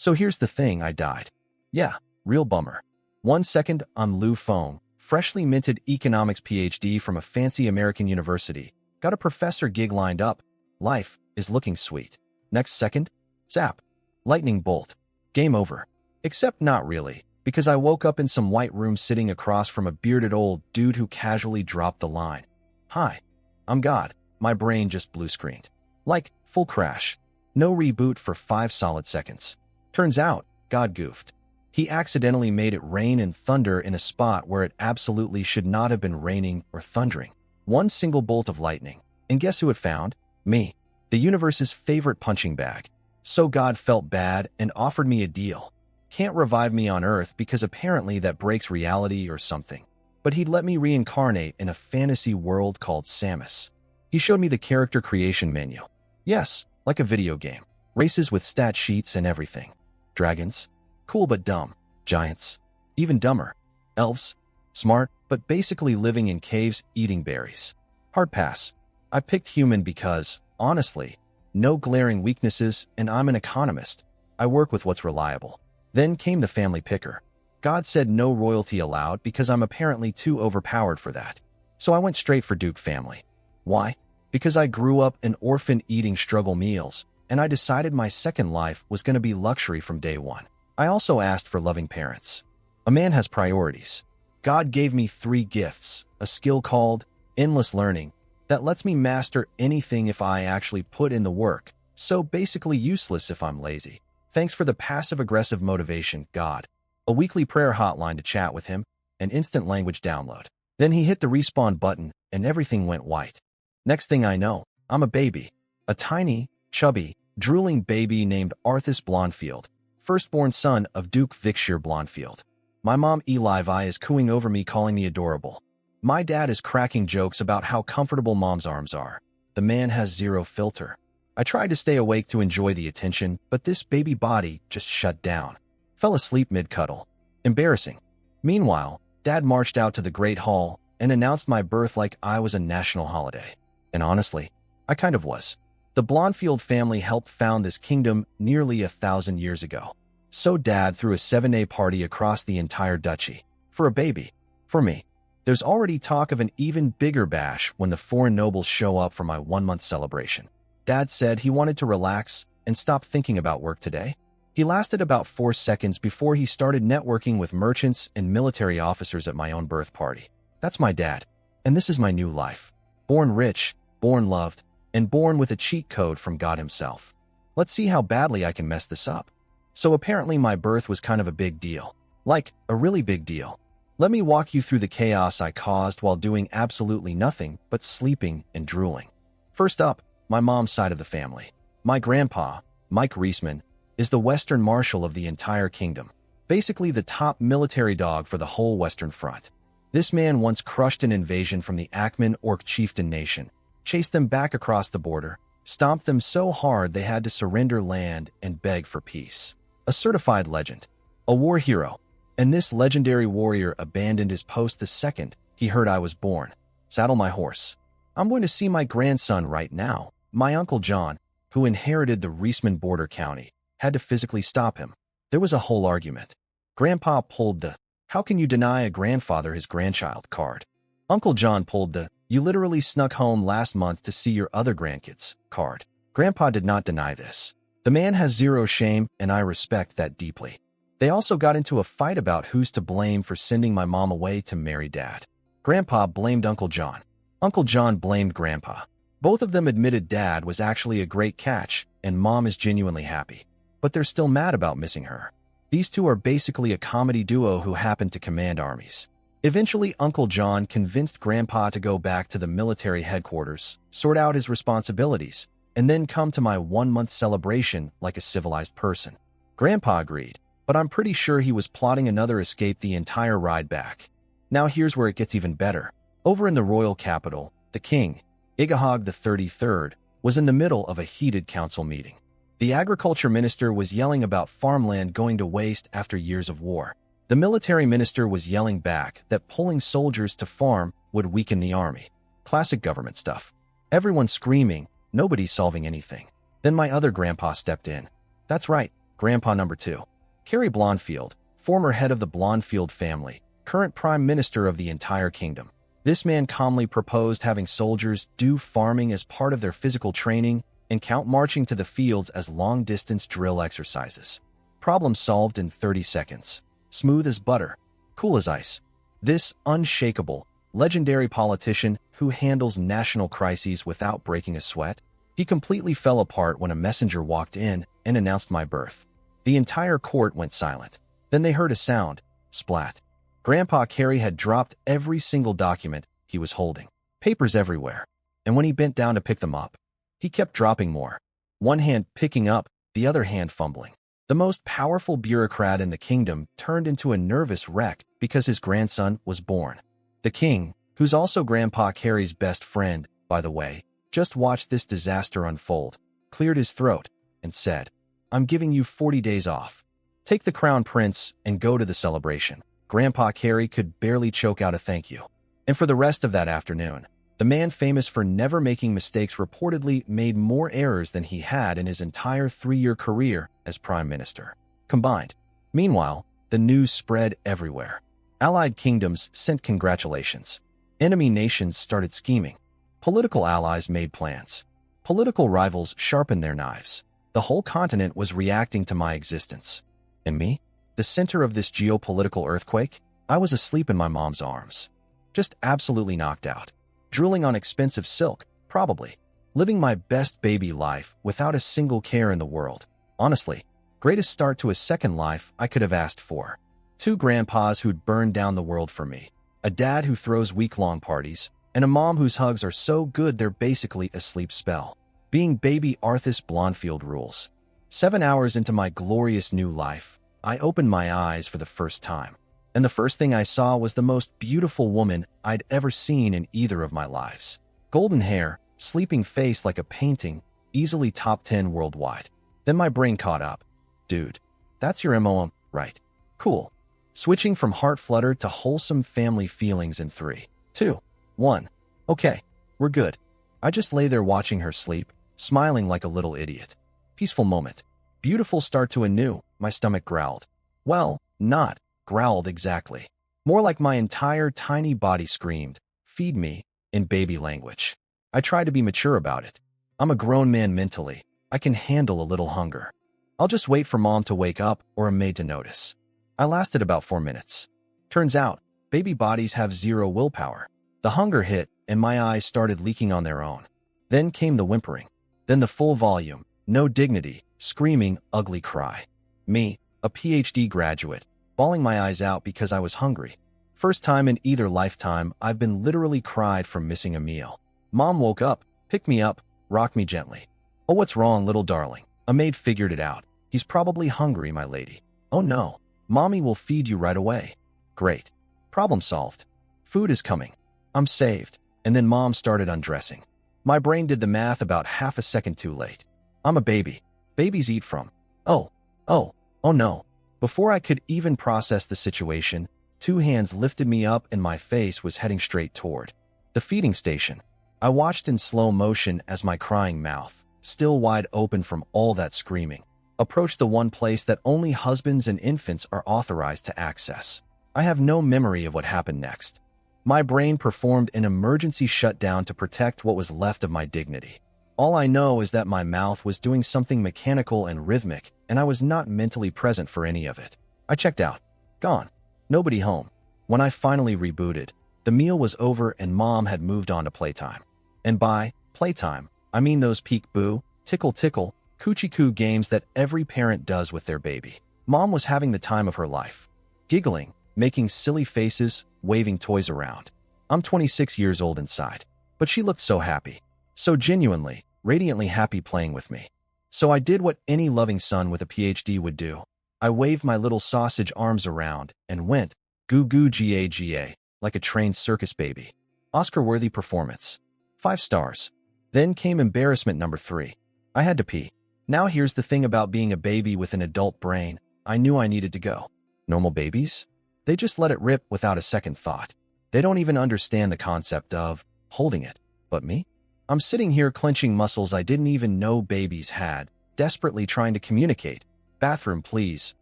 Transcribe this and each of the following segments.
So here's the thing, I died. Yeah, real bummer. 1 second, I'm Lou Fong, freshly minted economics PhD from a fancy American university. Got a professor gig lined up. Life is looking sweet. Next second, zap. Lightning bolt. Game over. Except not really, because I woke up in some white room sitting across from a bearded old dude who casually dropped the line. Hi, I'm God. My brain just blue screened. Like, full crash. No reboot for 5 solid seconds. Turns out, God goofed. He accidentally made it rain and thunder in a spot where it absolutely should not have been raining or thundering. One single bolt of lightning. And guess who it found? Me. The universe's favorite punching bag. So God felt bad and offered me a deal. Can't revive me on Earth because apparently that breaks reality or something. But he'd let me reincarnate in a fantasy world called Samus. He showed me the character creation menu. Yes, like a video game. Races with stat sheets and everything. Dragons. Cool but dumb. Giants. Even dumber. Elves. Smart, but basically living in caves eating berries. Hard pass. I picked human because, honestly, no glaring weaknesses and I'm an economist. I work with what's reliable. Then came the family picker. God said no royalty allowed because I'm apparently too overpowered for that. So I went straight for Duke family. Why? Because I grew up an orphan eating struggle meals, and I decided my second life was going to be luxury from day one. I also asked for loving parents. A man has priorities. God gave me 3 gifts, a skill called endless learning that lets me master anything if I actually put in the work, so basically useless if I'm lazy. Thanks for the passive-aggressive motivation, God. A weekly prayer hotline to chat with him, an instant language download. Then he hit the respawn button, and everything went white. Next thing I know, I'm a baby. A tiny, chubby, drooling baby named Arthas Blondfield, firstborn son of Duke Vicshire Blondfield. My mom Eli Vi is cooing over me calling me adorable. My dad is cracking jokes about how comfortable mom's arms are. The man has zero filter. I tried to stay awake to enjoy the attention, but this baby body just shut down. Fell asleep mid-cuddle. Embarrassing. Meanwhile, Dad marched out to the Great Hall and announced my birth like I was a national holiday. And honestly, I kind of was. The Blondfield family helped found this kingdom nearly 1,000 years ago. So Dad threw a 7-day party across the entire duchy. For a baby. For me. There's already talk of an even bigger bash when the foreign nobles show up for my 1-month celebration. Dad said he wanted to relax and stop thinking about work today. He lasted about 4 seconds before he started networking with merchants and military officers at my own birth party. That's my dad. And this is my new life. Born rich, born loved, and born with a cheat code from God himself. Let's see how badly I can mess this up. So apparently my birth was kind of a big deal. Like, a really big deal. Let me walk you through the chaos I caused while doing absolutely nothing but sleeping and drooling. First up, my mom's side of the family. My grandpa, Mike Reisman, is the Western Marshal of the entire kingdom. Basically the top military dog for the whole Western Front. This man once crushed an invasion from the Ackman Orc chieftain nation, chased them back across the border, stomped them so hard they had to surrender land and beg for peace. A certified legend. A war hero. And this legendary warrior abandoned his post the second he heard I was born. Saddle my horse. I'm going to see my grandson right now. My Uncle John, who inherited the Reisman border county, had to physically stop him. There was a whole argument. Grandpa pulled the, "How can you deny a grandfather his grandchild?" card. Uncle John pulled the, "You literally snuck home last month to see your other grandkids" card. Grandpa did not deny this. The man has zero shame, and I respect that deeply. They also got into a fight about who's to blame for sending my mom away to marry Dad. Grandpa blamed Uncle John. Uncle John blamed Grandpa. Both of them admitted Dad was actually a great catch, and Mom is genuinely happy. But they're still mad about missing her. These two are basically a comedy duo who happen to command armies. Eventually, Uncle John convinced Grandpa to go back to the military headquarters, sort out his responsibilities, and then come to my 1-month celebration like a civilized person. Grandpa agreed, but I'm pretty sure he was plotting another escape the entire ride back. Now here's where it gets even better. Over in the royal capital, the king, Igahog the 33rd, was in the middle of a heated council meeting. The agriculture minister was yelling about farmland going to waste after years of war. The military minister was yelling back that pulling soldiers to farm would weaken the army. Classic government stuff. Everyone screaming, nobody solving anything. Then my other grandpa stepped in. That's right, Grandpa number 2. Carrie Blondfield, former head of the Blondfield family, current prime minister of the entire kingdom. This man calmly proposed having soldiers do farming as part of their physical training and count marching to the fields as long-distance drill exercises. Problem solved in 30 seconds. Smooth as butter, cool as ice. This unshakable, legendary politician who handles national crises without breaking a sweat, he completely fell apart when a messenger walked in and announced my birth. The entire court went silent. Then they heard a sound, splat. Grandpa Carey had dropped every single document he was holding. Papers everywhere. And when he bent down to pick them up, he kept dropping more. One hand picking up, the other hand fumbling. The most powerful bureaucrat in the kingdom turned into a nervous wreck because his grandson was born. The king, who's also Grandpa Carey's best friend, by the way, just watched this disaster unfold, cleared his throat, and said, "I'm giving you 40 days off. Take the crown prince and go to the celebration." Grandpa Carey could barely choke out a thank you. And for the rest of that afternoon, the man famous for never making mistakes reportedly made more errors than he had in his entire 3-year career as prime minister combined. Meanwhile, the news spread everywhere. Allied kingdoms sent congratulations. Enemy nations started scheming. Political allies made plans. Political rivals sharpened their knives. The whole continent was reacting to my existence. And me? The center of this geopolitical earthquake? I was asleep in my mom's arms. Just absolutely knocked out. Drooling on expensive silk, probably. Living my best baby life without a single care in the world. Honestly, greatest start to a second life I could have asked for. 2 grandpas who'd burned down the world for me. A dad who throws week-long parties. And a mom whose hugs are so good they're basically a sleep spell. Being baby Arthas Blondfield rules. 7 hours into my glorious new life, I opened my eyes for the first time. And the first thing I saw was the most beautiful woman I'd ever seen in either of my lives. Golden hair, sleeping face like a painting, easily top 10 worldwide. Then my brain caught up. Dude, that's your MO, right? Cool. Switching from heart flutter to wholesome family feelings in 3, 2, 1. Okay, we're good. I just lay there watching her sleep, smiling like a little idiot. Peaceful moment. Beautiful start to a new, my stomach growled. Well, not growled exactly. More like my entire tiny body screamed, "Feed me," in baby language. I tried to be mature about it. I'm a grown man mentally. I can handle a little hunger. I'll just wait for mom to wake up or a maid to notice. I lasted about 4 minutes. Turns out, baby bodies have 0 willpower. The hunger hit, and my eyes started leaking on their own. Then came the whimpering. Then the full volume, no dignity, screaming, ugly cry. Me, a PhD graduate, bawling my eyes out because I was hungry. First time in either lifetime I've been literally cried from missing a meal. Mom woke up, picked me up, rocked me gently. "Oh, what's wrong, little darling?" A maid figured it out. "He's probably hungry, my lady." "Oh no, mommy will feed you right away." Great. Problem solved. Food is coming. I'm saved. And then mom started undressing. My brain did the math about half a second too late. I'm a baby. Babies eat from. Oh no. Before I could even process the situation, 2 hands lifted me up and my face was heading straight toward the feeding station. I watched in slow motion as my crying mouth, still wide open from all that screaming, approached the one place that only husbands and infants are authorized to access. I have no memory of what happened next. My brain performed an emergency shutdown to protect what was left of my dignity. All I know is that my mouth was doing something mechanical and rhythmic, and I was not mentally present for any of it. I checked out. Gone. Nobody home. When I finally rebooted, the meal was over and mom had moved on to playtime. And by playtime, I mean those peek-boo, tickle-tickle, coochie-coo games that every parent does with their baby. Mom was having the time of her life. Giggling, making silly faces, waving toys around. I'm 26 years old inside, but she looked so happy. So genuinely, radiantly happy playing with me. So I did what any loving son with a PhD would do. I waved my little sausage arms around and went, goo goo ga, like a trained circus baby. Oscar-worthy performance. 5 stars. Then came embarrassment number 3. I had to pee. Now here's the thing about being a baby with an adult brain. I knew I needed to go. Normal babies? They just let it rip without a second thought. They don't even understand the concept of holding it. But me? I'm sitting here clenching muscles I didn't even know babies had, desperately trying to communicate. Bathroom, please.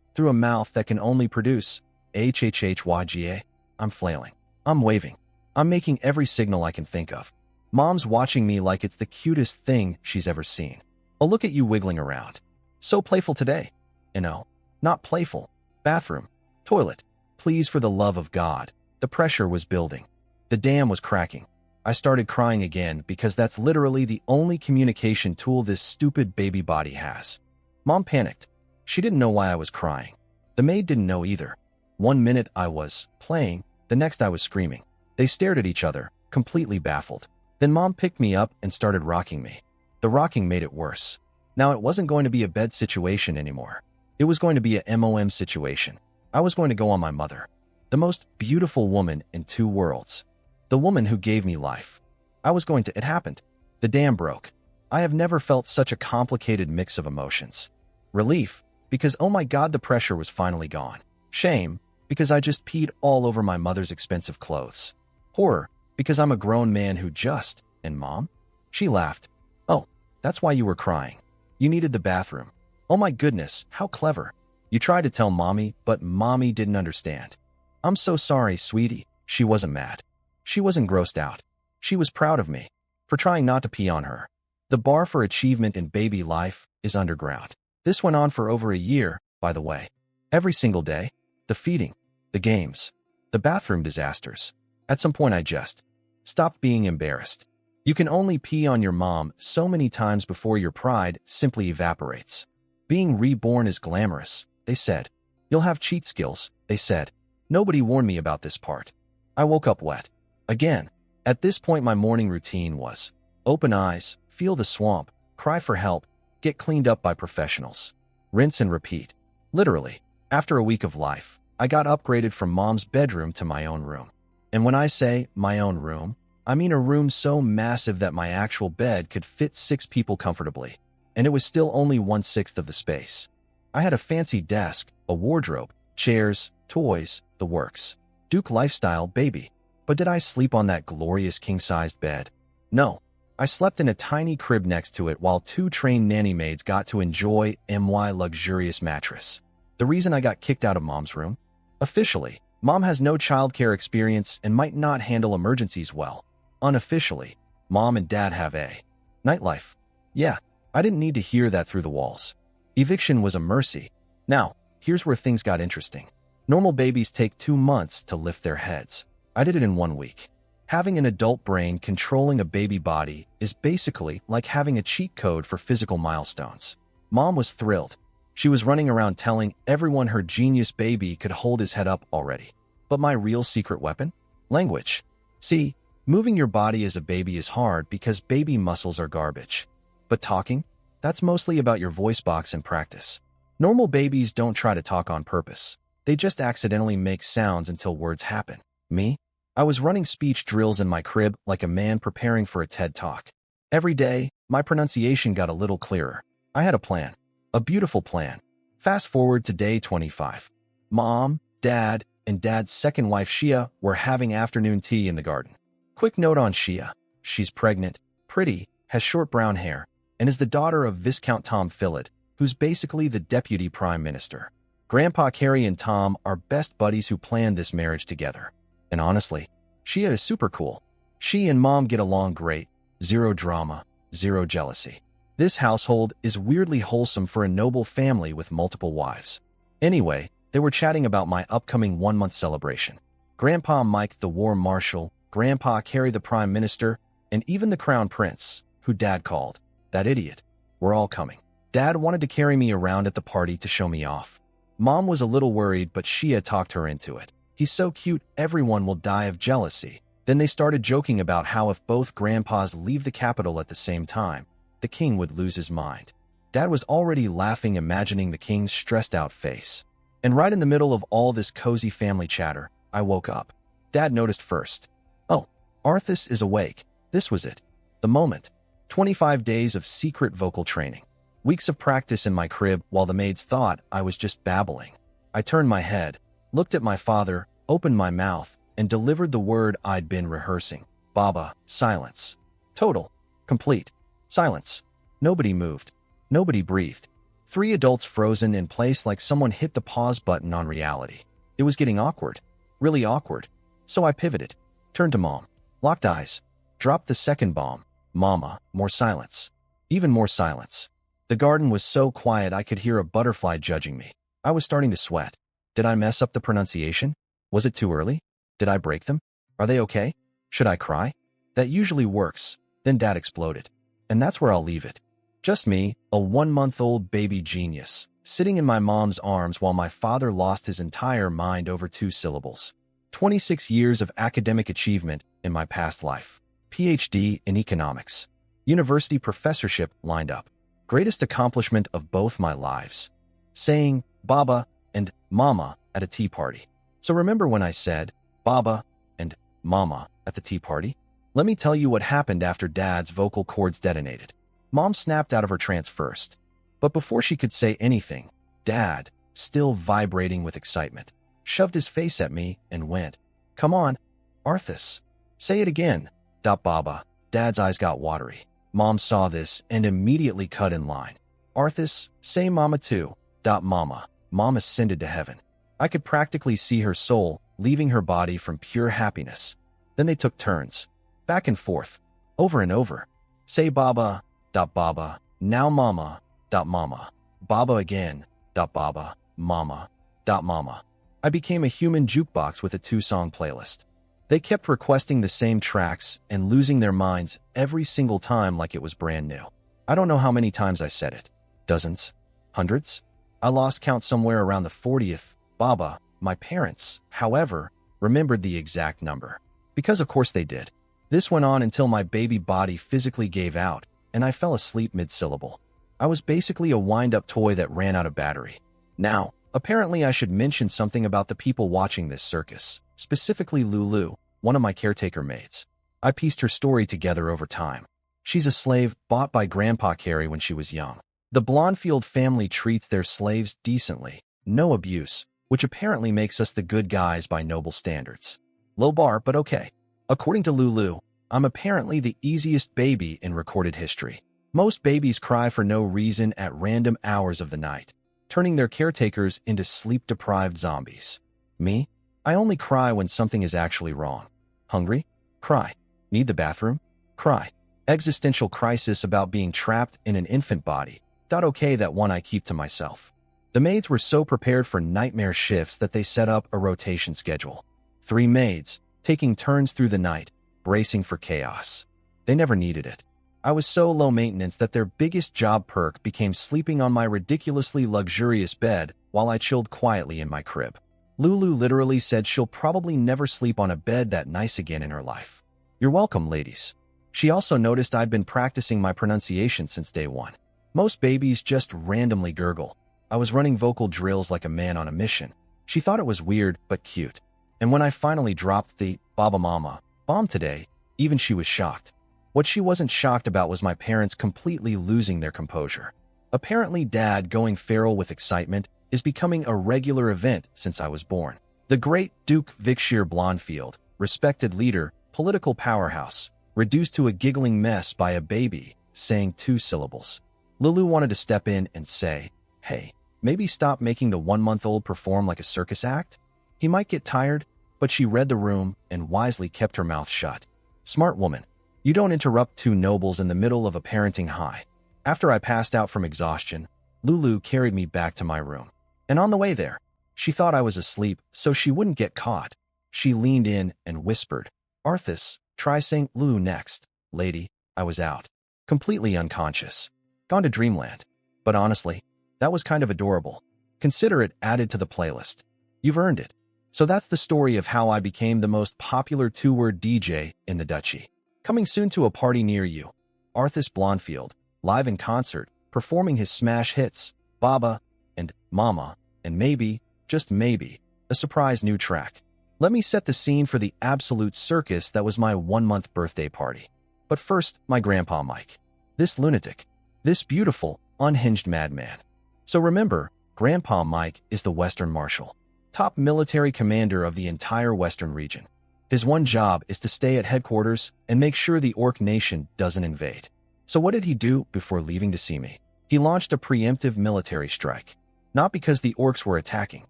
Through a mouth that can only produce HHHYGA. I'm flailing. I'm waving. I'm making every signal I can think of. Mom's watching me like it's the cutest thing she's ever seen. Oh, look at you wiggling around. So playful today. No, not playful. Bathroom. Toilet. Please, for the love of God. The pressure was building. The dam was cracking. I started crying again because that's literally the only communication tool this stupid baby body has. Mom panicked. She didn't know why I was crying. The maid didn't know either. 1 minute I was playing, the next I was screaming. They stared at each other, completely baffled. Then Mom picked me up and started rocking me. The rocking made it worse. Now it wasn't going to be a bed situation anymore. It was going to be a MOM situation. I was going to go on my mother. The most beautiful woman in 2 worlds. The woman who gave me life. It happened. The dam broke. I have never felt such a complicated mix of emotions. Relief, because oh my God, the pressure was finally gone. Shame, because I just peed all over my mother's expensive clothes. Horror, because I'm a grown man who just, and Mom? She laughed. Oh, that's why you were crying. You needed the bathroom. Oh my goodness, how clever. You tried to tell Mommy, but Mommy didn't understand. I'm so sorry, sweetie. She wasn't mad. She wasn't grossed out. She was proud of me for trying not to pee on her. The bar for achievement in baby life is underground. This went on for over a year, by the way. Every single day. The feeding, the games, the bathroom disasters. At some point I just stopped being embarrassed. You can only pee on your mom so many times before your pride simply evaporates. Being reborn is glamorous, they said. You'll have cheat skills, they said. Nobody warned me about this part. I woke up wet. Again. At this point my morning routine was open eyes, feel the swamp, cry for help, get cleaned up by professionals. Rinse and repeat. Literally. After a week of life, I got upgraded from Mom's bedroom to my own room. And when I say my own room, I mean a room so massive that my actual bed could fit 6 people comfortably. And it was still only 1/6 of the space. I had a fancy desk, a wardrobe, chairs, toys, the works. Duke lifestyle, baby. But did I sleep on that glorious king-sized bed? No. I slept in a tiny crib next to it while 2 trained nanny maids got to enjoy my luxurious mattress. The reason I got kicked out of Mom's room? Officially, Mom has no childcare experience and might not handle emergencies well. Unofficially, Mom and Dad have a nightlife. Yeah, I didn't need to hear that through the walls. Eviction was a mercy. Now, here's where things got interesting. Normal babies take 2 months to lift their heads. I did it in 1 week. Having an adult brain controlling a baby body is basically like having a cheat code for physical milestones. Mom was thrilled. She was running around telling everyone her genius baby could hold his head up already. But my real secret weapon? Language. See, moving your body as a baby is hard because baby muscles are garbage. But talking? That's mostly about your voice box and practice. Normal babies don't try to talk on purpose. They just accidentally make sounds until words happen. Me? I was running speech drills in my crib like a man preparing for a TED Talk. Every day, my pronunciation got a little clearer. I had a plan. A beautiful plan. Fast forward to day 25. Mom, Dad, and Dad's second wife Shia were having afternoon tea in the garden. Quick note on Shia. She's pregnant, pretty, has short brown hair, and is the daughter of Viscount Tom Phillid, who's basically the deputy prime minister. Grandpa Carrie and Tom are best buddies who planned this marriage together. And honestly, Shia is super cool. She and Mom get along great. Zero drama, zero jealousy. This household is weirdly wholesome for a noble family with multiple wives. Anyway, they were chatting about my upcoming 1-month celebration. Grandpa Mike the War Marshal, Grandpa Carrie the Prime Minister, and even the Crown Prince, who Dad called that idiot, were all coming. Dad wanted to carry me around at the party to show me off. Mom was a little worried, but Shia talked her into it. He's so cute, everyone will die of jealousy. Then they started joking about how if both grandpas leave the capital at the same time, the king would lose his mind. Dad was already laughing, imagining the king's stressed-out face. And right in the middle of all this cozy family chatter, I woke up. Dad noticed first. Oh, Arthas is awake. This was it. The moment. 25 days of secret vocal training. Weeks of practice in my crib while the maids thought I was just babbling. I turned my head, looked at my father, opened my mouth, and delivered the word I'd been rehearsing. Baba, silence. Total, complete silence. Nobody moved. Nobody breathed. Three adults frozen in place like someone hit the pause button on reality. It was getting awkward. Really awkward. So I pivoted. Turned to Mom. Locked eyes. Dropped the second bomb. Mama. More silence. Even more silence. The garden was so quiet I could hear a butterfly judging me. I was starting to sweat. Did I mess up the pronunciation? Was it too early? Did I break them? Are they okay? Should I cry? That usually works. Then Dad exploded. And that's where I'll leave it. Just me, a 1-month-old baby genius, sitting in my mom's arms while my father lost his entire mind over 2 syllables. 26 years of academic achievement in my past life. PhD in economics. University professorship lined up. Greatest accomplishment of both my lives. Saying Baba and Mama at a tea party. So remember when I said Baba and Mama at the tea party? Let me tell you what happened after Dad's vocal cords detonated. Mom snapped out of her trance first. But before she could say anything, Dad, still vibrating with excitement, shoved his face at me and went, "Come on, Arthas. Say it again." Baba. Dad's eyes got watery. Mom saw this and immediately cut in line. "Arthas, say Mama too." Mama. Mom ascended to heaven. I could practically see her soul leaving her body from pure happiness. Then they took turns. Back and forth. Over and over. Say Baba. Baba. Now Mama. Mama. Baba again. Baba. Mama. Mama. I became a human jukebox with a 2-song playlist. They kept requesting the same tracks and losing their minds every single time like it was brand new. I don't know how many times I said it. Dozens? Hundreds? I lost count somewhere around the 40th. Baba, my parents, however, remembered the exact number. Because of course they did. This went on until my baby body physically gave out, and I fell asleep mid-syllable. I was basically a wind-up toy that ran out of battery. Now, apparently I should mention something about the people watching this circus, specifically Lulu, one of my caretaker maids. I pieced her story together over time. She's a slave bought by Grandpa Carey when she was young. The Blondfield family treats their slaves decently, no abuse, which apparently makes us the good guys by noble standards. Low bar, but okay. According to Lulu, I'm apparently the easiest baby in recorded history. Most babies cry for no reason at random hours of the night, turning their caretakers into sleep-deprived zombies. Me? I only cry when something is actually wrong. Hungry? Cry. Need the bathroom? Cry. Existential crisis about being trapped in an infant body. Okay, that one I keep to myself. The maids were so prepared for nightmare shifts that they set up a rotation schedule. 3 maids, taking turns through the night, bracing for chaos. They never needed it. I was so low maintenance that their biggest job perk became sleeping on my ridiculously luxurious bed while I chilled quietly in my crib. Lulu literally said she'll probably never sleep on a bed that nice again in her life. You're welcome, ladies. She also noticed I'd been practicing my pronunciation since day one. Most babies just randomly gurgle. I was running vocal drills like a man on a mission. She thought it was weird but cute. And when I finally dropped the Baba Mama bomb today, even she was shocked. What she wasn't shocked about was my parents completely losing their composure. Apparently Dad going feral with excitement is becoming a regular event since I was born. The great Duke Vicshire Blondfield, respected leader, political powerhouse, reduced to a giggling mess by a baby saying 2 syllables. Lulu wanted to step in and say, "Hey, maybe stop making the 1-month-old perform like a circus act? He might get tired," but she read the room and wisely kept her mouth shut. Smart woman. You don't interrupt 2 nobles in the middle of a parenting high. After I passed out from exhaustion, Lulu carried me back to my room. And on the way there, she thought I was asleep so she wouldn't get caught. She leaned in and whispered, "Arthas, try saying Lulu next." Lady, I was out. Completely unconscious. Gone to dreamland. But honestly, that was kind of adorable. Consider it added to the playlist. You've earned it. So that's the story of how I became the most popular 2-word DJ in the duchy. Coming soon to a party near you. Arthas Blondfield, live in concert, performing his smash hits, Baba and Mama, and maybe, just maybe, a surprise new track. Let me set the scene for the absolute circus that was my 1-month birthday party. But first, my grandpa Mike. This lunatic. This beautiful, unhinged madman. So remember, Grandpa Mike is the Western Marshal, top military commander of the entire Western region. His one job is to stay at headquarters and make sure the Orc nation doesn't invade. So what did he do before leaving to see me? He launched a preemptive military strike. Not because the orcs were attacking,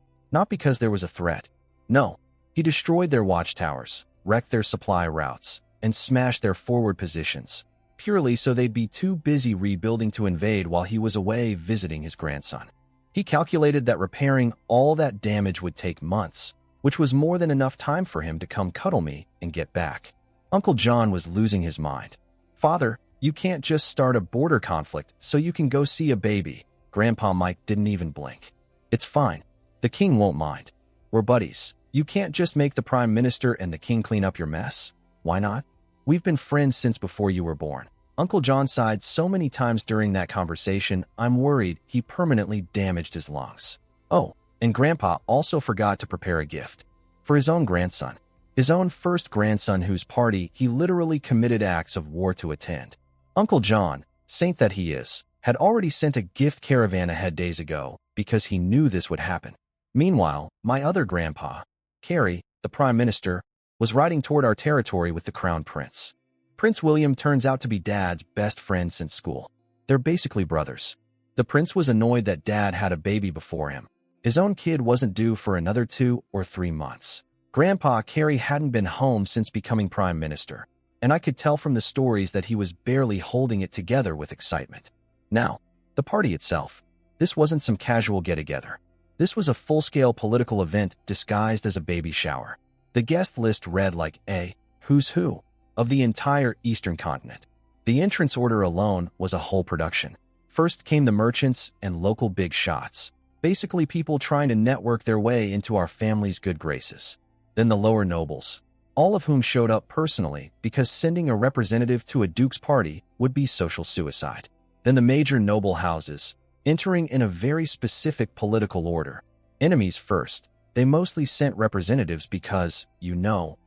not because there was a threat. No, he destroyed their watchtowers, wrecked their supply routes, and smashed their forward positions, purely so they'd be too busy rebuilding to invade while he was away visiting his grandson. He calculated that repairing all that damage would take months, which was more than enough time for him to come cuddle me and get back. Uncle John was losing his mind. "Father, you can't just start a border conflict so you can go see a baby." Grandpa Mike didn't even blink. "It's fine. The king won't mind. We're buddies. You can't just make the prime minister and the king clean up your mess. Why not? We've been friends since before you were born." Uncle John sighed so many times during that conversation, I'm worried he permanently damaged his lungs. Oh, and Grandpa also forgot to prepare a gift for his own grandson. His own first grandson whose party he literally committed acts of war to attend. Uncle John, saint that he is, had already sent a gift caravan ahead days ago because he knew this would happen. Meanwhile, my other grandpa, Carrie, the prime minister, was riding toward our territory with the crown prince. Prince William turns out to be Dad's best friend since school. They're basically brothers. The prince was annoyed that Dad had a baby before him. His own kid wasn't due for another 2 or 3 months. Grandpa Carrie hadn't been home since becoming prime minister, and I could tell from the stories that he was barely holding it together with excitement. Now, the party itself. This wasn't some casual get-together. This was a full-scale political event disguised as a baby shower. The guest list read like a who's who of the entire Eastern continent. The entrance order alone was a whole production. First came the merchants and local big shots, basically people trying to network their way into our family's good graces. Then the lower nobles, all of whom showed up personally because sending a representative to a duke's party would be social suicide. Then the major noble houses, entering in a very specific political order. Enemies first. They mostly sent representatives because,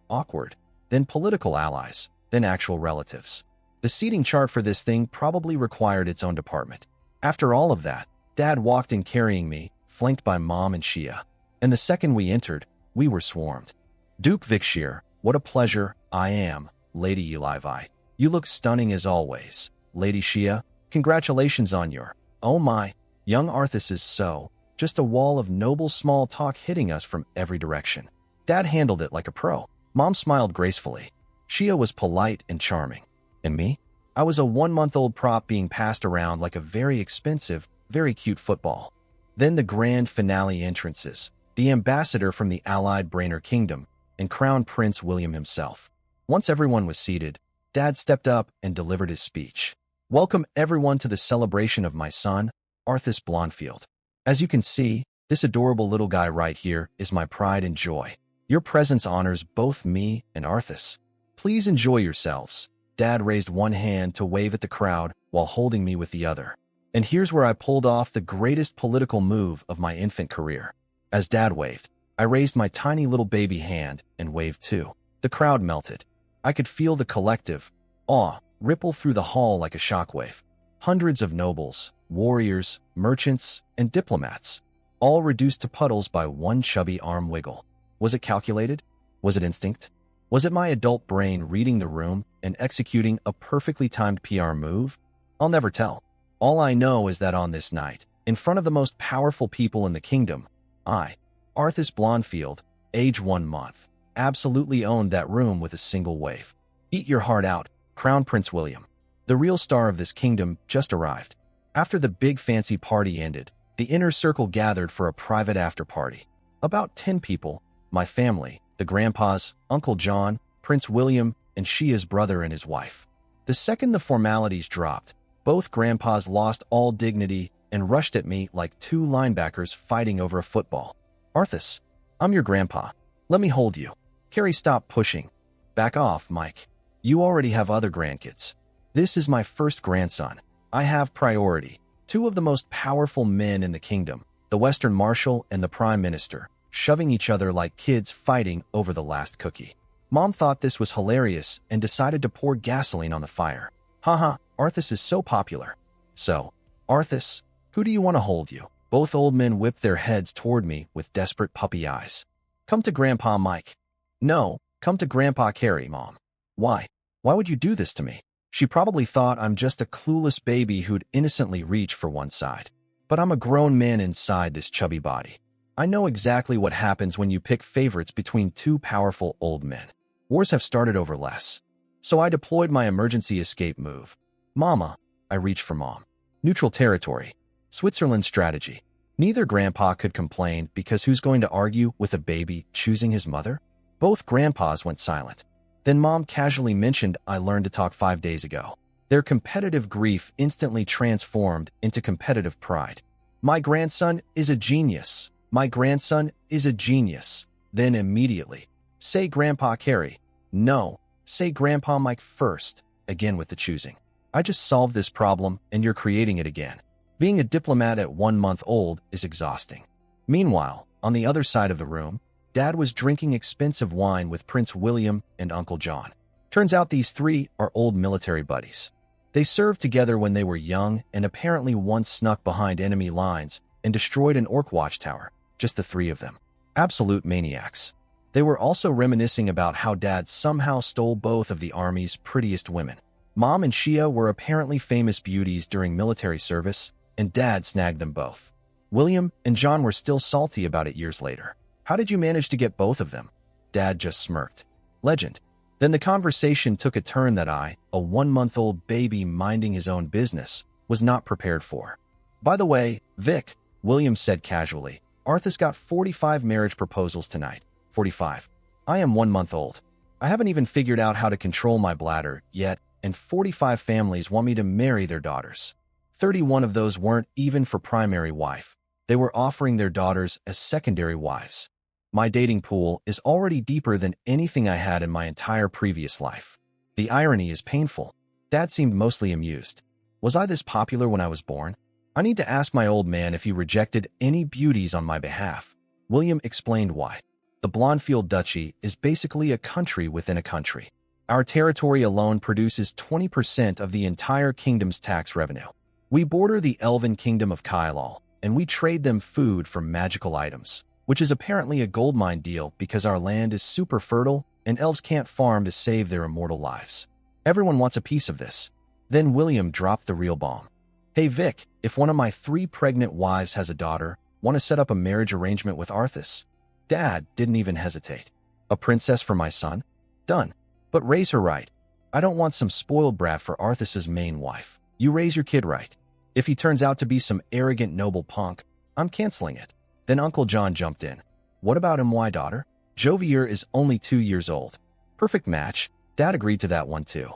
awkward. Then political allies, then actual relatives. The seating chart for this thing probably required its own department. After all of that, Dad walked in carrying me, flanked by Mom and Shia. And the second we entered, we were swarmed. "Duke Vikshir, what a pleasure. I am, Lady Elivi. You look stunning as always. Lady Shia, congratulations on your..." Oh my, young Arthas is so... Just a wall of noble small talk hitting us from every direction. Dad handled it like a pro. Mom smiled gracefully. Shia was polite and charming. And me? I was a 1-month-old prop being passed around like a very expensive, very cute football. Then the grand finale entrances. The ambassador from the allied Brainer Kingdom, and Crown Prince William himself. Once everyone was seated, Dad stepped up and delivered his speech. "Welcome everyone to the celebration of my son, Arthas Blondfield. As you can see, this adorable little guy right here is my pride and joy. Your presence honors both me and Arthas. Please enjoy yourselves." Dad raised one hand to wave at the crowd while holding me with the other. And here's where I pulled off the greatest political move of my infant career. As Dad waved, I raised my tiny little baby hand and waved too. The crowd melted. I could feel the collective awe ripple through the hall like a shockwave. Hundreds of nobles, warriors, merchants, and diplomats, all reduced to puddles by one chubby arm wiggle. Was it calculated? Was it instinct? Was it my adult brain reading the room and executing a perfectly timed PR move? I'll never tell. All I know is that on this night, in front of the most powerful people in the kingdom, I, Arthas Blondfield, age 1 month, absolutely owned that room with a single wave. Eat your heart out, Crown Prince William. The real star of this kingdom just arrived. After the big fancy party ended, the inner circle gathered for a private after-party. About 10 people, my family, the grandpas, Uncle John, Prince William, and Shia's brother and his wife. The second the formalities dropped, both grandpas lost all dignity and rushed at me like 2 linebackers fighting over a football. "Arthas, I'm your grandpa. Let me hold you." Carrie stopped pushing. "Back off, Mike. You already have other grandkids. This is my first grandson. I have priority." 2 of the most powerful men in the kingdom, the Western Marshal and the Prime Minister, shoving each other like kids fighting over the last cookie. Mom thought this was hilarious and decided to pour gasoline on the fire. "Haha, Arthas is so popular." "So, Arthas, who do you want to hold you?" Both old men whipped their heads toward me with desperate puppy eyes. "Come to Grandpa Mike." "No, come to Grandpa Carrie, Mom." "Why? Why would you do this to me?" She probably thought I'm just a clueless baby who'd innocently reach for one side. But I'm a grown man inside this chubby body. I know exactly what happens when you pick favorites between two powerful old men. Wars have started over less. So I deployed my emergency escape move. Mama, I reached for Mom. Neutral territory. Switzerland strategy. Neither grandpa could complain because who's going to argue with a baby choosing his mother? Both grandpas went silent. Then Mom casually mentioned I learned to talk 5 days ago. Their competitive grief instantly transformed into competitive pride. My grandson is a genius. My grandson is a genius. Then immediately, say Grandpa Carrie. No, say Grandpa Mike first. Again with the choosing. I just solved this problem and you're creating it again. Being a diplomat at 1 month old is exhausting. Meanwhile, on the other side of the room, Dad was drinking expensive wine with Prince William and Uncle John. Turns out these three are old military buddies. They served together when they were young and apparently once snuck behind enemy lines and destroyed an orc watchtower, just the three of them. Absolute maniacs. They were also reminiscing about how Dad somehow stole both of the army's prettiest women. Mom and Shia were apparently famous beauties during military service, and Dad snagged them both. William and John were still salty about it years later. How did you manage to get both of them? Dad just smirked. Legend. Then the conversation took a turn that I, a 1-month-old baby minding his own business, was not prepared for. By the way, Vic, William said casually, Arthur's got 45 marriage proposals tonight. 45. I am 1 month old. I haven't even figured out how to control my bladder yet, and 45 families want me to marry their daughters. 31 of those weren't even for primary wife. They were offering their daughters as secondary wives. My dating pool is already deeper than anything I had in my entire previous life. The irony is painful. Dad seemed mostly amused. Was I this popular when I was born? I need to ask my old man if he rejected any beauties on my behalf. William explained why. The Blondfield Duchy is basically a country within a country. Our territory alone produces 20% of the entire kingdom's tax revenue. We border the elven kingdom of Kylal, and we trade them food for magical items, which is apparently a goldmine deal because our land is super fertile and elves can't farm to save their immortal lives. Everyone wants a piece of this. Then William dropped the real bomb. Hey Vic, if one of my 3 pregnant wives has a daughter, want to set up a marriage arrangement with Arthas? Dad didn't even hesitate. A princess for my son? Done. But raise her right. I don't want some spoiled brat for Arthas's main wife. You raise your kid right. If he turns out to be some arrogant noble punk, I'm canceling it. Then Uncle John jumped in. What about my daughter? Jovier is only 2 years old. Perfect match. Dad agreed to that one too.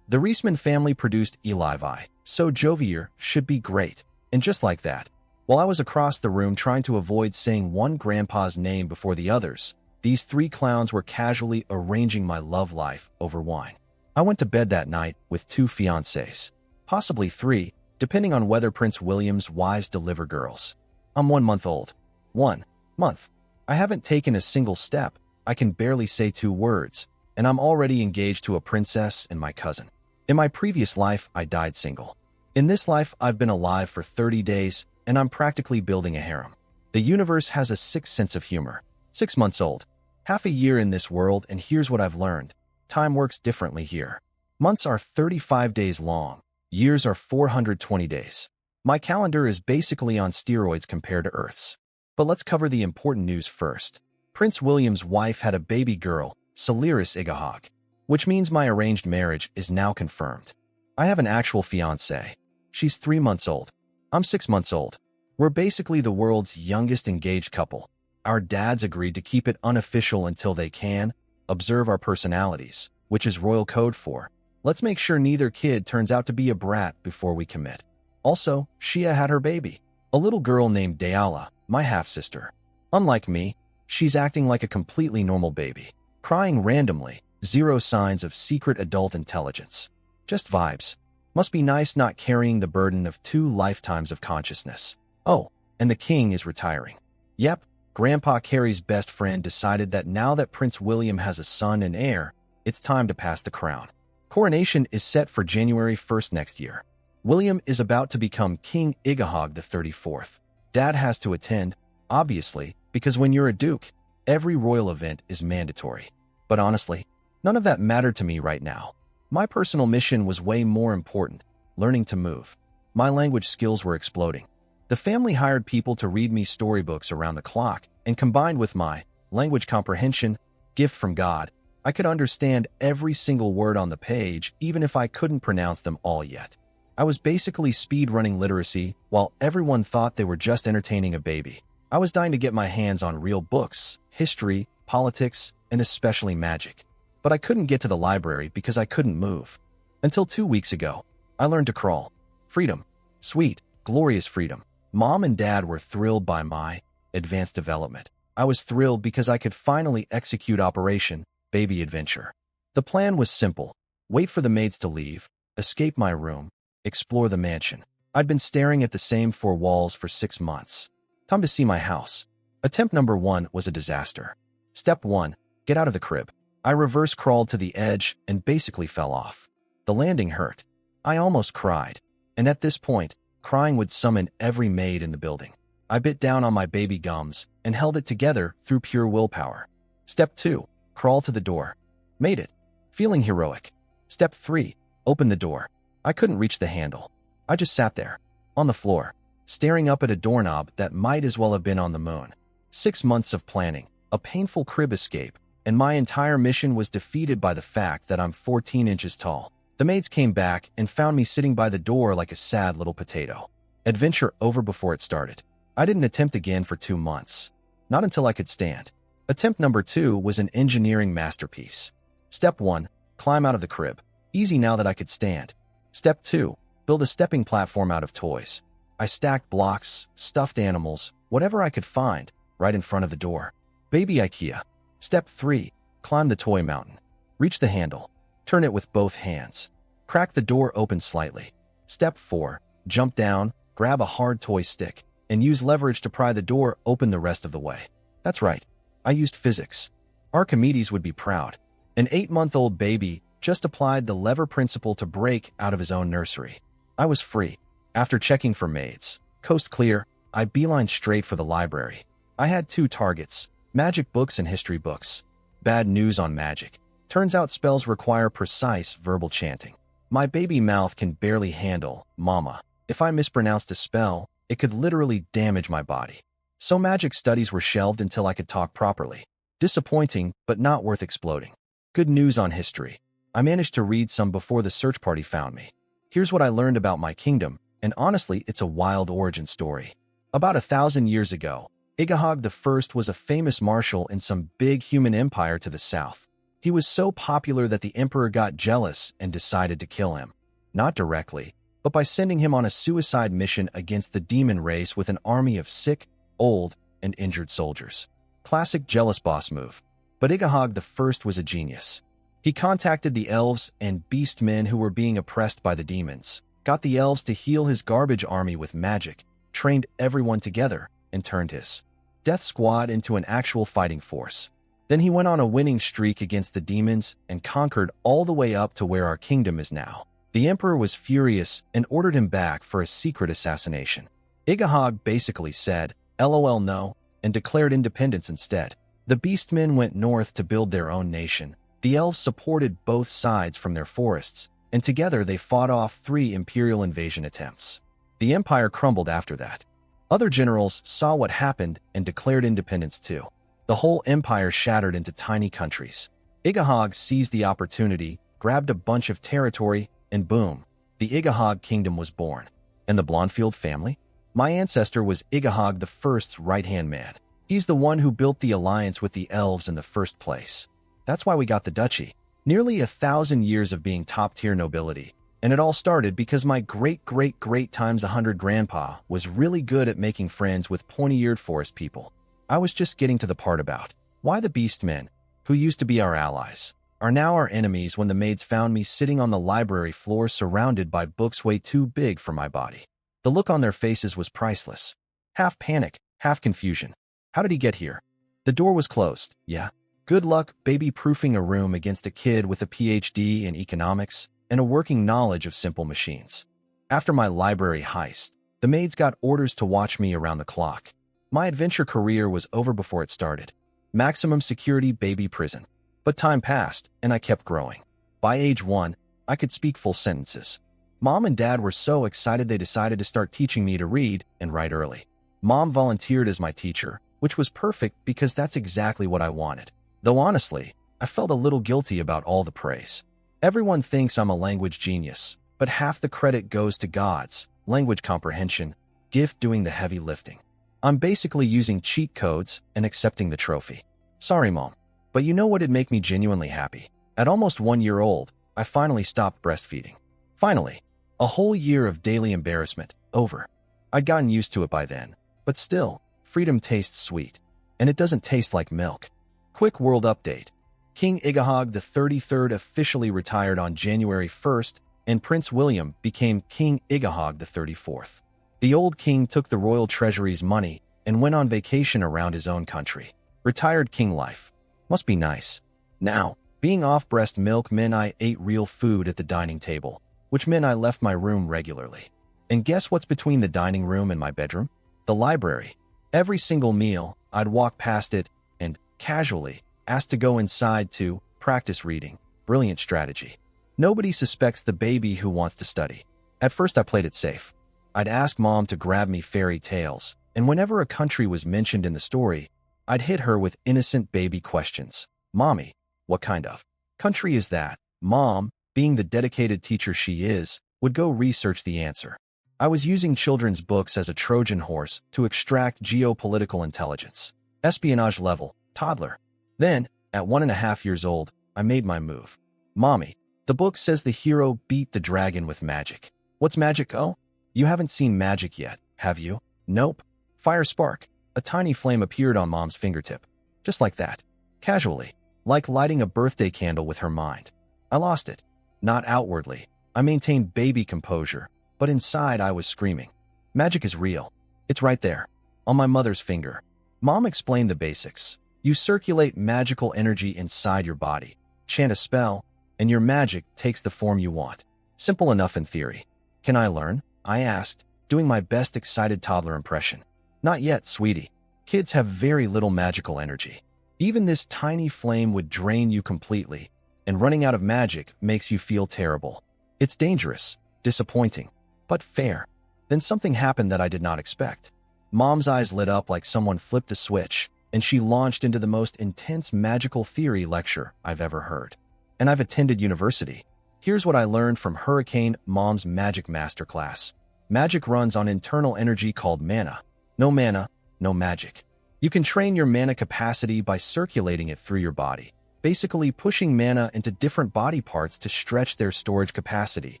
The Reisman family produced Elivi, so Jovier should be great. And just like that, while I was across the room trying to avoid saying one grandpa's name before the others, these 3 clowns were casually arranging my love life over wine. I went to bed that night with 2 fiancés. Possibly 3, depending on whether Prince William's wives deliver girls. I'm 1 month old. 1 month. I haven't taken a single step. I can barely say 2 words, and I'm already engaged to a princess and my cousin. In my previous life, I died single. In this life, I've been alive for 30 days, and I'm practically building a harem. The universe has a 6th sense of humor. 6 months old. Half a year in this world, and here's what I've learned. Time works differently here. Months are 35 days long. Years are 420 days. My calendar is basically on steroids compared to Earth's. But let's cover the important news first. Prince William's wife had a baby girl, Celiris Igahog, which means my arranged marriage is now confirmed. I have an actual fiancée. She's 3 months old. I'm 6 months old. We're basically the world's youngest engaged couple. Our dads agreed to keep it unofficial until they can observe our personalities, which is royal code for, let's make sure neither kid turns out to be a brat before we commit. Also, Shia had her baby, a little girl named Dayala, my half-sister. Unlike me, she's acting like a completely normal baby, crying randomly, 0 signs of secret adult intelligence. Just vibes. Must be nice not carrying the burden of 2 lifetimes of consciousness. Oh, and the king is retiring. Yep, Grandpa Carrie's best friend decided that now that Prince William has a son and heir, it's time to pass the crown. Coronation is set for January 1st next year. William is about to become King Igahog the 34th. Dad has to attend, obviously, because when you're a duke, every royal event is mandatory. But honestly, none of that mattered to me right now. My personal mission was way more important, learning to move. My language skills were exploding. The family hired people to read me storybooks around the clock, and combined with my language comprehension, gift from God, I could understand every single word on the page, even if I couldn't pronounce them all yet. I was basically speed-running literacy, while everyone thought they were just entertaining a baby. I was dying to get my hands on real books, history, politics, and especially magic. But I couldn't get to the library because I couldn't move. Until 2 weeks ago, I learned to crawl. Freedom. Sweet, glorious freedom. Mom and Dad were thrilled by my advanced development. I was thrilled because I could finally execute Operation Baby Adventure. The plan was simple. Wait for the maids to leave, escape my room, explore the mansion. I'd been staring at the same 4 walls for 6 months. Time to see my house. Attempt number 1 was a disaster. Step 1, get out of the crib. I reverse crawled to the edge and basically fell off. The landing hurt. I almost cried. And at this point, crying would summon every maid in the building. I bit down on my baby gums and held it together through pure willpower. Step 2, crawl to the door. Made it. Feeling heroic. Step 3, open the door. I couldn't reach the handle. I just sat there, on the floor, staring up at a doorknob that might as well have been on the moon. 6 months of planning, a painful crib escape, and my entire mission was defeated by the fact that I'm 14 inches tall. The maids came back and found me sitting by the door like a sad little potato. Adventure over before it started. I didn't attempt again for 2 months. Not until I could stand. Attempt number 2 was an engineering masterpiece. Step 1, climb out of the crib. Easy now that I could stand. Step 2, build a stepping platform out of toys. I stacked blocks, stuffed animals, whatever I could find, right in front of the door. Baby IKEA. Step 3, climb the toy mountain. Reach the handle. Turn it with both hands. Crack the door open slightly. Step 4, jump down, grab a hard toy stick, and use leverage to pry the door open the rest of the way. That's right, I used physics. Archimedes would be proud. An 8-month-old baby just applied the lever principle to break out of his own nursery. I was free. After checking for maids, coast clear, I beelined straight for the library. I had 2 targets, magic books and history books. Bad news on magic. Turns out spells require precise verbal chanting. My baby mouth can barely handle mama. If I mispronounced a spell, it could literally damage my body. So magic studies were shelved until I could talk properly. Disappointing, but not worth exploding. Good news on history. I managed to read some before the search party found me. Here's what I learned about my kingdom, and honestly, it's a wild origin story. About 1,000 years ago, Igahog I was a famous marshal in some big human empire to the south. He was so popular that the emperor got jealous and decided to kill him. Not directly, but by sending him on a suicide mission against the demon race with an army of sick, old, and injured soldiers. Classic jealous boss move. But Igahog I was a genius. He contacted the elves and beast men who were being oppressed by the demons, got the elves to heal his garbage army with magic, trained everyone together, and turned his death squad into an actual fighting force. Then he went on a winning streak against the demons and conquered all the way up to where our kingdom is now. The emperor was furious and ordered him back for a secret assassination. Igahog basically said, "LOL no," and declared independence instead. The beastmen went north to build their own nation. The elves supported both sides from their forests, and together they fought off 3 imperial invasion attempts. The empire crumbled after that. Other generals saw what happened and declared independence too. The whole empire shattered into tiny countries. Igahog seized the opportunity, grabbed a bunch of territory, and boom, the Igahog kingdom was born. And the Blondfield family? My ancestor was Igahog I's right-hand man. He's the one who built the alliance with the elves in the first place. That's why we got the duchy. Nearly 1,000 years of being top-tier nobility. And it all started because my great-great-great times 100 grandpa was really good at making friends with pointy-eared forest people. I was just getting to the part about why the beastmen, who used to be our allies, are now our enemies when the maids found me sitting on the library floor surrounded by books way too big for my body. The look on their faces was priceless. Half panic, half confusion. How did he get here? The door was closed, yeah. Good luck baby-proofing a room against a kid with a PhD in economics and a working knowledge of simple machines. After my library heist, the maids got orders to watch me around the clock. My adventure career was over before it started. Maximum security baby prison. But time passed, and I kept growing. By age 1, I could speak full sentences. Mom and Dad were so excited they decided to start teaching me to read and write early. Mom volunteered as my teacher, which was perfect because that's exactly what I wanted. Though honestly, I felt a little guilty about all the praise. Everyone thinks I'm a language genius, but half the credit goes to God's language comprehension gift doing the heavy lifting. I'm basically using cheat codes and accepting the trophy. Sorry, Mom, but you know what'd make me genuinely happy? At almost 1 year old, I finally stopped breastfeeding. Finally, a whole year of daily embarrassment, over. I'd gotten used to it by then, but still, freedom tastes sweet, and it doesn't taste like milk. Quick world update. King Igahog XXXIII officially retired on January 1st, and Prince William became King Igahog XXXIV. The old king took the royal treasury's money and went on vacation around his own country. Retired king life. Must be nice. Now, being off breast milk meant I ate real food at the dining table, which meant I left my room regularly. And guess what's between the dining room and my bedroom? The library. Every single meal, I'd walk past it and, casually, ask to go inside to practice reading. Brilliant strategy. Nobody suspects the baby who wants to study. At first I played it safe. I'd ask Mom to grab me fairy tales, and whenever a country was mentioned in the story, I'd hit her with innocent baby questions. Mommy, what kind of country is that? Mom, being the dedicated teacher she is, would go research the answer. I was using children's books as a Trojan horse to extract geopolitical intelligence. Espionage level, toddler. Then, at 1.5 years old, I made my move. Mommy, the book says the hero beat the dragon with magic. What's magic? Oh? You haven't seen magic yet, have you? Nope. Fire spark. A tiny flame appeared on Mom's fingertip. Just like that. Casually. Like lighting a birthday candle with her mind. I lost it. Not outwardly. I maintained baby composure, but inside I was screaming. Magic is real. It's right there. On my mother's finger. Mom explained the basics. You circulate magical energy inside your body, chant a spell, and your magic takes the form you want. Simple enough in theory. Can I learn? I asked, doing my best excited toddler impression. Not yet, sweetie. Kids have very little magical energy. Even this tiny flame would drain you completely, and running out of magic makes you feel terrible. It's dangerous, disappointing, but fair. Then something happened that I did not expect. Mom's eyes lit up like someone flipped a switch, and she launched into the most intense magical theory lecture I've ever heard. And I've attended university. Here's what I learned from Hurricane Mom's Magic Masterclass. Magic runs on internal energy called mana. No mana, no magic. You can train your mana capacity by circulating it through your body, basically pushing mana into different body parts to stretch their storage capacity,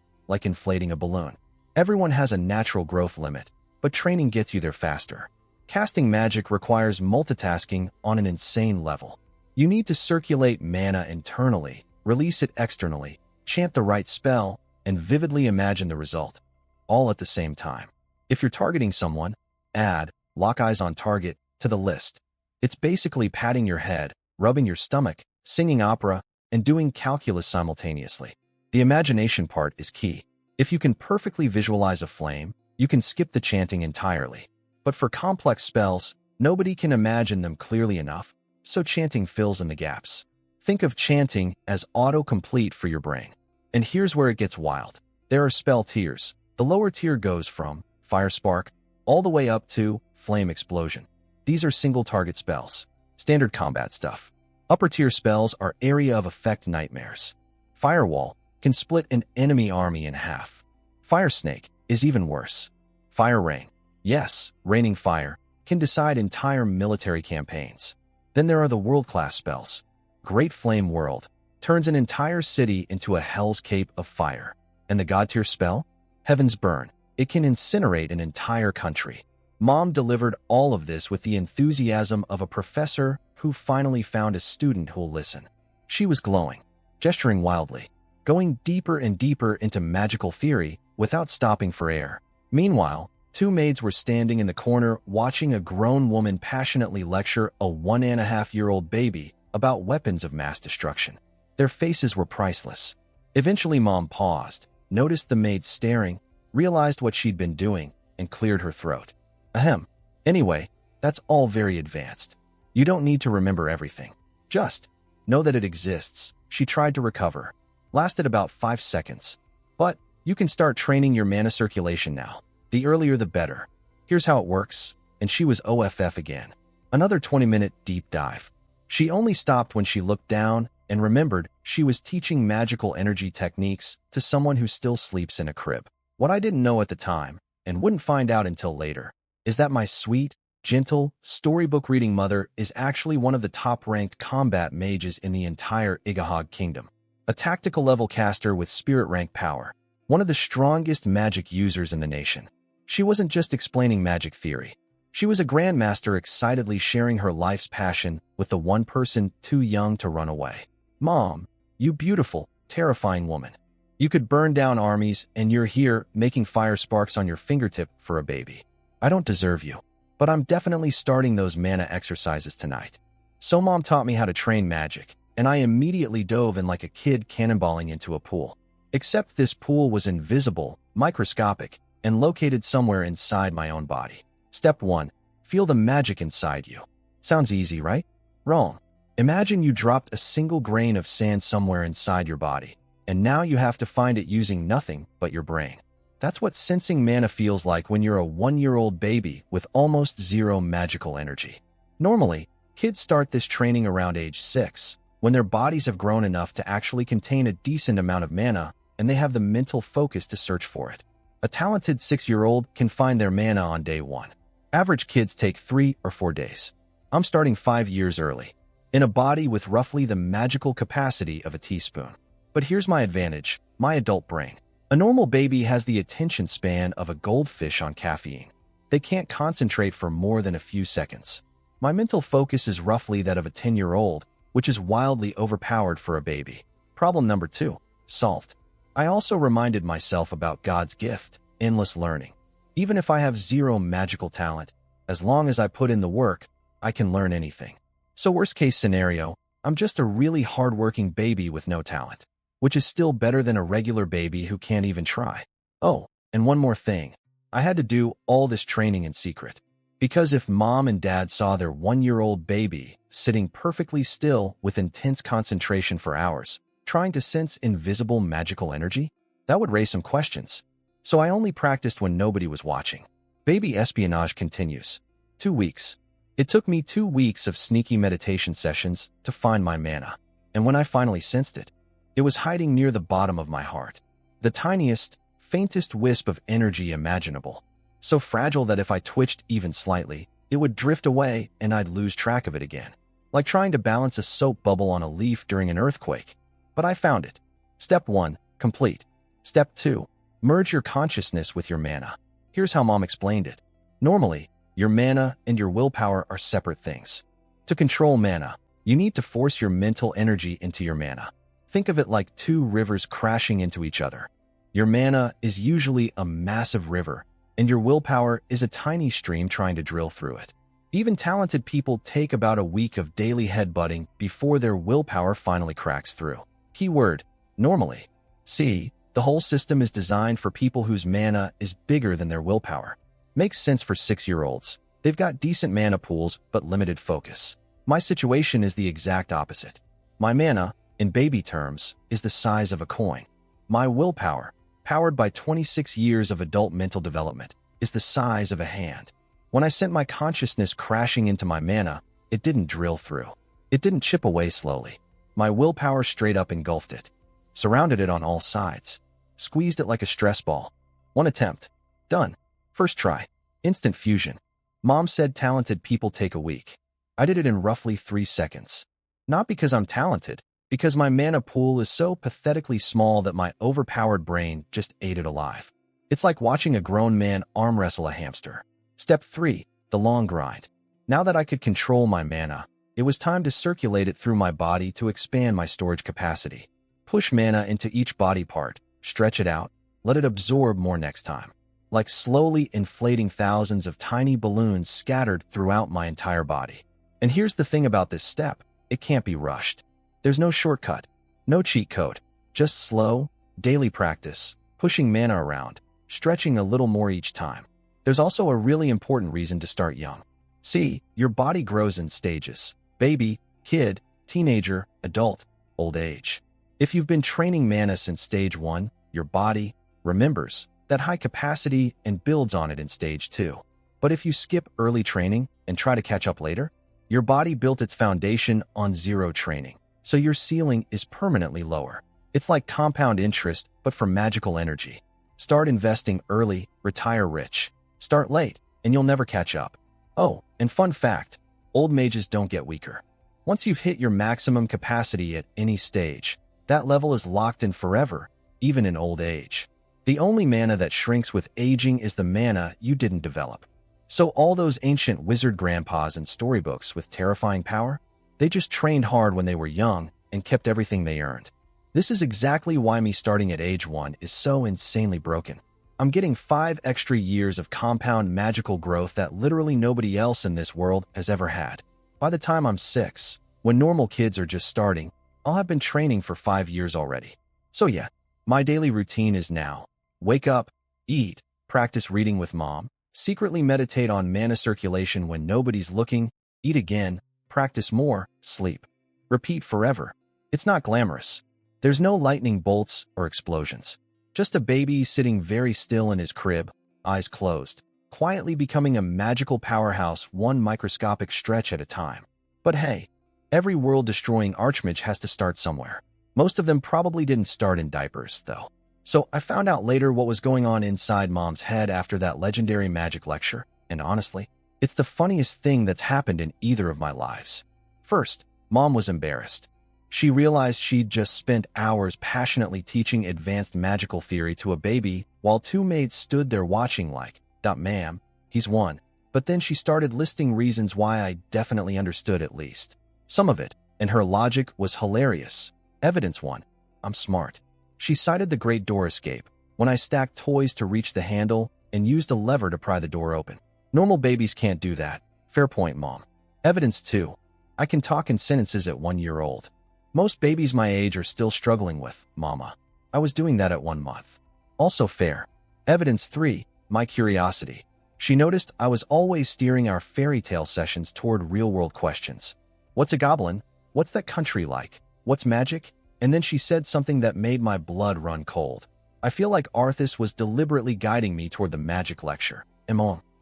like inflating a balloon. Everyone has a natural growth limit, but training gets you there faster. Casting magic requires multitasking on an insane level. You need to circulate mana internally, release it externally, chant the right spell, and vividly imagine the result, all at the same time. If you're targeting someone, add lock eyes on target to the list. It's basically patting your head, rubbing your stomach, singing opera, and doing calculus simultaneously. The imagination part is key. If you can perfectly visualize a flame, you can skip the chanting entirely. But for complex spells, nobody can imagine them clearly enough, so chanting fills in the gaps. Think of chanting as autocomplete for your brain. And here's where it gets wild. There are spell tiers. The lower tier goes from Fire Spark all the way up to Flame Explosion. These are single target spells. Standard combat stuff. Upper tier spells are area of effect nightmares. Firewall can split an enemy army in half. Fire Snake is even worse. Fire Rain. Yes, raining fire can decide entire military campaigns. Then there are the world-class spells. Great Flame World turns an entire city into a Hell's Cape of fire. And the God tier spell? Heaven's Burn. It can incinerate an entire country. Mom delivered all of this with the enthusiasm of a professor who finally found a student who'll listen. She was glowing, gesturing wildly, going deeper and deeper into magical theory without stopping for air. Meanwhile, two maids were standing in the corner watching a grown woman passionately lecture a 1.5-year-old baby about weapons of mass destruction. Their faces were priceless. Eventually, Mom paused, noticed the maid staring, realized what she'd been doing, and cleared her throat. Ahem. Anyway, that's all very advanced. You don't need to remember everything. Just know that it exists. She tried to recover. Lasted about 5 seconds. But you can start training your mana circulation now. The earlier the better. Here's how it works. And she was OFF again. Another 20-minute deep dive. She only stopped when she looked down and remembered she was teaching magical energy techniques to someone who still sleeps in a crib. What I didn't know at the time, and wouldn't find out until later, is that my sweet, gentle, storybook-reading mother is actually one of the top-ranked combat mages in the entire Igahog Kingdom. A tactical-level caster with spirit-rank power. One of the strongest magic users in the nation. She wasn't just explaining magic theory. She was a grandmaster excitedly sharing her life's passion with the one person too young to run away. Mom, you beautiful, terrifying woman. You could burn down armies, and you're here making fire sparks on your fingertip for a baby. I don't deserve you, but I'm definitely starting those mana exercises tonight. So Mom taught me how to train magic, and I immediately dove in like a kid cannonballing into a pool. Except this pool was invisible, microscopic, and located somewhere inside my own body. Step 1. Feel the magic inside you. Sounds easy, right? Wrong. Imagine you dropped a single grain of sand somewhere inside your body, and now you have to find it using nothing but your brain. That's what sensing mana feels like when you're a 1-year-old baby with almost zero magical energy. Normally, kids start this training around age 6, when their bodies have grown enough to actually contain a decent amount of mana, and they have the mental focus to search for it. A talented 6-year-old can find their mana on day 1. Average kids take 3 or 4 days. I'm starting 5 years early, in a body with roughly the magical capacity of a teaspoon. But here's my advantage, my adult brain. A normal baby has the attention span of a goldfish on caffeine. They can't concentrate for more than a few seconds. My mental focus is roughly that of a 10-year-old, which is wildly overpowered for a baby. Problem number 2, solved. I also reminded myself about God's gift, endless learning. Even if I have zero magical talent, as long as I put in the work, I can learn anything. So worst case scenario, I'm just a really hardworking baby with no talent, which is still better than a regular baby who can't even try. Oh, and one more thing. I had to do all this training in secret. Because if Mom and Dad saw their 1-year-old baby sitting perfectly still with intense concentration for hours, trying to sense invisible magical energy, that would raise some questions. So I only practiced when nobody was watching. Baby espionage continues. 2 weeks. It took me 2 weeks of sneaky meditation sessions to find my mana. And when I finally sensed it, it was hiding near the bottom of my heart. The tiniest, faintest wisp of energy imaginable. So fragile that if I twitched even slightly, it would drift away and I'd lose track of it again. Like trying to balance a soap bubble on a leaf during an earthquake. But I found it. Step 1, complete. Step 2, merge your consciousness with your mana. Here's how Mom explained it. Normally, your mana and your willpower are separate things. To control mana, you need to force your mental energy into your mana. Think of it like 2 rivers crashing into each other. Your mana is usually a massive river, and your willpower is a tiny stream trying to drill through it. Even talented people take about a week of daily headbutting before their willpower finally cracks through. Keyword, normally. See, the whole system is designed for people whose mana is bigger than their willpower. Makes sense for 6-year-olds. They've got decent mana pools, but limited focus. My situation is the exact opposite. My mana, in baby terms, is the size of a coin. My willpower, powered by 26 years of adult mental development, is the size of a hand. When I sent my consciousness crashing into my mana, it didn't drill through. It didn't chip away slowly. My willpower straight up engulfed it, surrounded it on all sides, squeezed it like a stress ball. 1 attempt. Done. First try. Instant fusion. Mom said talented people take a week. I did it in roughly 3 seconds. Not because I'm talented, because my mana pool is so pathetically small that my overpowered brain just ate it alive. It's like watching a grown man arm wrestle a hamster. Step 3, the long grind. Now that I could control my mana, it was time to circulate it through my body to expand my storage capacity. Push mana into each body part, stretch it out, let it absorb more next time. Like slowly inflating thousands of tiny balloons scattered throughout my entire body. And here's the thing about this step, it can't be rushed. There's no shortcut, no cheat code, just slow, daily practice, pushing mana around, stretching a little more each time. There's also a really important reason to start young. See, your body grows in stages. Baby, kid, teenager, adult, old age. If you've been training mana since stage 1, your body remembers that high capacity and builds on it in stage 2. But if you skip early training and try to catch up later, your body built its foundation on zero training, so your ceiling is permanently lower. It's like compound interest, but for magical energy. Start investing early, retire rich. Start late, and you'll never catch up. Oh, and fun fact, old mages don't get weaker. Once you've hit your maximum capacity at any stage, that level is locked in forever, even in old age. The only mana that shrinks with aging is the mana you didn't develop. So all those ancient wizard grandpas and storybooks with terrifying power, they just trained hard when they were young and kept everything they earned. This is exactly why me starting at age 1 is so insanely broken. I'm getting 5 extra years of compound magical growth that literally nobody else in this world has ever had. By the time I'm 6, when normal kids are just starting, I'll have been training for 5 years already. So yeah, my daily routine is now wake up, eat, practice reading with mom, secretly meditate on mana circulation when nobody's looking, eat again, practice more, sleep. Repeat forever. It's not glamorous. There's no lightning bolts or explosions. Just a baby sitting very still in his crib, eyes closed, quietly becoming a magical powerhouse one microscopic stretch at a time. But hey, every world-destroying archmage has to start somewhere. Most of them probably didn't start in diapers, though. So I found out later what was going on inside Mom's head after that legendary magic lecture, and honestly, it's the funniest thing that's happened in either of my lives. First, Mom was embarrassed. She realized she'd just spent hours passionately teaching advanced magical theory to a baby while 2 maids stood there watching like, "Ma'am, he's one." But then she started listing reasons why I definitely understood at least. Some of it, and her logic was hilarious. Evidence 1. I'm smart. She cited the Great Door Escape, when I stacked toys to reach the handle and used a lever to pry the door open. Normal babies can't do that. Fair point, Mom. Evidence 2. I can talk in sentences at 1 year old. Most babies my age are still struggling with, Mama. I was doing that at 1 month. Also fair. Evidence 3. My curiosity. She noticed I was always steering our fairy tale sessions toward real-world questions. What's a goblin? What's that country like? What's magic? And then she said something that made my blood run cold. I feel like Arthas was deliberately guiding me toward the magic lecture.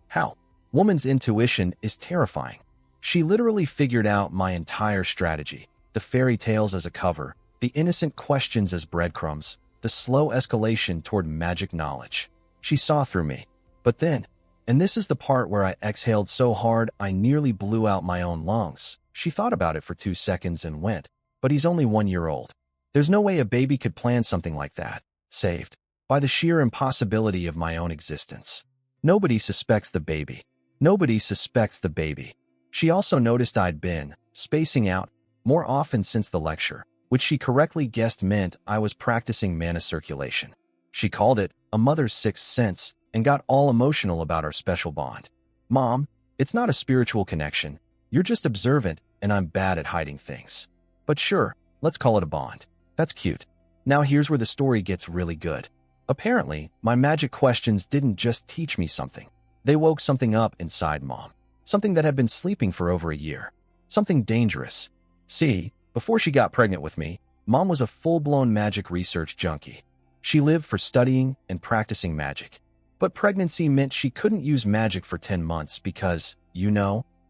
How? Woman's intuition is terrifying. She literally figured out my entire strategy. The fairy tales as a cover, the innocent questions as breadcrumbs, the slow escalation toward magic knowledge. She saw through me. But then, and this is the part where I exhaled so hard I nearly blew out my own lungs. She thought about it for 2 seconds and went, "But he's only 1 year old. There's no way a baby could plan something like that." Saved by the sheer impossibility of my own existence. Nobody suspects the baby. Nobody suspects the baby. She also noticed I'd been spacing out more often since the lecture, which she correctly guessed meant I was practicing mana circulation. She called it a mother's sixth sense and got all emotional about our special bond. "Mom, it's not a spiritual connection. You're just observant, and I'm bad at hiding things. But sure, let's call it a bond. That's cute." Now here's where the story gets really good. Apparently, my magic questions didn't just teach me something. They woke something up inside Mom. Something that had been sleeping for over a year. Something dangerous. See, before she got pregnant with me, Mom was a full-blown magic research junkie. She lived for studying and practicing magic. But pregnancy meant she couldn't use magic for 10 months because,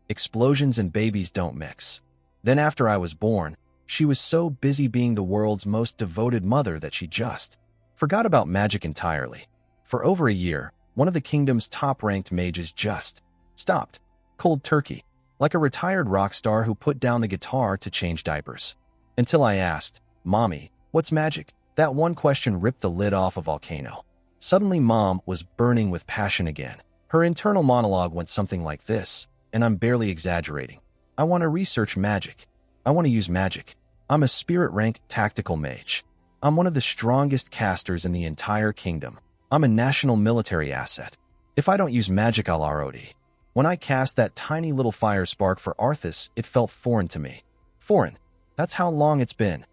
explosions and babies don't mix. Then after I was born, she was so busy being the world's most devoted mother that she just forgot about magic entirely. For over a year, one of the kingdom's top-ranked mages just stopped. Cold turkey. Like a retired rock star who put down the guitar to change diapers. Until I asked, "Mommy, what's magic?" That one question ripped the lid off a volcano. Suddenly Mom was burning with passion again. Her internal monologue went something like this, and I'm barely exaggerating. "I want to research magic. I want to use magic. I'm a spirit rank tactical mage. I'm one of the strongest casters in the entire kingdom. I'm a national military asset. If I don't use magic, I'll ROD." When I cast that tiny little fire spark for Arthas, it felt foreign to me. Foreign. That's how long it's been.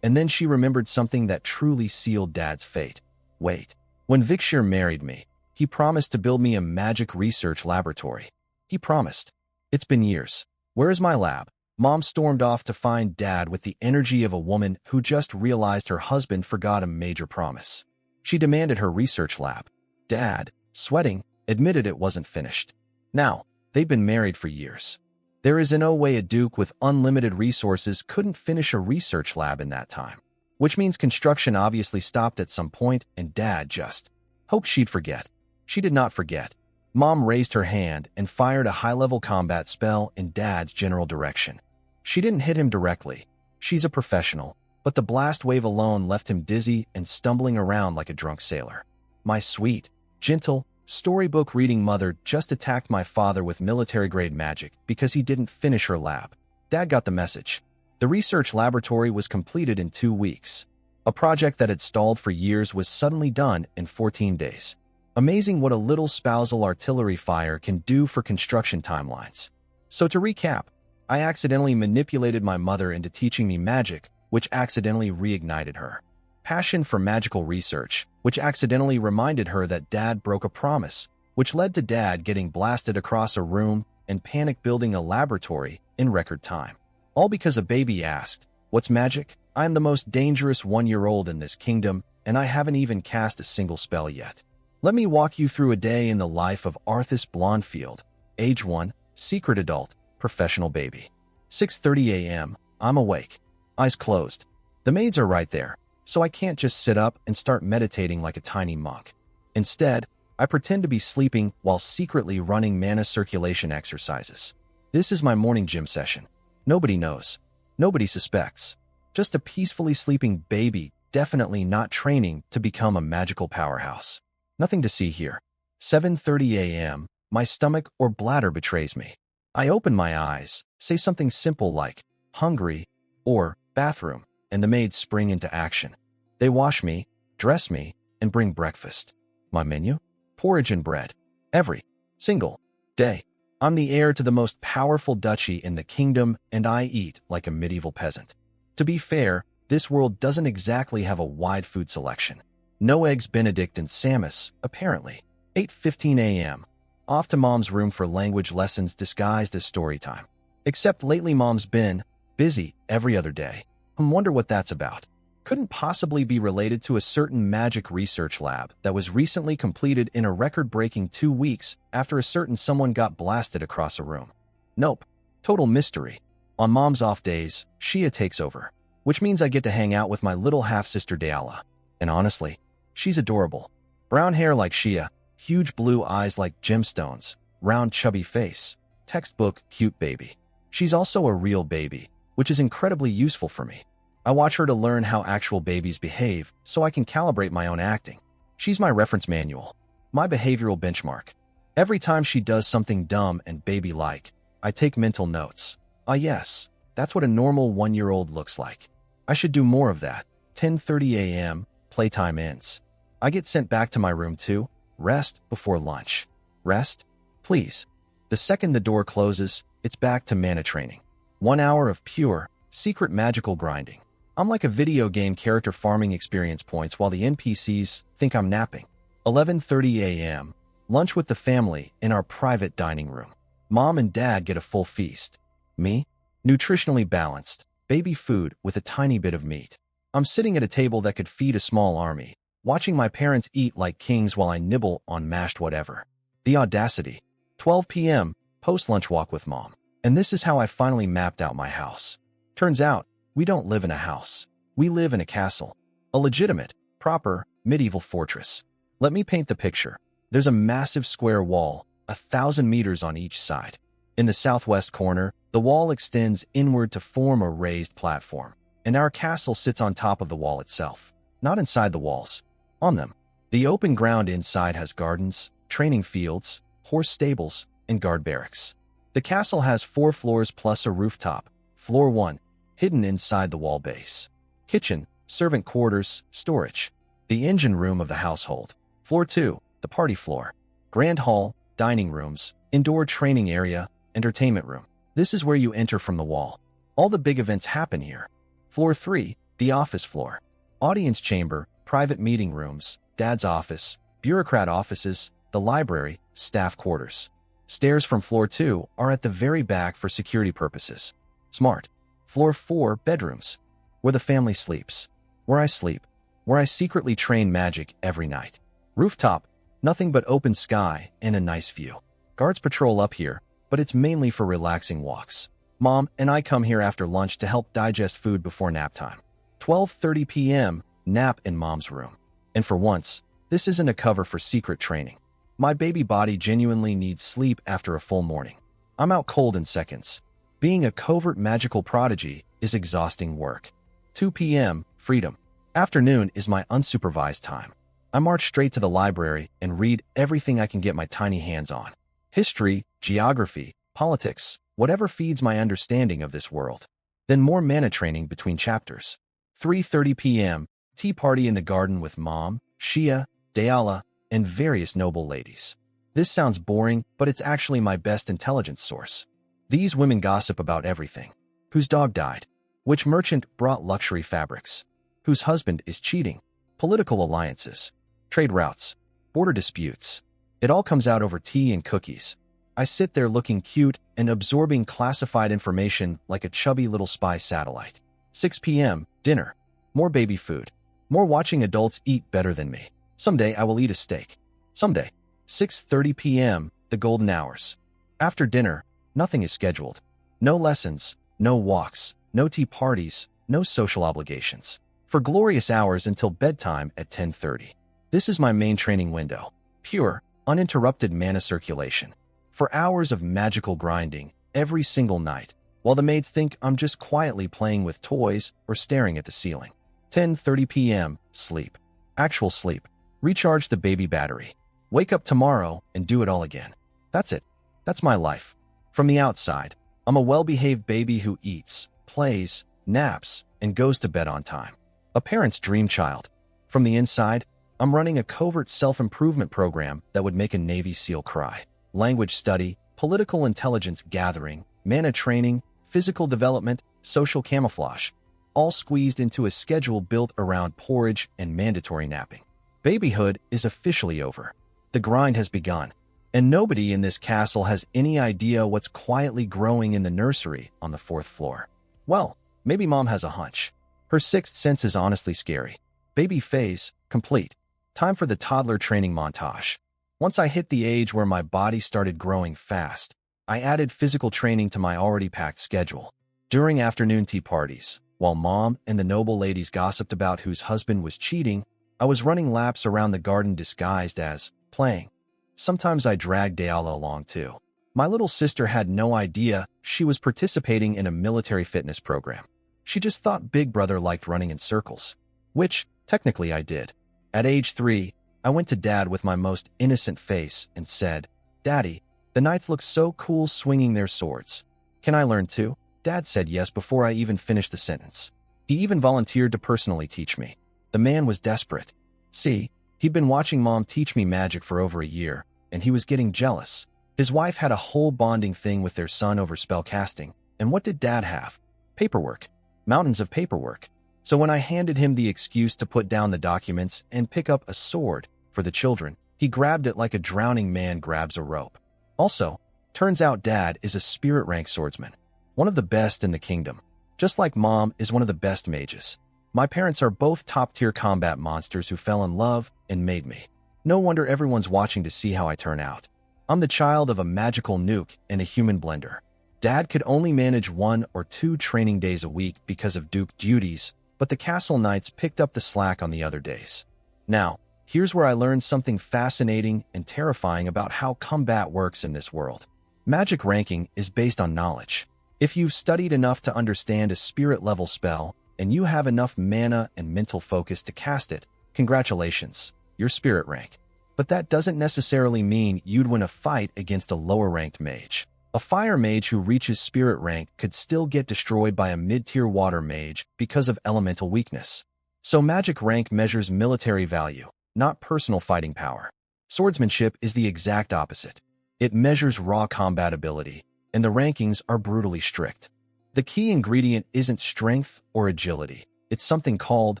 And then she remembered something that truly sealed Dad's fate. Wait. When Vikshir married me, he promised to build me a magic research laboratory. He promised. It's been years. Where is my lab? Mom stormed off to find Dad with the energy of a woman who just realized her husband forgot a major promise. She demanded her research lab. Dad, sweating, admitted it wasn't finished. Now, they'd been married for years. There is no way a duke with unlimited resources couldn't finish a research lab in that time. Which means construction obviously stopped at some point and Dad just hoped she'd forget. She did not forget. Mom raised her hand and fired a high-level combat spell in Dad's general direction. She didn't hit him directly. She's a professional, but the blast wave alone left him dizzy and stumbling around like a drunk sailor. My sweet, gentle, storybook-reading mother just attacked my father with military-grade magic because he didn't finish her lab. Dad got the message. The research laboratory was completed in 2 weeks. A project that had stalled for years was suddenly done in 14 days. Amazing what a little spousal artillery fire can do for construction timelines. So to recap, I accidentally manipulated my mother into teaching me magic, which accidentally reignited her passion for magical research, which accidentally reminded her that Dad broke a promise, which led to Dad getting blasted across a room and panic building a laboratory in record time. All because a baby asked, "What's magic? I'm the most dangerous 1-year-old in this kingdom, and I haven't even cast a single spell yet." Let me walk you through a day in the life of Arthas Blondfield, age 1, secret adult, professional baby. 6:30 a.m., I'm awake, eyes closed. The maids are right there, so I can't just sit up and start meditating like a tiny monk. Instead, I pretend to be sleeping while secretly running mana circulation exercises. This is my morning gym session. Nobody knows. Nobody suspects. Just a peacefully sleeping baby, definitely not training to become a magical powerhouse. Nothing to see here. 7:30 a.m., my stomach or bladder betrays me. I open my eyes, say something simple like, hungry, or bathroom, and the maids spring into action. They wash me, dress me, and bring breakfast. My menu? Porridge and bread. Every single day. I'm the heir to the most powerful duchy in the kingdom, and I eat like a medieval peasant. To be fair, this world doesn't exactly have a wide food selection. No eggs Benedict and Samus, apparently. 8:15 a.m. Off to Mom's room for language lessons disguised as story time. Except lately Mom's been busy every other day. I wonder what that's about. Couldn't possibly be related to a certain magic research lab that was recently completed in a record-breaking 2 weeks after a certain someone got blasted across a room. Nope. Total mystery. On Mom's off days, Shia takes over, which means I get to hang out with my little half-sister Deala. And honestly, she's adorable. Brown hair like Shia, huge blue eyes like gemstones, round chubby face, textbook cute baby. She's also a real baby, which is incredibly useful for me. I watch her to learn how actual babies behave so I can calibrate my own acting. She's my reference manual, my behavioral benchmark. Every time she does something dumb and baby-like, I take mental notes. Ah yes, that's what a normal 1-year-old looks like. I should do more of that. 10:30 a.m., playtime ends. I get sent back to my room to rest before lunch. Rest? Please. The second the door closes, it's back to mana training. 1 hour of pure, secret magical grinding. I'm like a video game character farming experience points while the NPCs think I'm napping. 11:30 a.m., lunch with the family in our private dining room. Mom and Dad get a full feast. Me? Nutritionally balanced, baby food with a tiny bit of meat. I'm sitting at a table that could feed a small army, watching my parents eat like kings while I nibble on mashed whatever. The audacity. 12 p.m., post-lunch walk with Mom. And this is how I finally mapped out my house. Turns out, we don't live in a house. We live in a castle. A legitimate, proper, medieval fortress. Let me paint the picture. There's a massive square wall, 1,000 meters on each side. In the southwest corner, the wall extends inward to form a raised platform, and our castle sits on top of the wall itself. Not inside the walls. On them. The open ground inside has gardens, training fields, horse stables, and guard barracks. The castle has 4 floors plus a rooftop. Floor 1, hidden inside the wall base. Kitchen, servant quarters, storage. The engine room of the household. Floor 2, the party floor. Grand hall, dining rooms, indoor training area, entertainment room. This is where you enter from the wall. All the big events happen here. Floor 3, the office floor. Audience chamber, private meeting rooms, Dad's office, bureaucrat offices, the library, staff quarters. Stairs from floor 2 are at the very back for security purposes. Smart. Floor 4, bedrooms. Where the family sleeps. Where I sleep. Where I secretly train magic every night. Rooftop. Nothing but open sky and a nice view. Guards patrol up here, but it's mainly for relaxing walks. Mom and I come here after lunch to help digest food before nap time. 12:30 p.m., nap in Mom's room. And for once, this isn't a cover for secret training. My baby body genuinely needs sleep after a full morning. I'm out cold in seconds. Being a covert magical prodigy is exhausting work. 2 p.m., freedom. Afternoon is my unsupervised time. I march straight to the library and read everything I can get my tiny hands on. History, geography, politics, whatever feeds my understanding of this world. Then more mana training between chapters. 3:30 p.m., tea party in the garden with Mom, Shia, Dayala, and various noble ladies. This sounds boring, but it's actually my best intelligence source. These women gossip about everything. Whose dog died? Which merchant brought luxury fabrics? Whose husband is cheating? Political alliances. Trade routes. Border disputes. It all comes out over tea and cookies. I sit there looking cute and absorbing classified information like a chubby little spy satellite. 6 p.m., dinner. More baby food. More watching adults eat better than me. Someday I will eat a steak. Someday. 6:30 p.m., the golden hours. After dinner, nothing is scheduled. No lessons, no walks, no tea parties, no social obligations. For glorious hours until bedtime at 10:30. This is my main training window. Pure, uninterrupted mana circulation. For hours of magical grinding, every single night, while the maids think I'm just quietly playing with toys or staring at the ceiling. 10:30 p.m., sleep. Actual sleep. Recharge the baby battery. Wake up tomorrow and do it all again. That's it. That's my life. From the outside, I'm a well-behaved baby who eats, plays, naps, and goes to bed on time. A parent's dream child. From the inside, I'm running a covert self-improvement program that would make a Navy SEAL cry. Language study, political intelligence gathering, mana training, physical development, social camouflage, all squeezed into a schedule built around porridge and mandatory napping. Babyhood is officially over. The grind has begun, and nobody in this castle has any idea what's quietly growing in the nursery on the 4th floor. Well, maybe Mom has a hunch. Her sixth sense is honestly scary. Baby phase, complete. Time for the toddler training montage. Once I hit the age where my body started growing fast, I added physical training to my already packed schedule. During afternoon tea parties, while Mom and the noble ladies gossiped about whose husband was cheating, I was running laps around the garden disguised as playing. Sometimes I dragged Dayala along too. My little sister had no idea she was participating in a military fitness program. She just thought Big Brother liked running in circles, which, technically, I did. At age 3, I went to Dad with my most innocent face and said, "Daddy, the knights look so cool swinging their swords. Can I learn too?" Dad said yes before I even finished the sentence. He even volunteered to personally teach me. The man was desperate. See, he'd been watching Mom teach me magic for over a year, and he was getting jealous. His wife had a whole bonding thing with their son over spellcasting, and what did Dad have? Paperwork. Mountains of paperwork. So when I handed him the excuse to put down the documents and pick up a sword for the children, he grabbed it like a drowning man grabs a rope. Also, turns out Dad is a spirit rank swordsman, one of the best in the kingdom. Just like Mom is one of the best mages. My parents are both top-tier combat monsters who fell in love and made me. No wonder everyone's watching to see how I turn out. I'm the child of a magical nuke and a human blender. Dad could only manage 1 or 2 training days a week because of Duke duties, but the castle knights picked up the slack on the other days. Now, here's where I learned something fascinating and terrifying about how combat works in this world. Magic ranking is based on knowledge. If you've studied enough to understand a spirit-level spell, and you have enough mana and mental focus to cast it, congratulations, you're spirit rank. But that doesn't necessarily mean you'd win a fight against a lower-ranked mage. A fire mage who reaches spirit rank could still get destroyed by a mid-tier water mage because of elemental weakness. So magic rank measures military value, not personal fighting power. Swordsmanship is the exact opposite. It measures raw combat ability, and the rankings are brutally strict. The key ingredient isn't strength or agility. It's something called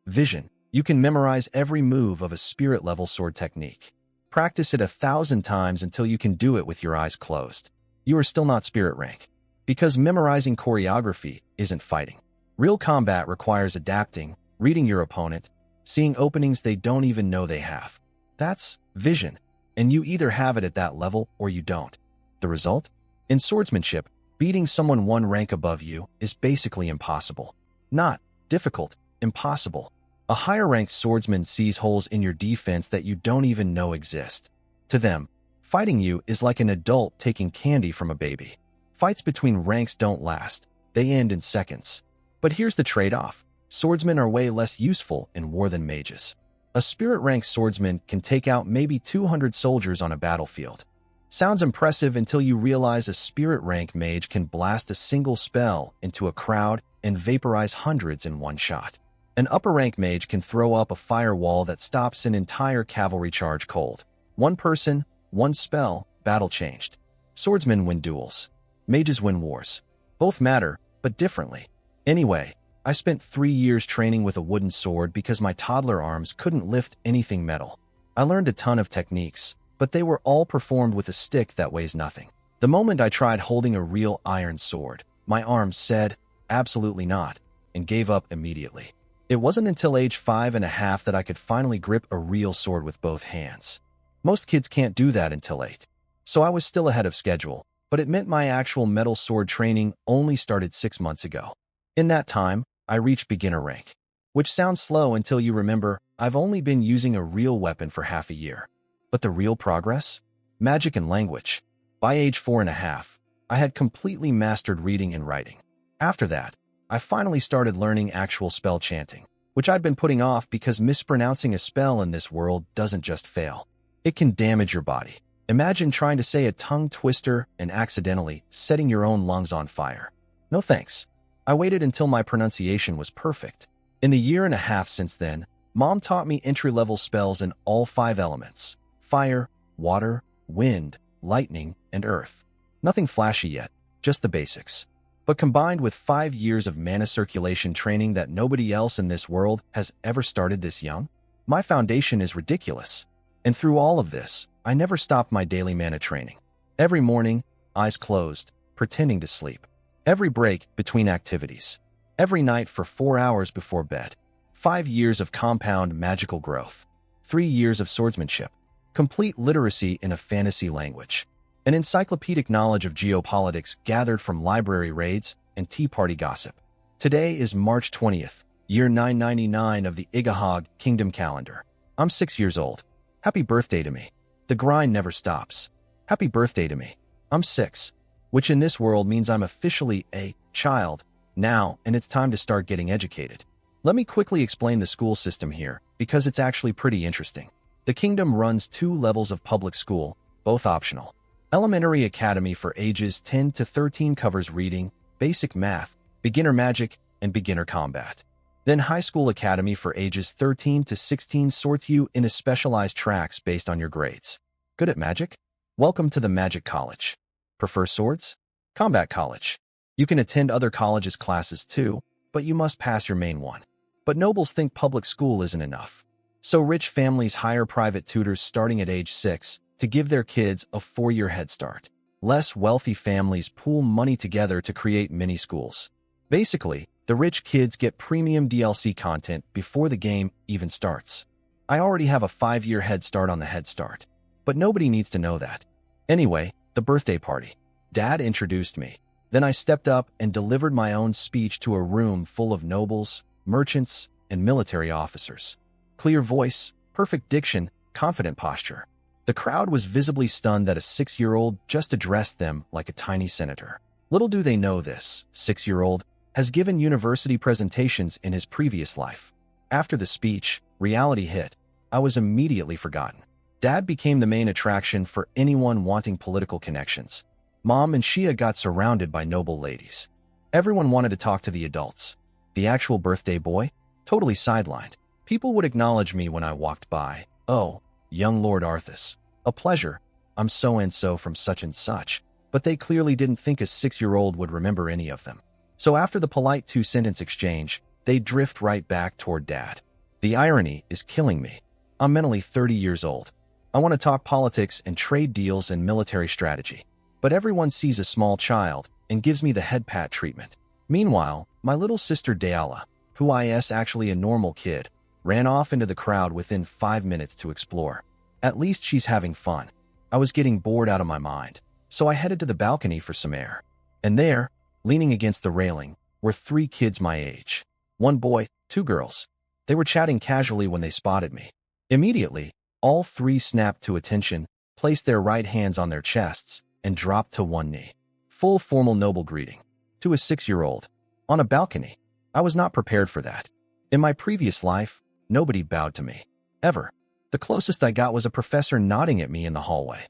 vision. You can memorize every move of a spirit-level sword technique. Practice it 1,000 times until you can do it with your eyes closed. You are still not spirit rank. Because memorizing choreography isn't fighting. Real combat requires adapting, reading your opponent, seeing openings they don't even know they have. That's vision, and you either have it at that level or you don't. The result? In swordsmanship, beating someone one rank above you is basically impossible. Not difficult, impossible. A higher-ranked swordsman sees holes in your defense that you don't even know exist. To them, fighting you is like an adult taking candy from a baby. Fights between ranks don't last. They end in seconds. But here's the trade-off. Swordsmen are way less useful in war than mages. A spirit-ranked swordsman can take out maybe 200 soldiers on a battlefield. Sounds impressive until you realize a spirit-rank mage can blast a single spell into a crowd and vaporize hundreds in one shot. An upper-rank mage can throw up a firewall that stops an entire cavalry charge cold. One person, one spell, battle changed. Swordsmen win duels. Mages win wars. Both matter, but differently. Anyway, I spent 3 years training with a wooden sword because my toddler arms couldn't lift anything metal. I learned a ton of techniques, but they were all performed with a stick that weighs nothing. The moment I tried holding a real iron sword, my arms said, absolutely not, and gave up immediately. It wasn't until age 5.5 that I could finally grip a real sword with both hands. Most kids can't do that until 8. So I was still ahead of schedule, but it meant my actual metal sword training only started 6 months ago. In that time, I reached beginner rank, which sounds slow until you remember I've only been using a real weapon for half a year. But the real progress? Magic and language. By age 4.5, I had completely mastered reading and writing. After that, I finally started learning actual spell chanting, which I'd been putting off because mispronouncing a spell in this world doesn't just fail. It can damage your body. Imagine trying to say a tongue twister and accidentally setting your own lungs on fire. No thanks. I waited until my pronunciation was perfect. In the 1.5 years since then, Mom taught me entry-level spells in all 5 elements: fire, water, wind, lightning, and earth. Nothing flashy yet, just the basics. But combined with 5 years of mana circulation training that nobody else in this world has ever started this young, my foundation is ridiculous. And through all of this, I never stopped my daily mana training. Every morning, eyes closed, pretending to sleep. Every break between activities. Every night for 4 hours before bed. 5 years of compound magical growth. 3 years of swordsmanship. Complete literacy in a fantasy language. An encyclopedic knowledge of geopolitics gathered from library raids and tea party gossip. Today is March 20th, year 999 of the Igahog Kingdom calendar. I'm 6 years old. Happy birthday to me. The grind never stops. Happy birthday to me. I'm 6, which in this world means I'm officially a child now, and it's time to start getting educated. Let me quickly explain the school system here, because it's actually pretty interesting. The kingdom runs 2 levels of public school, both optional. Elementary Academy for ages 10 to 13 covers reading, basic math, beginner magic, and beginner combat. Then High School Academy for ages 13 to 16 sorts you into specialized tracks based on your grades. Good at magic? Welcome to the Magic College. Prefer swords? Combat College. You can attend other colleges' classes too, but you must pass your main one. But nobles think public school isn't enough. So rich families hire private tutors starting at age 6 to give their kids a 4-year head start. Less wealthy families pool money together to create mini-schools. Basically, the rich kids get premium DLC content before the game even starts. I already have a 5-year head start on the head start, but nobody needs to know that. Anyway, the birthday party. Dad introduced me. Then I stepped up and delivered my own speech to a room full of nobles, merchants, and military officers. Clear voice, perfect diction, confident posture. The crowd was visibly stunned that a 6-year-old just addressed them like a tiny senator. Little do they know this 6-year-old has given university presentations in his previous life. After the speech, reality hit. I was immediately forgotten. Dad became the main attraction for anyone wanting political connections. Mom and Shia got surrounded by noble ladies. Everyone wanted to talk to the adults. The actual birthday boy? Totally sidelined. People would acknowledge me when I walked by. Oh, young Lord Arthas. A pleasure. I'm so-and-so from such and such. But they clearly didn't think a 6-year-old would remember any of them. So after the polite 2-sentence exchange, they drift right back toward Dad. The irony is killing me. I'm mentally 30 years old. I want to talk politics and trade deals and military strategy. But everyone sees a small child, and gives me the head pat treatment. Meanwhile, my little sister Dayala, who is actually a normal kid, ran off into the crowd within 5 minutes to explore. At least she's having fun. I was getting bored out of my mind, so I headed to the balcony for some air. And there, leaning against the railing, were 3 kids my age. 1 boy, 2 girls. They were chatting casually when they spotted me. Immediately, all 3 snapped to attention, placed their right hands on their chests, and dropped to 1 knee. Full formal noble greeting. To a 6-year-old. On a balcony. I was not prepared for that. In my previous life, nobody bowed to me. Ever. The closest I got was a professor nodding at me in the hallway.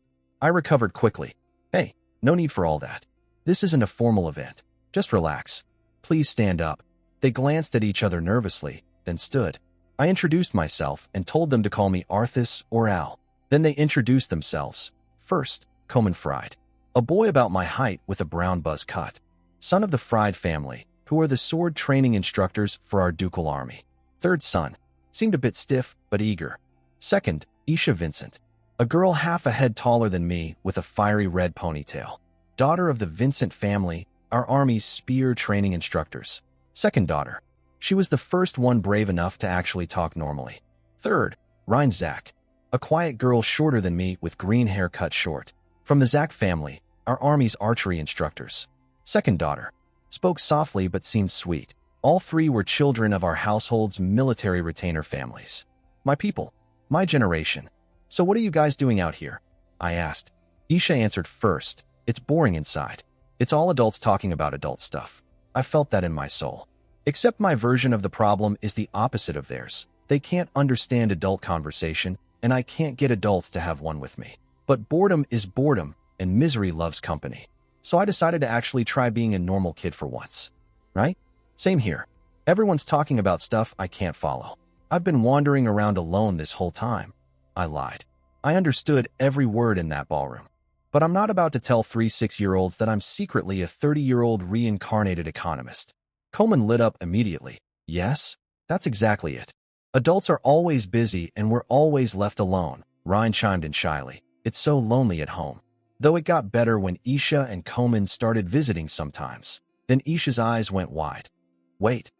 I recovered quickly. Hey, no need for all that. This isn't a formal event. Just relax. Please stand up. They glanced at each other nervously, then stood. I introduced myself and told them to call me Arthas or Al. Then they introduced themselves. First, Komen Fried. A boy about my height with a brown buzz cut. Son of the Fried family, who are the sword training instructors for our ducal army. Third son. Seemed a bit stiff, but eager. Second, Isha Vincent. A girl half a head taller than me with a fiery red ponytail. Daughter of the Vincent family, our army's spear training instructors. Second daughter. She was the first one brave enough to actually talk normally. Third, Rhine Zach. A quiet girl shorter than me with green hair cut short. From the Zach family, our army's archery instructors. Second daughter. Spoke softly but seemed sweet. All 3 were children of our household's military retainer families. My people. My generation. So what are you guys doing out here? I asked. Isha answered first. It's boring inside. It's all adults talking about adult stuff. I felt that in my soul. Except my version of the problem is the opposite of theirs. They can't understand adult conversation, and I can't get adults to have one with me. But boredom is boredom, and misery loves company. So I decided to actually try being a normal kid for once. Right? Same here. Everyone's talking about stuff I can't follow. I've been wandering around alone this whole time. I lied. I understood every word in that ballroom. But I'm not about to tell 3 6-year-olds that I'm secretly a 30-year-old reincarnated economist. Komen lit up immediately. Yes, that's exactly it. Adults are always busy and we're always left alone, Ryan chimed in shyly. It's so lonely at home. Though it got better when Isha and Komen started visiting sometimes. Then Isha's eyes went wide. Wait.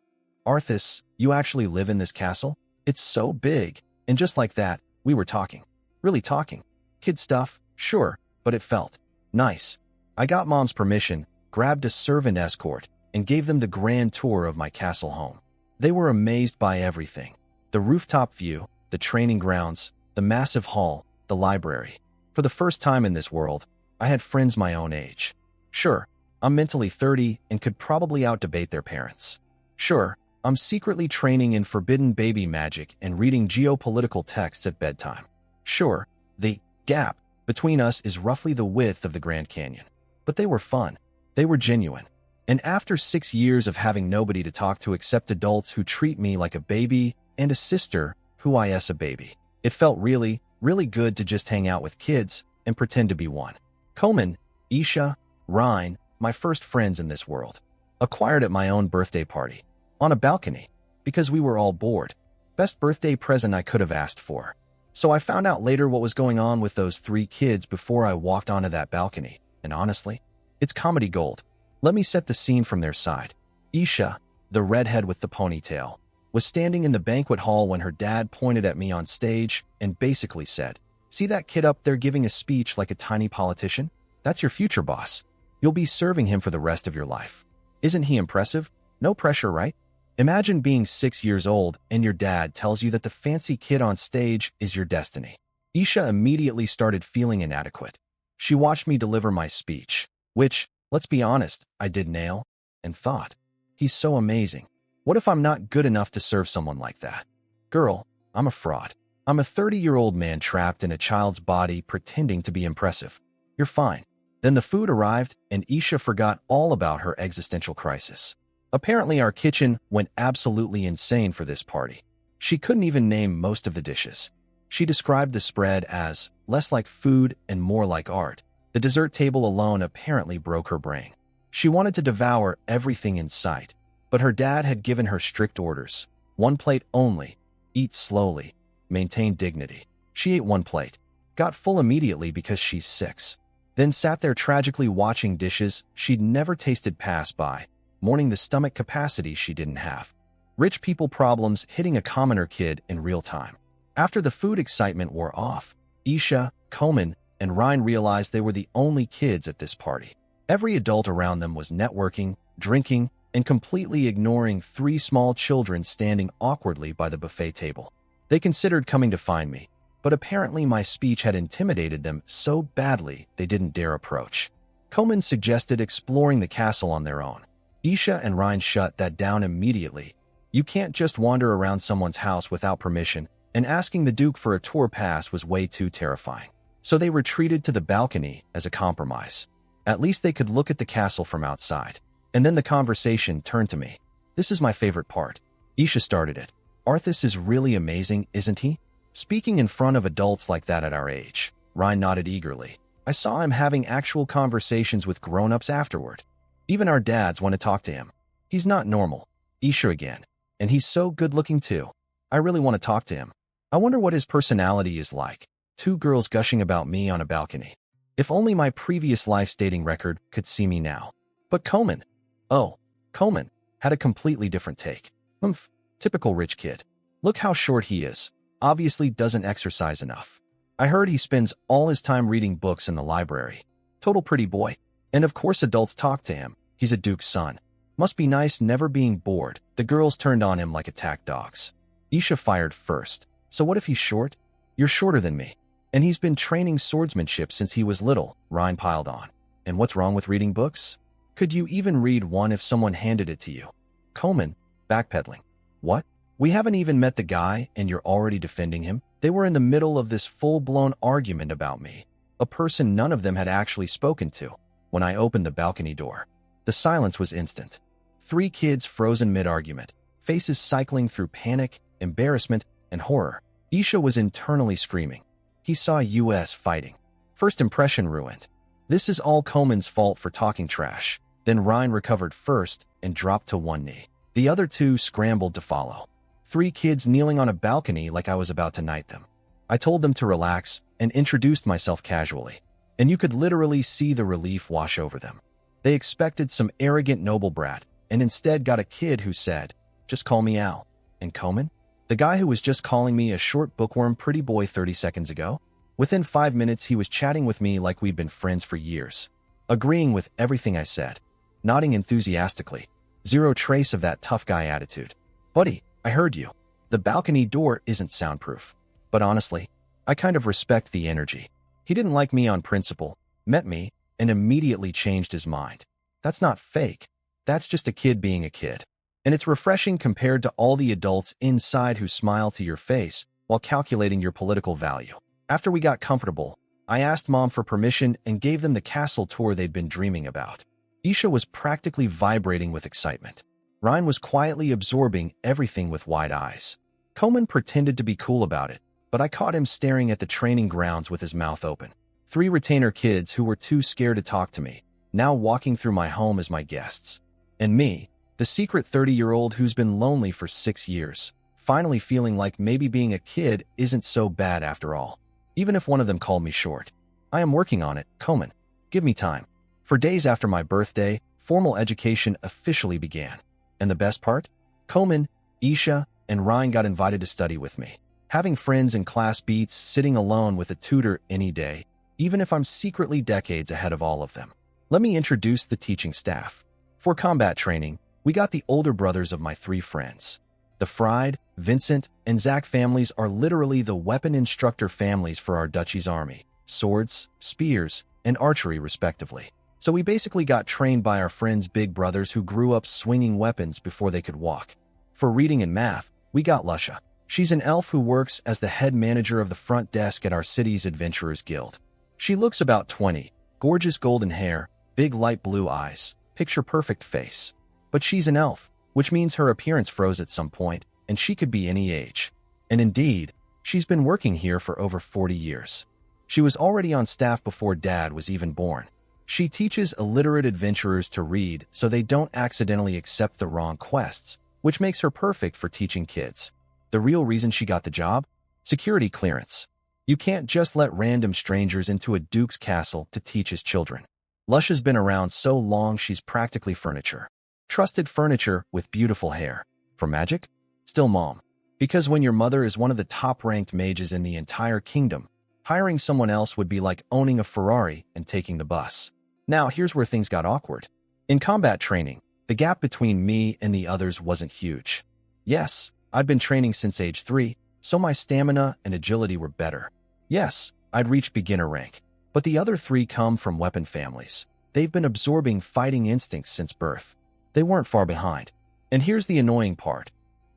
Arthas, you actually live in this castle? It's so big. And just like that, we were talking. Really talking. Kid stuff, sure, but it felt nice. I got Mom's permission, grabbed a servant escort, and gave them the grand tour of my castle home. They were amazed by everything. The rooftop view, the training grounds, the massive hall, the library. For the first time in this world, I had friends my own age. Sure, I'm mentally 30 and could probably out-debate their parents. Sure, I'm secretly training in forbidden baby magic and reading geopolitical texts at bedtime. Sure, the gap between us is roughly the width of the Grand Canyon. But they were fun. They were genuine. And after 6 years of having nobody to talk to except adults who treat me like a baby and a sister who is a baby, it felt really, really good to just hang out with kids and pretend to be one. Komen, Isha, Rhine, my first friends in this world. Acquired at my own birthday party. On a balcony. Because we were all bored. Best birthday present I could have asked for. So I found out later what was going on with those 3 kids before I walked onto that balcony. And honestly, it's comedy gold. Let me set the scene from their side. Isha, the redhead with the ponytail, was standing in the banquet hall when her dad pointed at me on stage and basically said, "See that kid up there giving a speech like a tiny politician? That's your future boss. You'll be serving him for the rest of your life. Isn't he impressive? No pressure, right?" Imagine being 6 years old and your dad tells you that the fancy kid on stage is your destiny. Isha immediately started feeling inadequate. She watched me deliver my speech, which, let's be honest, I did nail, and thought, he's so amazing. What if I'm not good enough to serve someone like that? Girl, I'm a fraud. I'm a 30-year-old man trapped in a child's body pretending to be impressive. You're fine. Then the food arrived and Isha forgot all about her existential crisis. Apparently our kitchen went absolutely insane for this party. She couldn't even name most of the dishes. She described the spread as less like food and more like art. The dessert table alone apparently broke her brain. She wanted to devour everything in sight, but her dad had given her strict orders. 1 plate only. Eat slowly. Maintain dignity. She ate 1 plate. Got full immediately because she's 6. then sat there tragically watching dishes she'd never tasted pass by, mourning the stomach capacity she didn't have. Rich people problems hitting a commoner kid in real time. After the food excitement wore off, Isha, Komen, and Ryan realized they were the only kids at this party. Every adult around them was networking, drinking, and completely ignoring three small children standing awkwardly by the buffet table. They considered coming to find me, but apparently my speech had intimidated them so badly they didn't dare approach. Komen suggested exploring the castle on their own. Isha and Ryan shut that down immediately. You can't just wander around someone's house without permission, and asking the Duke for a tour pass was way too terrifying. So they retreated to the balcony as a compromise. At least they could look at the castle from outside. And then the conversation turned to me. This is my favorite part. Isha started it. Arthas is really amazing, isn't he? Speaking in front of adults like that at our age. Ryan nodded eagerly. I saw him having actual conversations with grown-ups afterward. Even our dads want to talk to him. He's not normal. Isha again. And he's so good-looking too. I really want to talk to him. I wonder what his personality is like. Two girls gushing about me on a balcony. If only my previous life's dating record could see me now. But Komen. Oh, Komen had a completely different take. Typical rich kid. Look how short he is. Obviously doesn't exercise enough. I heard he spends all his time reading books in the library. Total pretty boy. And of course adults talk to him. He's a duke's son. Must be nice never being bored. The girls turned on him like attack dogs. Isha fired first. So what if he's short? You're shorter than me. And he's been training swordsmanship since he was little, Ryan piled on. And what's wrong with reading books? Could you even read one if someone handed it to you? Komen, backpedaling. What? We haven't even met the guy and you're already defending him? They were in the middle of this full-blown argument about me. A person none of them had actually spoken to. When I opened the balcony door, the silence was instant. Three kids frozen mid-argument, faces cycling through panic, embarrassment, and horror. Isha was internally screaming. He saw US fighting. First impression ruined. This is all Komen's fault for talking trash. Then Ryan recovered first and dropped to one knee. The other two scrambled to follow. Three kids kneeling on a balcony like I was about to knight them. I told them to relax and introduced myself casually. And you could literally see the relief wash over them. They expected some arrogant noble brat and instead got a kid who said, "Just call me Al." And Komen? The guy who was just calling me a short bookworm pretty boy 30 seconds ago? Within 5 minutes, he was chatting with me like we'd been friends for years, agreeing with everything I said, nodding enthusiastically. Zero trace of that tough guy attitude. Buddy, I heard you. The balcony door isn't soundproof. But honestly, I kind of respect the energy. He didn't like me on principle, met me, and immediately changed his mind. That's not fake. That's just a kid being a kid. And it's refreshing compared to all the adults inside who smile to your face while calculating your political value. After we got comfortable, I asked Mom for permission and gave them the castle tour they'd been dreaming about. Isha was practically vibrating with excitement. Ryan was quietly absorbing everything with wide eyes. Komen pretended to be cool about it, but I caught him staring at the training grounds with his mouth open. Three retainer kids who were too scared to talk to me, now walking through my home as my guests. And me, the secret 30-year-old who's been lonely for 6 years, finally feeling like maybe being a kid isn't so bad after all. Even if one of them called me short. I am working on it, Komen. Give me time. For days after my birthday, formal education officially began. And the best part? Komen, Isha, and Ryan got invited to study with me. Having friends in class beats sitting alone with a tutor any day, even if I'm secretly decades ahead of all of them. Let me introduce the teaching staff. For combat training, we got the older brothers of my 3 friends. The Fried, Vincent, and Zach families are literally the weapon instructor families for our duchy's army. Swords, spears, and archery respectively. So we basically got trained by our friends' big brothers who grew up swinging weapons before they could walk. For reading and math, we got Lusha. She's an elf who works as the head manager of the front desk at our city's Adventurers Guild. She looks about 20, gorgeous golden hair, big light blue eyes, picture-perfect face. But she's an elf, which means her appearance froze at some point, and she could be any age. And indeed, she's been working here for over 40 years. She was already on staff before Dad was even born. She teaches illiterate adventurers to read so they don't accidentally accept the wrong quests, which makes her perfect for teaching kids. The real reason she got the job? Security clearance. You can't just let random strangers into a duke's castle to teach his children. Lusha's been around so long she's practically furniture. Trusted furniture with beautiful hair. For magic? Still mom. Because when your mother is one of the top-ranked mages in the entire kingdom, hiring someone else would be like owning a Ferrari and taking the bus. Now, here's where things got awkward. In combat training, the gap between me and the others wasn't huge. Yes, I'd been training since age 3, so my stamina and agility were better. Yes, I'd reached beginner rank. But the other 3 come from weapon families. They've been absorbing fighting instincts since birth. They weren't far behind. And here's the annoying part.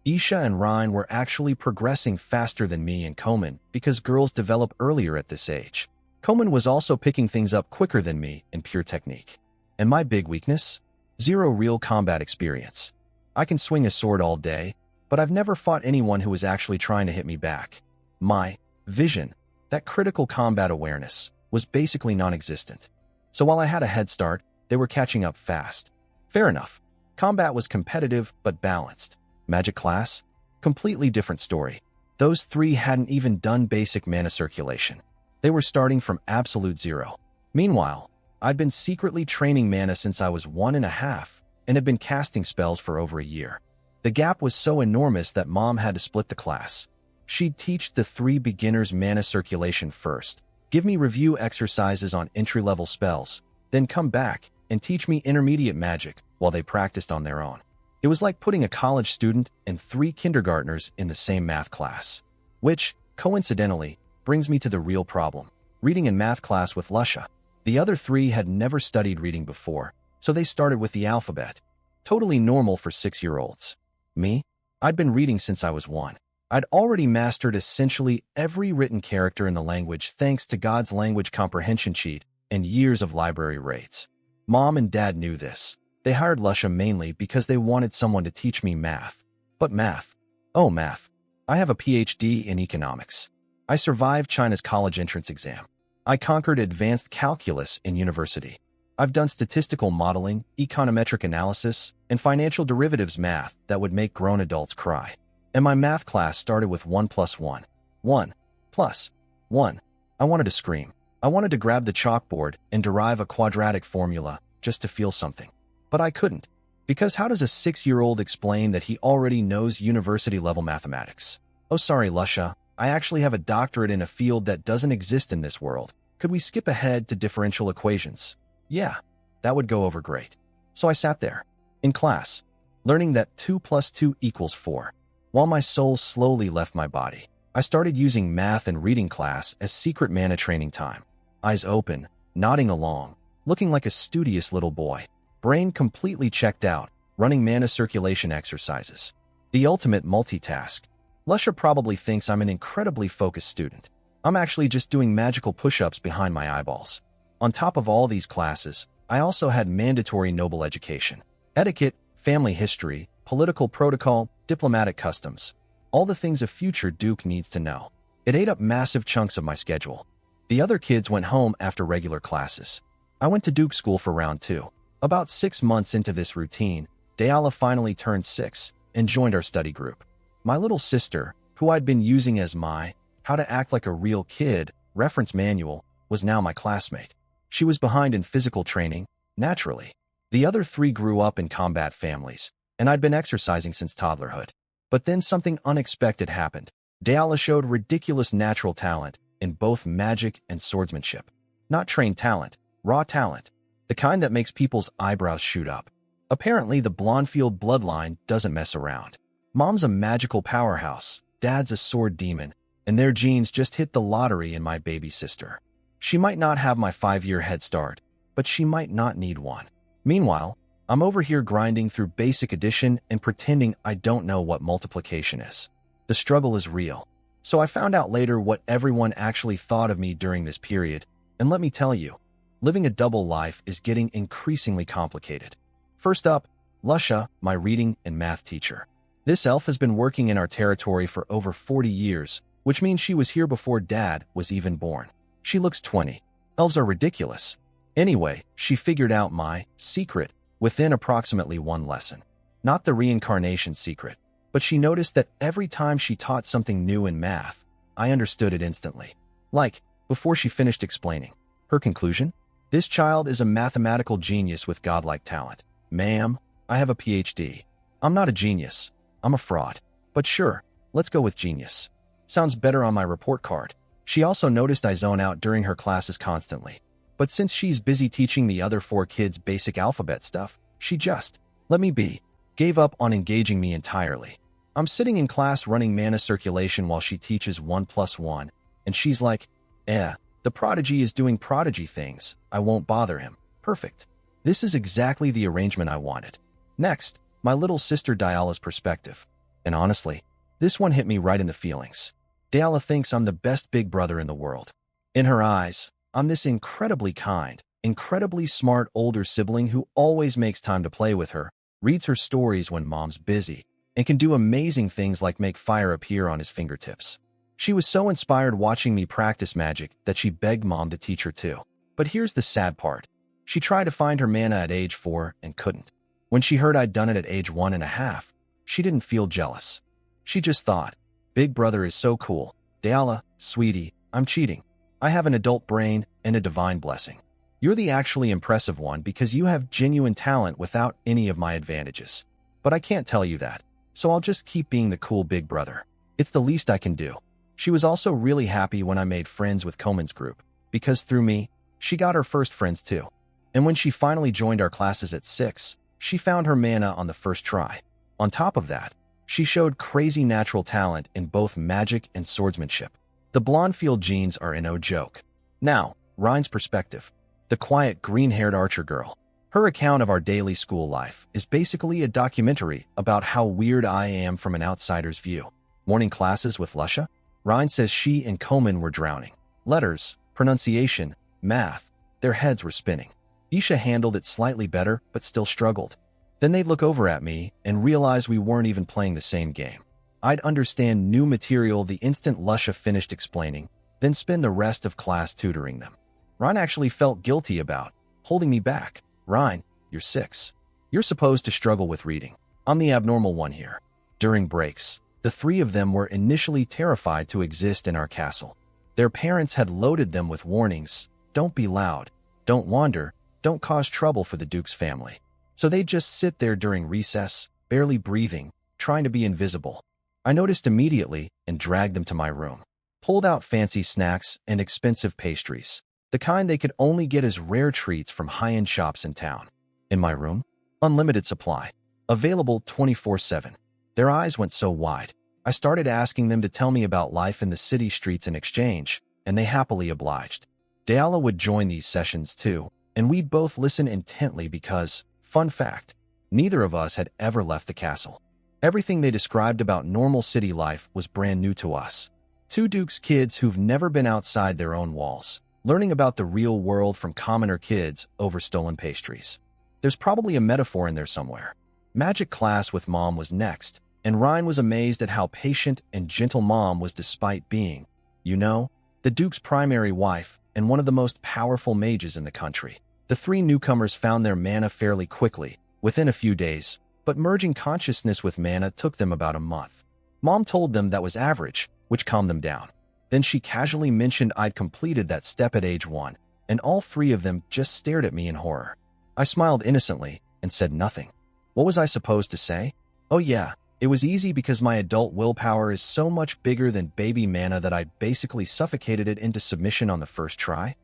Isha and Ryan were actually progressing faster than me and Komen because girls develop earlier at this age. Komen was also picking things up quicker than me in pure technique. And my big weakness? Zero real combat experience. I can swing a sword all day, but I've never fought anyone who was actually trying to hit me back. My vision, that critical combat awareness, was basically non-existent. So while I had a head start, they were catching up fast. Fair enough. Combat was competitive but balanced. Magic class? Completely different story. Those 3 hadn't even done basic mana circulation. They were starting from absolute zero. Meanwhile, I'd been secretly training mana since I was 1.5 and had been casting spells for over a year. The gap was so enormous that mom had to split the class. She'd teach the 3 beginners mana circulation first, give me review exercises on entry-level spells, then come back and teach me intermediate magic while they practiced on their own. It was like putting a college student and 3 kindergartners in the same math class. Which, coincidentally, brings me to the real problem. Reading in math class with Lusha. The other 3 had never studied reading before, so they started with the alphabet. Totally normal for 6-year-olds. Me? I'd been reading since I was 1. I'd already mastered essentially every written character in the language thanks to God's language comprehension cheat and years of library raids. Mom and Dad knew this. They hired Lusha mainly because they wanted someone to teach me math. But math? Oh, math. I have a PhD in economics. I survived China's college entrance exam. I conquered advanced calculus in university. I've done statistical modeling, econometric analysis, and financial derivatives math that would make grown adults cry. And my math class started with 1 plus 1. 1 plus 1. I wanted to scream. I wanted to grab the chalkboard and derive a quadratic formula just to feel something. But I couldn't. Because how does a 6-year-old explain that he already knows university-level mathematics? Oh, sorry, Lusha. I actually have a doctorate in a field that doesn't exist in this world. Could we skip ahead to differential equations? Yeah, that would go over great. So I sat there, in class, learning that 2 plus 2 equals 4. While my soul slowly left my body, I started using math and reading class as secret mana training time. Eyes open, nodding along, looking like a studious little boy. Brain completely checked out, running mana circulation exercises. The ultimate multitask. Lusha probably thinks I'm an incredibly focused student. I'm actually just doing magical push-ups behind my eyeballs. On top of all these classes, I also had mandatory noble education. Etiquette, family history, political protocol, diplomatic customs. All the things a future duke needs to know. It ate up massive chunks of my schedule. The other kids went home after regular classes. I went to duke school for round 2. About 6 months into this routine, Dayala finally turned 6 and joined our study group. My little sister, who I'd been using as my How to Act Like a Real Kid reference manual, was now my classmate. She was behind in physical training, naturally. The other 3 grew up in combat families, and I'd been exercising since toddlerhood. But then something unexpected happened. Dayala showed ridiculous natural talent in both magic and swordsmanship. Not trained talent, raw talent. The kind that makes people's eyebrows shoot up. Apparently, the Blondfield bloodline doesn't mess around. Mom's a magical powerhouse, Dad's a sword demon, and their genes just hit the lottery in my baby sister. She might not have my 5-year head start, but she might not need one. Meanwhile, I'm over here grinding through basic addition and pretending I don't know what multiplication is. The struggle is real. So I found out later what everyone actually thought of me during this period, and let me tell you, living a double life is getting increasingly complicated. First up, Lusha, my reading and math teacher. This elf has been working in our territory for over 40 years, which means she was here before Dad was even born. She looks 20. Elves are ridiculous. Anyway, she figured out my secret within approximately 1 lesson. Not the reincarnation secret, but she noticed that every time she taught something new in math, I understood it instantly. Like, before she finished explaining. Her conclusion? This child is a mathematical genius with godlike talent. Ma'am, I have a PhD. I'm not a genius. I'm a fraud. But sure, let's go with genius. Sounds better on my report card. She also noticed I zone out during her classes constantly. But since she's busy teaching the other 4 kids basic alphabet stuff, she just, let me be, gave up on engaging me entirely. I'm sitting in class running mana circulation while she teaches 1 plus 1, and she's like, the prodigy is doing prodigy things. I won't bother him. Perfect. This is exactly the arrangement I wanted. Next, my little sister Diala's perspective. And honestly, this one hit me right in the feelings. Diala thinks I'm the best big brother in the world. In her eyes, I'm this incredibly kind, incredibly smart older sibling who always makes time to play with her, reads her stories when mom's busy, and can do amazing things like make fire appear on his fingertips. She was so inspired watching me practice magic that she begged mom to teach her too. But here's the sad part. She tried to find her mana at age 4 and couldn't. When she heard I'd done it at age 1.5, she didn't feel jealous. She just thought, Big brother is so cool. Diala, sweetie, I'm cheating. I have an adult brain and a divine blessing. You're the actually impressive one because you have genuine talent without any of my advantages. But I can't tell you that, so I'll just keep being the cool big brother. It's the least I can do. She was also really happy when I made friends with Koman's group, because through me, she got her first friends too. And when she finally joined our classes at 6, she found her mana on the first try. On top of that, she showed crazy natural talent in both magic and swordsmanship. The Blondefield genes are no joke. Now, Ryan's perspective. The quiet, green-haired archer girl. Her account of our daily school life is basically a documentary about how weird I am from an outsider's view. Morning classes with Lusha? Ryan says she and Koman were drowning. Letters, pronunciation, math, their heads were spinning. Isha handled it slightly better, but still struggled. Then they'd look over at me and realize we weren't even playing the same game. I'd understand new material the instant Lusha finished explaining, then spend the rest of class tutoring them. Ryan actually felt guilty about holding me back. Ryan, you're 6. You're supposed to struggle with reading. I'm the abnormal one here. During breaks, the 3 of them were initially terrified to exist in our castle. Their parents had loaded them with warnings. Don't be loud. Don't wander. Don't cause trouble for the Duke's family. So they'd just sit there during recess, barely breathing, trying to be invisible. I noticed immediately and dragged them to my room. Pulled out fancy snacks and expensive pastries, the kind they could only get as rare treats from high-end shops in town. In my room, unlimited supply, available 24/7. Their eyes went so wide. I started asking them to tell me about life in the city streets in exchange, and they happily obliged. Diala would join these sessions too, and we'd both listen intently because, fun fact, neither of us had ever left the castle. Everything they described about normal city life was brand new to us. 2 Duke's kids who've never been outside their own walls, learning about the real world from commoner kids over stolen pastries. There's probably a metaphor in there somewhere. Magic class with Mom was next, and Ryan was amazed at how patient and gentle Mom was despite being, the Duke's primary wife and one of the most powerful mages in the country. The 3 newcomers found their mana fairly quickly, within a few days, but merging consciousness with mana took them about a month. Mom told them that was average, which calmed them down. Then she casually mentioned I'd completed that step at age 1, and all 3 of them just stared at me in horror. I smiled innocently and said nothing. What was I supposed to say? Oh yeah, it was easy because my adult willpower is so much bigger than baby mana that I basically suffocated it into submission on the first try.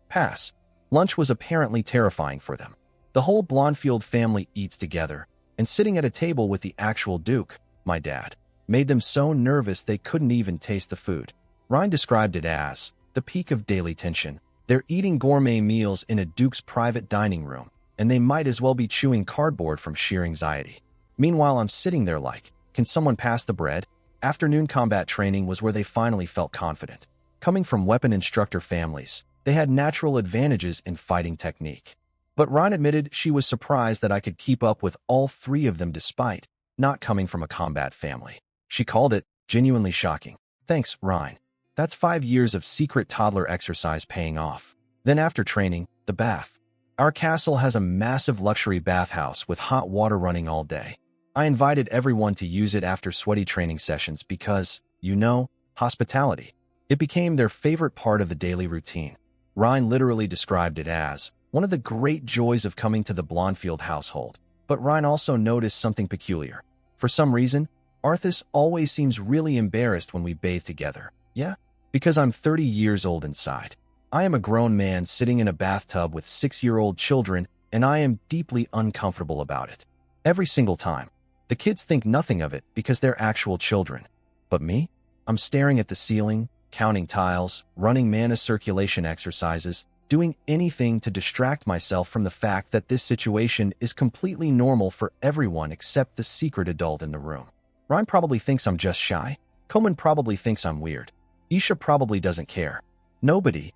Pass. Lunch was apparently terrifying for them. The whole Blondefield family eats together, and sitting at a table with the actual Duke, my dad, made them so nervous they couldn't even taste the food. Ryan described it as the peak of daily tension. They're eating gourmet meals in a Duke's private dining room, and they might as well be chewing cardboard from sheer anxiety. Meanwhile, I'm sitting there like, can someone pass the bread? Afternoon combat training was where they finally felt confident. Coming from weapon instructor families, they had natural advantages in fighting technique. But Ryan admitted she was surprised that I could keep up with all 3 of them despite not coming from a combat family. She called it genuinely shocking. Thanks, Ryan. That's 5 years of secret toddler exercise paying off. Then after training, the bath. Our castle has a massive luxury bathhouse with hot water running all day. I invited everyone to use it after sweaty training sessions because, hospitality. It became their favorite part of the daily routine. Ryan literally described it as one of the great joys of coming to the Blondfield household. But Ryan also noticed something peculiar. For some reason, Arthas always seems really embarrassed when we bathe together. Yeah? Because I'm 30 years old inside. I am a grown man sitting in a bathtub with 6-year-old children, and I am deeply uncomfortable about it. Every single time. The kids think nothing of it because they're actual children. But me? I'm staring at the ceiling, counting tiles, running mana circulation exercises, doing anything to distract myself from the fact that this situation is completely normal for everyone except the secret adult in the room. Ryan probably thinks I'm just shy. Coleman probably thinks I'm weird. Isha probably doesn't care. Nobody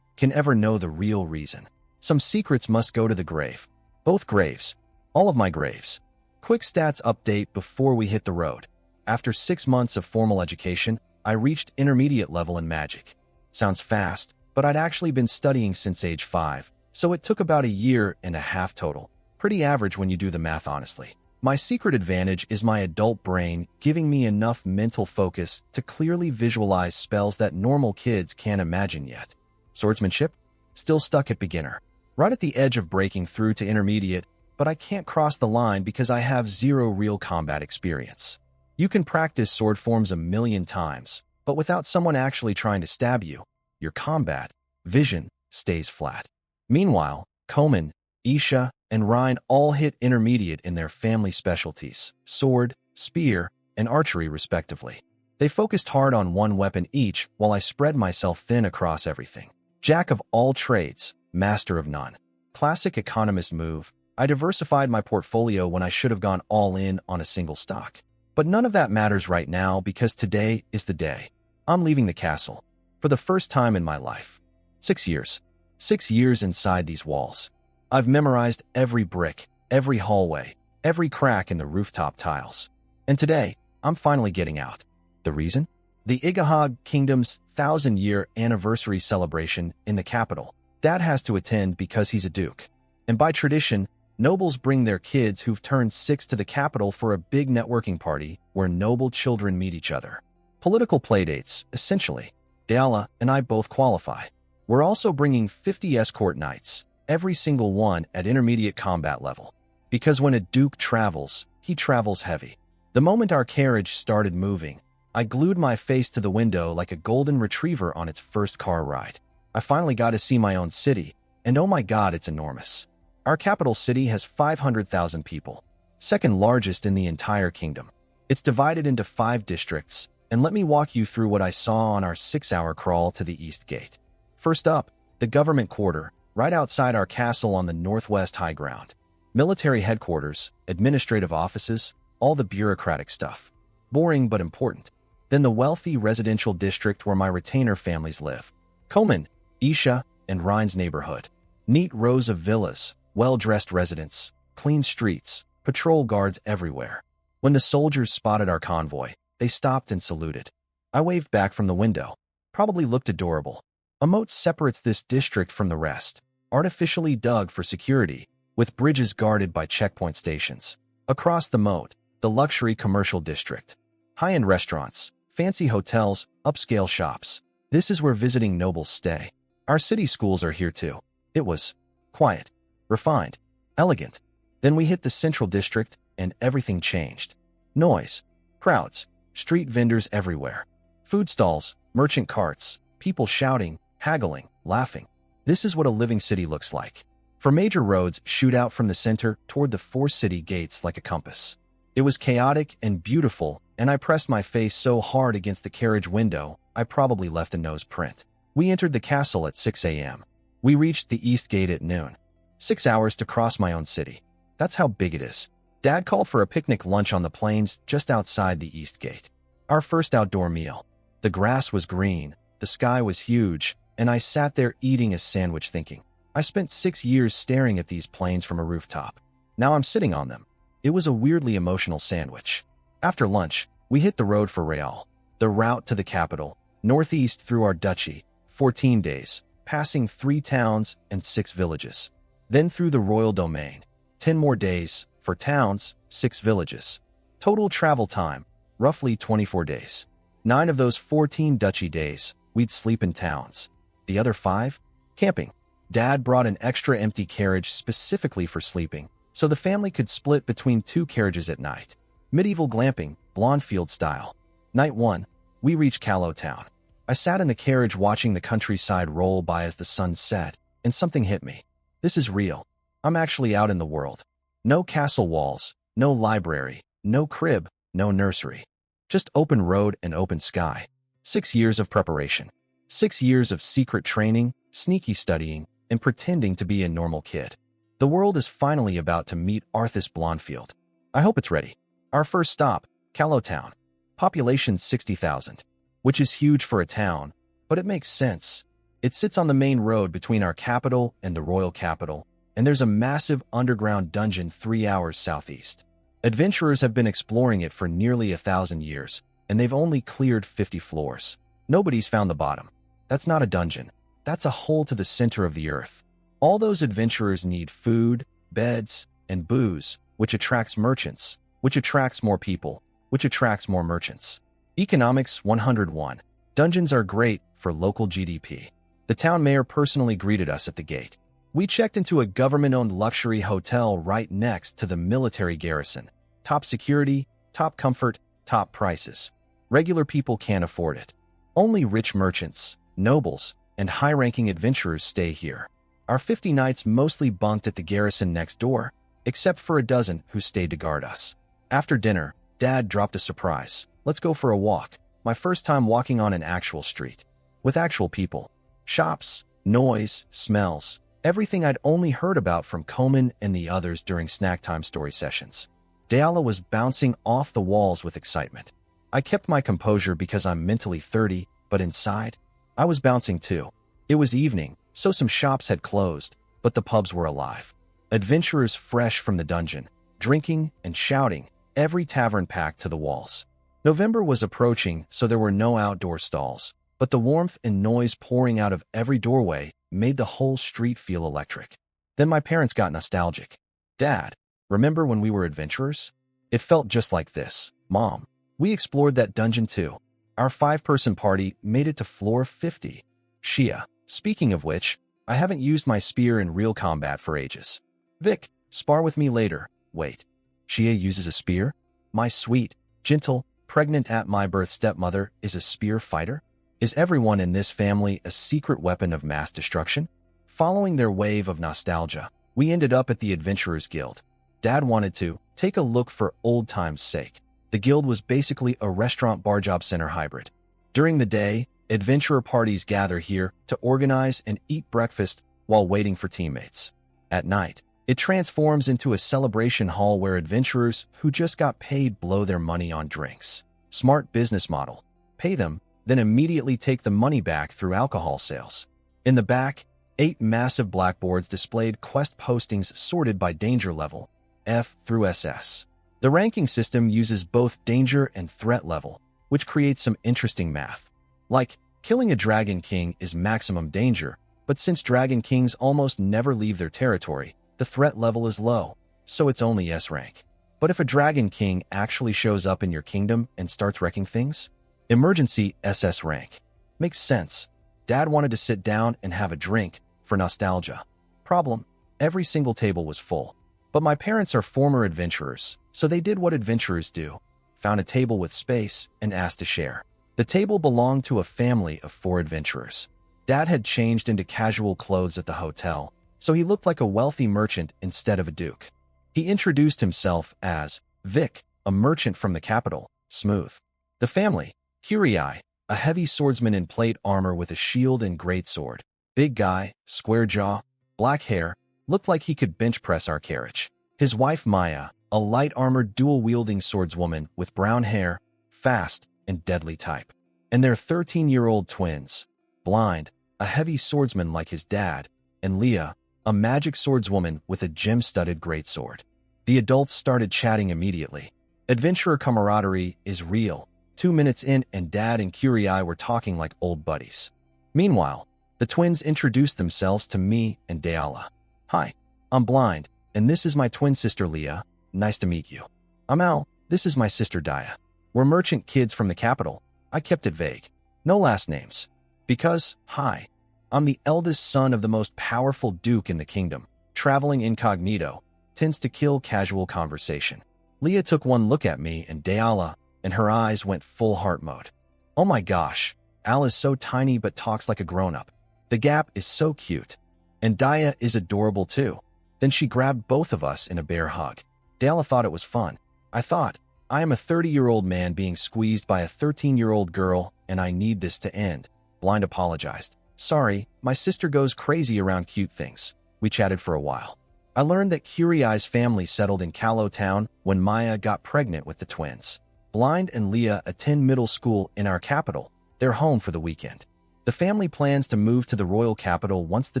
can ever know the real reason. Some secrets must go to the grave. Both graves. All of my graves. Quick stats update before we hit the road. After 6 months of formal education, I reached intermediate level in magic. Sounds fast, but I'd actually been studying since age 5, so it took about a year and a half total. Pretty average when you do the math, honestly. My secret advantage is my adult brain giving me enough mental focus to clearly visualize spells that normal kids can't imagine yet. Swordsmanship? Still stuck at beginner. Right at the edge of breaking through to intermediate, but I can't cross the line because I have 0 real combat experience. You can practice sword forms a million times, but without someone actually trying to stab you, your combat vision stays flat. Meanwhile, Komen, Isha, and Ryan all hit intermediate in their family specialties, sword, spear, and archery respectively. They focused hard on one weapon each while I spread myself thin across everything. Jack of all trades, master of none. Classic economist move. I diversified my portfolio when I should have gone all in on a single stock. But none of that matters right now because today is the day. I'm leaving the castle. For the first time in my life. 6 years. 6 years inside these walls. I've memorized every brick, every hallway, every crack in the rooftop tiles. And today, I'm finally getting out. The reason? The Igahag Kingdom's 1,000-year anniversary celebration in the capital. Dad has to attend because he's a duke. And by tradition, nobles bring their kids who've turned 6 to the capital for a big networking party where noble children meet each other. Political playdates, essentially. Dala and I both qualify. We're also bringing 50 escort knights, every single one at intermediate combat level. Because when a duke travels, he travels heavy. The moment our carriage started moving, I glued my face to the window like a golden retriever on its first car ride. I finally got to see my own city, and oh my god, it's enormous. Our capital city has 500,000 people, second largest in the entire kingdom. It's divided into 5 districts, and let me walk you through what I saw on our 6-hour crawl to the East Gate. First up, the government quarter, right outside our castle on the northwest high ground. Military headquarters, administrative offices, all the bureaucratic stuff. Boring but important. Then the wealthy residential district where my retainer families live. Komen, Isha, and Ryan's neighborhood. Neat rows of villas, well-dressed residents, clean streets, patrol guards everywhere. When the soldiers spotted our convoy, they stopped and saluted. I waved back from the window. Probably looked adorable. A moat separates this district from the rest, artificially dug for security, with bridges guarded by checkpoint stations. Across the moat, the luxury commercial district. High-end restaurants, fancy hotels, upscale shops. This is where visiting nobles stay. Our city schools are here too. It was quiet, refined, elegant. Then we hit the central district and everything changed. Noise, crowds, street vendors everywhere. Food stalls, merchant carts, people shouting, haggling, laughing. This is what a living city looks like. For major roads shoot out from the center toward the 4 city gates like a compass. It was chaotic and beautiful, and I pressed my face so hard against the carriage window, I probably left a nose print. We entered the castle at 6 a.m. We reached the East Gate at noon. 6 hours to cross my own city. That's how big it is. Dad called for a picnic lunch on the plains just outside the East Gate. Our first outdoor meal. The grass was green, the sky was huge, and I sat there eating a sandwich thinking, I spent 6 years staring at these plains from a rooftop. Now I'm sitting on them. It was a weirdly emotional sandwich. After lunch, we hit the road for Real, the route to the capital, northeast through our duchy, 14 days, passing 3 towns and 6 villages. Then through the royal domain, 10 more days, for towns, 6 villages. Total travel time, roughly 24 days. 9 of those 14 duchy days, we'd sleep in towns. The other 5? Camping. Dad brought an extra empty carriage specifically for sleeping, so the family could split between 2 carriages at night. Medieval glamping, Blondfield style. Night 1, we reached Callow Town. I sat in the carriage watching the countryside roll by as the sun set, and something hit me. This is real. I'm actually out in the world. No castle walls, no library, no crib, no nursery. Just open road and open sky. 6 years of preparation. 6 years of secret training, sneaky studying, and pretending to be a normal kid. The world is finally about to meet Arthas Blondfield. I hope it's ready. Our first stop, Callow Town. Population 60,000, which is huge for a town, but it makes sense. It sits on the main road between our capital and the royal capital, and there's a massive underground dungeon 3 hours southeast. Adventurers have been exploring it for nearly 1,000 years, and they've only cleared 50 floors. Nobody's found the bottom. That's not a dungeon. That's a hole to the center of the earth. All those adventurers need food, beds, and booze, which attracts merchants, which attracts more people, which attracts more merchants. Economics 101. Dungeons are great for local GDP. The town mayor personally greeted us at the gate. We checked into a government-owned luxury hotel right next to the military garrison. Top security, top comfort, top prices. Regular people can't afford it. Only rich merchants, nobles, and high-ranking adventurers stay here. Our 50 knights mostly bunked at the garrison next door, except for a dozen who stayed to guard us. After dinner, Dad dropped a surprise. Let's go for a walk. My first time walking on an actual street. With actual people. Shops, noise, smells. Everything I'd only heard about from Komen and the others during snack time story sessions. Dayala was bouncing off the walls with excitement. I kept my composure because I'm mentally 30, but inside, I was bouncing too. It was evening, so some shops had closed, but the pubs were alive. Adventurers fresh from the dungeon, drinking and shouting, every tavern packed to the walls. November was approaching, so there were no outdoor stalls, but the warmth and noise pouring out of every doorway made the whole street feel electric. Then my parents got nostalgic. Dad, remember when we were adventurers? It felt just like this. Mom, we explored that dungeon too. Our 5-person party made it to floor 50. Shia, speaking of which, I haven't used my spear in real combat for ages. Vic, spar with me later. Wait, Shia uses a spear? My sweet, gentle, pregnant at my birth stepmother is a spear fighter? Is everyone in this family a secret weapon of mass destruction? Following their wave of nostalgia, we ended up at the Adventurers Guild. Dad wanted to take a look for old times' sake. The guild was basically a restaurant bar job center hybrid. During the day, adventurer parties gather here to organize and eat breakfast while waiting for teammates. At night, it transforms into a celebration hall where adventurers who just got paid blow their money on drinks. Smart business model. Pay them, then immediately take the money back through alcohol sales. In the back, 8 massive blackboards displayed quest postings sorted by danger level, F through SS. The ranking system uses both danger and threat level, which creates some interesting math. Like, killing a Dragon King is maximum danger, but since Dragon Kings almost never leave their territory, the threat level is low, so it's only S rank. But if a Dragon King actually shows up in your kingdom and starts wrecking things, emergency SS rank. Makes sense. Dad wanted to sit down and have a drink for nostalgia. Problem, every single table was full. But my parents are former adventurers, so they did what adventurers do. Found a table with space and asked to share. The table belonged to a family of 4 adventurers. Dad had changed into casual clothes at the hotel, so he looked like a wealthy merchant instead of a duke. He introduced himself as Vic, a merchant from the capital, Smooth. The family, Hurai, a heavy swordsman in plate armor with a shield and greatsword. Big guy, square jaw, black hair, looked like he could bench press our carriage. His wife Maya, a light-armored dual-wielding swordswoman with brown hair, fast and deadly type. And their 13-year-old twins, Blind, a heavy swordsman like his dad, and Leah, a magic swordswoman with a gem-studded greatsword. The adults started chatting immediately. Adventurer camaraderie is real. 2 minutes in and Dad and Curie were talking like old buddies. Meanwhile, the twins introduced themselves to me and Dayala. Hi, I'm Blind, and this is my twin sister Leah. Nice to meet you. I'm Al, this is my sister Daya. We're merchant kids from the capital. I kept it vague. No last names. Because, hi, I'm the eldest son of the most powerful duke in the kingdom. Traveling incognito tends to kill casual conversation. Leah took one look at me and Dayala, and her eyes went full heart mode. Oh my gosh, Al is so tiny but talks like a grown-up. The gap is so cute. And Daya is adorable too. Then she grabbed both of us in a bear hug. Dayala thought it was fun. I thought, I am a 30-year-old man being squeezed by a 13-year-old girl, and I need this to end. Blind apologized. Sorry, my sister goes crazy around cute things. We chatted for a while. I learned that Curie's family settled in Callow Town when Maya got pregnant with the twins. Blind and Leah attend middle school in our capital. They're home for the weekend. The family plans to move to the royal capital once the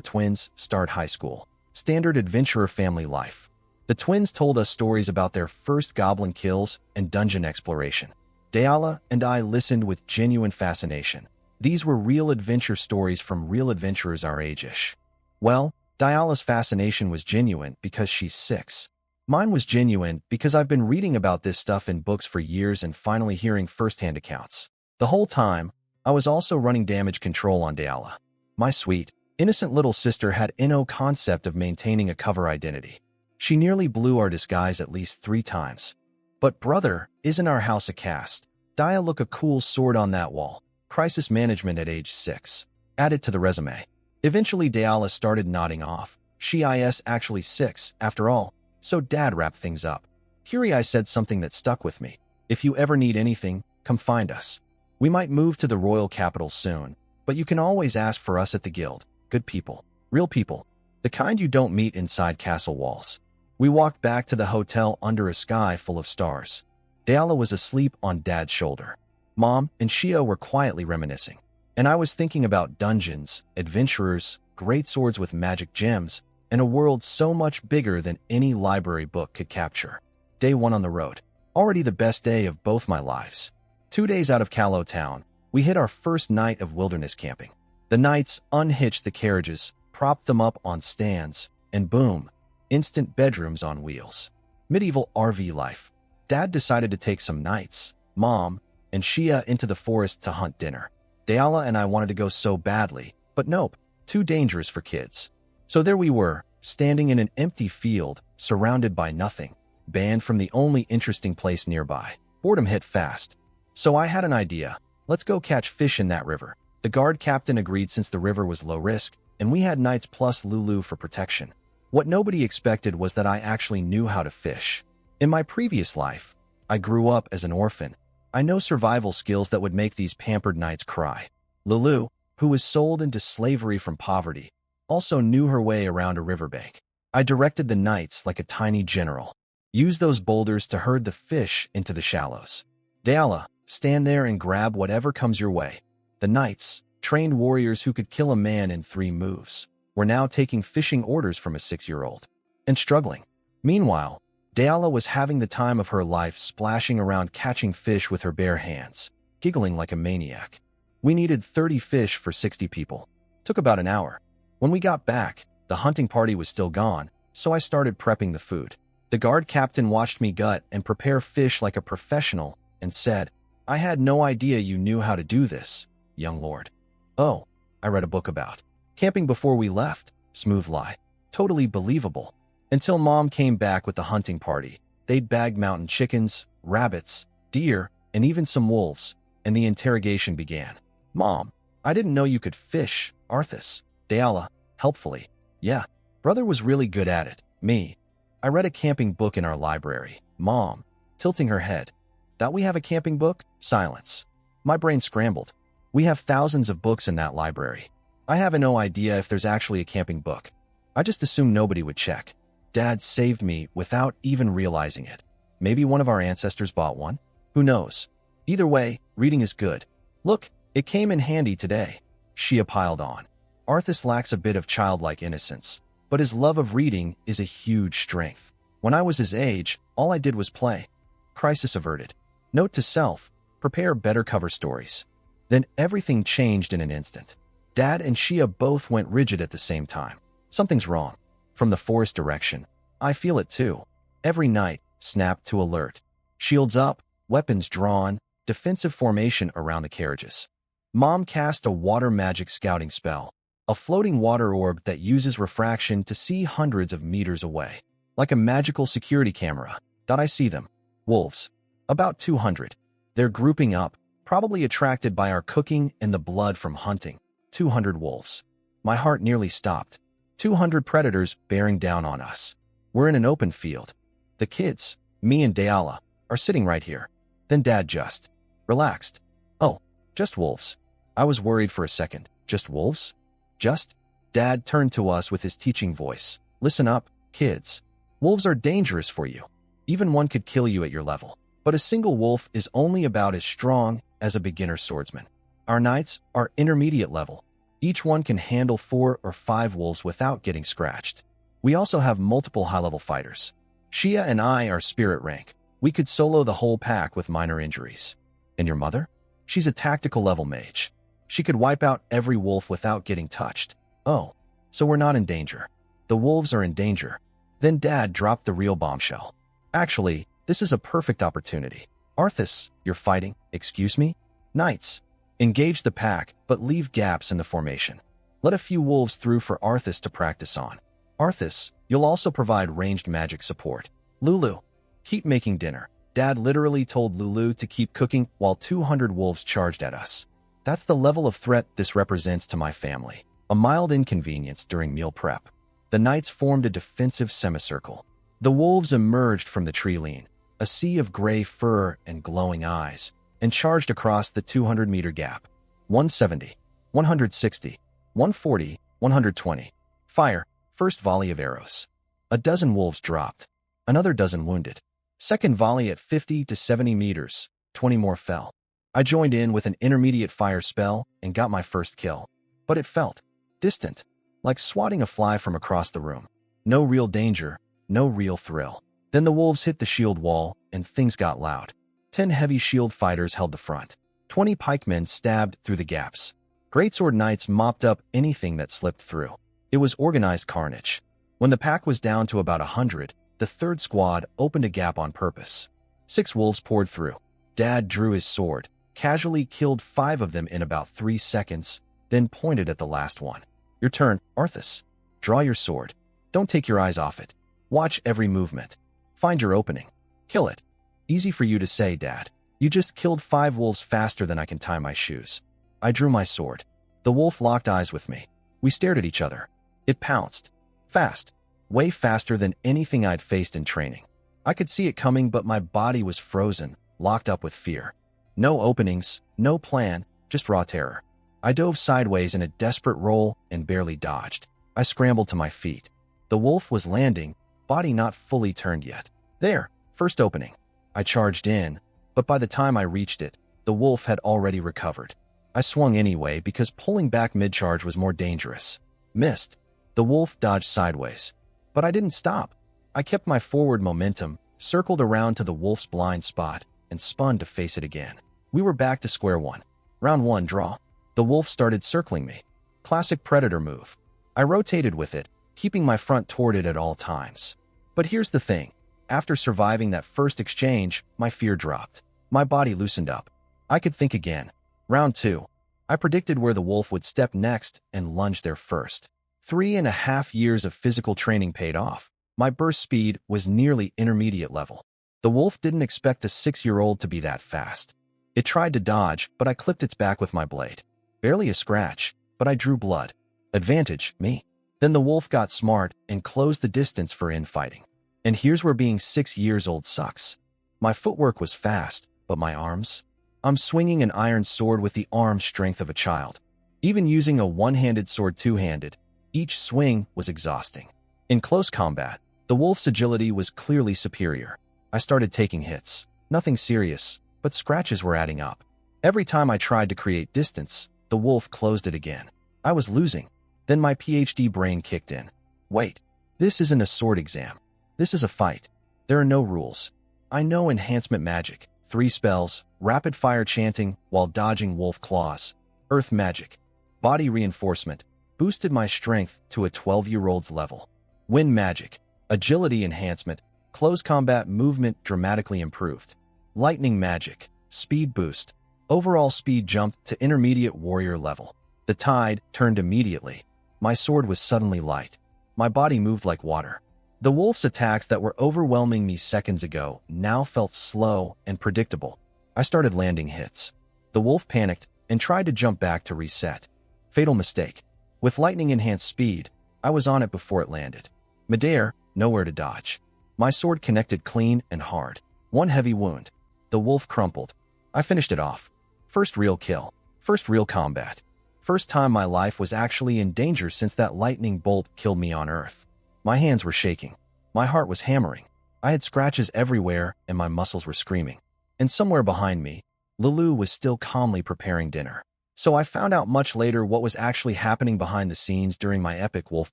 twins start high school. Standard adventurer family life. The twins told us stories about their first goblin kills and dungeon exploration. Dayala and I listened with genuine fascination. These were real adventure stories from real adventurers our age-ish. Well, Dayala's fascination was genuine because she's 6. Mine was genuine because I've been reading about this stuff in books for years and finally hearing first-hand accounts. The whole time, I was also running damage control on Dayala. My sweet, innocent little sister had no concept of maintaining a cover identity. She nearly blew our disguise at least 3 times. But brother, isn't our house a cast? Daya, look a cool sword on that wall. Crisis management at age 6. Added to the resume. Eventually Dayala started nodding off. She is actually 6, after all, so Dad wrapped things up. Curie said something that stuck with me. If you ever need anything, come find us. We might move to the royal capital soon, but you can always ask for us at the guild. Good people. Real people. The kind you don't meet inside castle walls. We walked back to the hotel under a sky full of stars. Dayala was asleep on Dad's shoulder. Mom and Shia were quietly reminiscing. And I was thinking about dungeons, adventurers, great swords with magic gems, and a world so much bigger than any library book could capture. Day 1 on the road. Already the best day of both my lives. 2 days out of Callow Town, we hit our first night of wilderness camping. The knights unhitched the carriages, propped them up on stands, and boom, instant bedrooms on wheels. Medieval RV life. Dad decided to take some knights, Mom, and Shia into the forest to hunt dinner. Dayala and I wanted to go so badly, but nope, too dangerous for kids. So there we were, standing in an empty field, surrounded by nothing, banned from the only interesting place nearby. Boredom hit fast. So I had an idea. Let's go catch fish in that river. The guard captain agreed since the river was low risk, and we had knights plus Lulu for protection. What nobody expected was that I actually knew how to fish. In my previous life, I grew up as an orphan. I know survival skills that would make these pampered knights cry. Lulu, who was sold into slavery from poverty, also knew her way around a riverbank. I directed the knights like a tiny general. Use those boulders to herd the fish into the shallows. Dayala, stand there and grab whatever comes your way. The knights, trained warriors who could kill a man in 3 moves, were now taking fishing orders from a 6-year-old. And struggling. Meanwhile, Dayala was having the time of her life splashing around catching fish with her bare hands, giggling like a maniac. We needed 30 fish for 60 people. Took about an hour. When we got back, the hunting party was still gone, so I started prepping the food. The guard captain watched me gut and prepare fish like a professional and said, I had no idea you knew how to do this, young lord. Oh, I read a book about. Camping before we left, smooth lie. Totally believable. Until Mom came back with the hunting party. They'd bagged mountain chickens, rabbits, deer, and even some wolves, and the interrogation began. Mom, I didn't know you could fish, Arthas. Dayala, helpfully. Yeah, brother was really good at it. Me. I read a camping book in our library. Mom, tilting her head. That we have a camping book? Silence. My brain scrambled. We have thousands of books in that library. I have no idea if there's actually a camping book. I just assumed nobody would check. Dad saved me without even realizing it. Maybe one of our ancestors bought one? Who knows? Either way, reading is good. Look, it came in handy today. Shia piled on. Arthas lacks a bit of childlike innocence, but his love of reading is a huge strength. When I was his age, all I did was play. Crisis averted. Note to self, prepare better cover stories. Then everything changed in an instant. Dad and Shia both went rigid at the same time. Something's wrong. From the forest direction. I feel it too. Every night, snap to alert. Shields up, weapons drawn, defensive formation around the carriages. Mom cast a water magic scouting spell, a floating water orb that uses refraction to see hundreds of meters away. Like a magical security camera. I see them. Wolves. About 200. They're grouping up, probably attracted by our cooking and the blood from hunting. 200 wolves. My heart nearly stopped. 200 predators bearing down on us. We're in an open field. The kids, me and Dayala, are sitting right here. Then Dad just relaxed. Oh, just wolves. I was worried for a second. Just wolves? Just? Dad turned to us with his teaching voice. Listen up, kids. Wolves are dangerous for you. Even one could kill you at your level. But a single wolf is only about as strong as a beginner swordsman. Our knights are intermediate level. Each one can handle 4 or 5 wolves without getting scratched. We also have multiple high-level fighters. Shia and I are spirit rank. We could solo the whole pack with minor injuries. And your mother? She's a tactical level mage. She could wipe out every wolf without getting touched. Oh, so we're not in danger. The wolves are in danger. Then Dad dropped the real bombshell. Actually, this is a perfect opportunity. Arthas, you're fighting, excuse me? Knights, engage the pack, but leave gaps in the formation. Let a few wolves through for Arthas to practice on. Arthas, you'll also provide ranged magic support. Lulu, keep making dinner. Dad literally told Lulu to keep cooking while 200 wolves charged at us. That's the level of threat this represents to my family. A mild inconvenience during meal prep. The knights formed a defensive semicircle. The wolves emerged from the tree lean, a sea of gray fur and glowing eyes, and charged across the 200-meter gap. 170, 160, 140, 120. Fire, first volley of arrows. A dozen wolves dropped. Another dozen wounded. Second volley at 50 to 70 meters. 20 more fell. I joined in with an intermediate fire spell and got my first kill. But it felt distant, like swatting a fly from across the room. No real danger, no real thrill. Then the wolves hit the shield wall, and things got loud. 10 heavy shield fighters held the front. 20 pikemen stabbed through the gaps. Greatsword knights mopped up anything that slipped through. It was organized carnage. When the pack was down to about 100, the third squad opened a gap on purpose. 6 wolves poured through. Dad drew his sword, casually killed 5 of them in about 3 seconds, then pointed at the last one. Your turn, Arthas. Draw your sword. Don't take your eyes off it. Watch every movement. Find your opening. Kill it. Easy for you to say, Dad. You just killed 5 wolves faster than I can tie my shoes. I drew my sword. The wolf locked eyes with me. We stared at each other. It pounced. Fast. Way faster than anything I'd faced in training. I could see it coming, but my body was frozen, locked up with fear. No openings, no plan, just raw terror. I dove sideways in a desperate roll and barely dodged. I scrambled to my feet. The wolf was landing, body not fully turned yet. There, first opening. I charged in, but by the time I reached it, the wolf had already recovered. I swung anyway because pulling back mid-charge was more dangerous. Missed. The wolf dodged sideways. But I didn't stop. I kept my forward momentum, circled around to the wolf's blind spot, and spun to face it again. We were back to square one. Round 1 draw. The wolf started circling me. Classic predator move. I rotated with it, keeping my front toward it at all times. But here's the thing. After surviving that first exchange, my fear dropped. My body loosened up. I could think again. Round 2. I predicted where the wolf would step next and lunge there first. 3.5 years of physical training paid off. My burst speed was nearly intermediate level. The wolf didn't expect a 6-year-old to be that fast. It tried to dodge, but I clipped its back with my blade. Barely a scratch, but I drew blood. Advantage, me. Then the wolf got smart and closed the distance for infighting. And here's where being 6 years old sucks. My footwork was fast, but my arms? I'm swinging an iron sword with the arm strength of a child. Even using a one-handed sword two-handed, each swing was exhausting. In close combat, the wolf's agility was clearly superior. I started taking hits. Nothing serious, but scratches were adding up. Every time I tried to create distance, the wolf closed it again. I was losing. Then my PhD brain kicked in. Wait, this isn't a sword exam. This is a fight. There are no rules. I know enhancement magic, 3 spells, rapid fire chanting while dodging wolf claws, earth magic, body reinforcement, boosted my strength to a 12-year-old's level. Wind magic, agility enhancement, close combat movement dramatically improved. Lightning magic, Speed boost. Overall speed jumped to intermediate warrior level. The tide turned immediately. My sword was suddenly light. My body moved like water. The wolf's attacks that were overwhelming me seconds ago now felt slow and predictable. I started landing hits. The wolf panicked and tried to jump back to reset. Fatal mistake. With lightning-enhanced speed, I was on it before it landed. Midair, nowhere to dodge. My sword connected clean and hard. One heavy wound. The wolf crumpled. I finished it off. First real kill. First real combat. First time my life was actually in danger since that lightning bolt killed me on Earth. My hands were shaking. My heart was hammering. I had scratches everywhere and my muscles were screaming. And somewhere behind me, Lulu was still calmly preparing dinner. So I found out much later what was actually happening behind the scenes during my epic wolf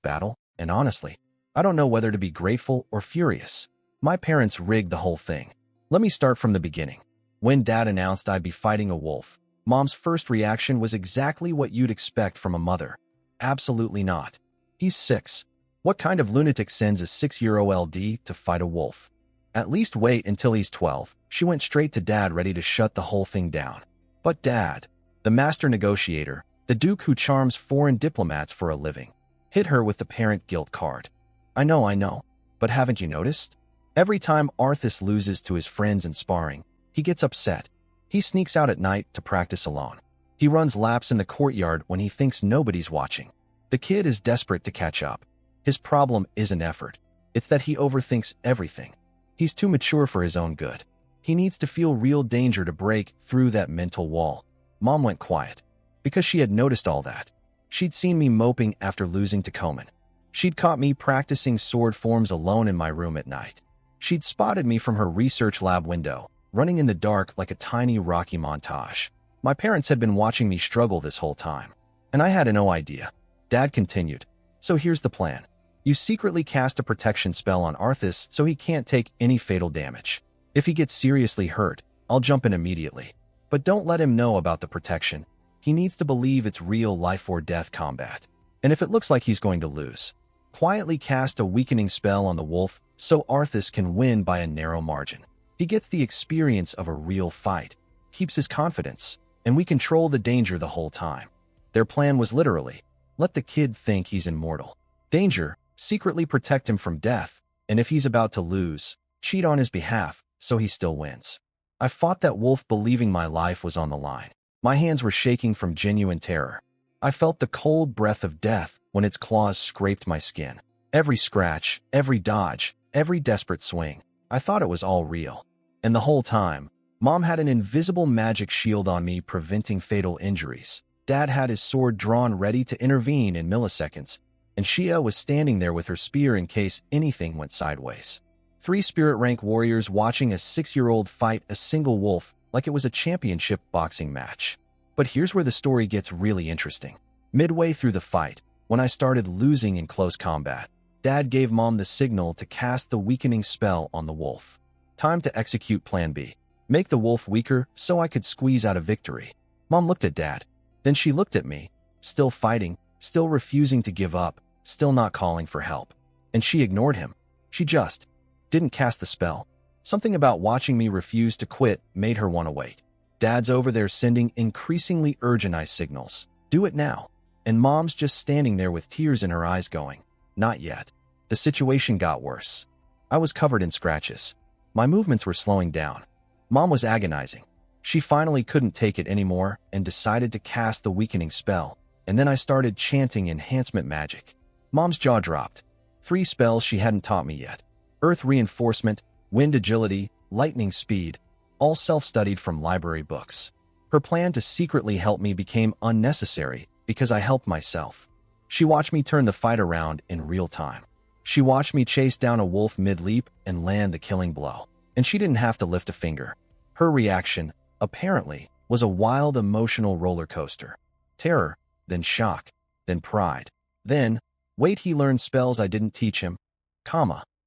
battle, and honestly, I don't know whether to be grateful or furious. My parents rigged the whole thing. Let me start from the beginning. When Dad announced I'd be fighting a wolf, Mom's first reaction was exactly what you'd expect from a mother. Absolutely not. He's 6. What kind of lunatic sends a 6-year-old LD to fight a wolf? At least wait until he's 12. She went straight to Dad, ready to shut the whole thing down. But Dad, the master negotiator, the duke who charms foreign diplomats for a living, hit her with the parent guilt card. I know, but haven't you noticed? Every time Arthas loses to his friends in sparring, he gets upset. He sneaks out at night to practice alone. He runs laps in the courtyard when he thinks nobody's watching. The kid is desperate to catch up. His problem isn't effort. It's that he overthinks everything. He's too mature for his own good. He needs to feel real danger to break through that mental wall. Mom went quiet, because she had noticed all that. She'd seen me moping after losing to Komen. She'd caught me practicing sword forms alone in my room at night. She'd spotted me from her research lab window, running in the dark like a tiny Rocky montage. My parents had been watching me struggle this whole time, and I had no idea. Dad continued, so here's the plan. You secretly cast a protection spell on Arthas so he can't take any fatal damage. If he gets seriously hurt, I'll jump in immediately. But don't let him know about the protection. He needs to believe it's real life or death combat. And if it looks like he's going to lose, quietly cast a weakening spell on the wolf so Arthas can win by a narrow margin. He gets the experience of a real fight, keeps his confidence, and we control the danger the whole time. Their plan was literally, let the kid think he's immortal. Danger, secretly protect him from death, and if he's about to lose, cheat on his behalf so he still wins. I fought that wolf believing my life was on the line. My hands were shaking from genuine terror. I felt the cold breath of death when its claws scraped my skin. Every scratch, every dodge, every desperate swing. I thought it was all real. And the whole time, Mom had an invisible magic shield on me preventing fatal injuries. Dad had his sword drawn ready to intervene in milliseconds, and Shia was standing there with her spear in case anything went sideways. 3 spirit rank warriors watching a 6-year-old fight a single wolf like it was a championship boxing match. But here's where the story gets really interesting. Midway through the fight, when I started losing in close combat, Dad gave Mom the signal to cast the weakening spell on the wolf. Time to execute Plan B. Make the wolf weaker so I could squeeze out a victory. Mom looked at Dad. Then she looked at me, still fighting, still refusing to give up, still not calling for help. And she ignored him. She just didn't cast the spell. Something about watching me refuse to quit made her want to wait. Dad's over there sending increasingly urgent eye signals. Do it now. And Mom's just standing there with tears in her eyes going, not yet. The situation got worse. I was covered in scratches. My movements were slowing down. Mom was agonizing. She finally couldn't take it anymore and decided to cast the weakening spell. And then I started chanting enhancement magic. Mom's jaw dropped. 3 spells she hadn't taught me yet. Earth reinforcement, wind agility, lightning speed, all self-studied from library books. Her plan to secretly help me became unnecessary because I helped myself. She watched me turn the fight around in real time. She watched me chase down a wolf mid-leap and land the killing blow. And she didn't have to lift a finger. Her reaction, apparently, was a wild emotional roller coaster. Terror, then shock, then pride. Then, wait, he learned spells I didn't teach him.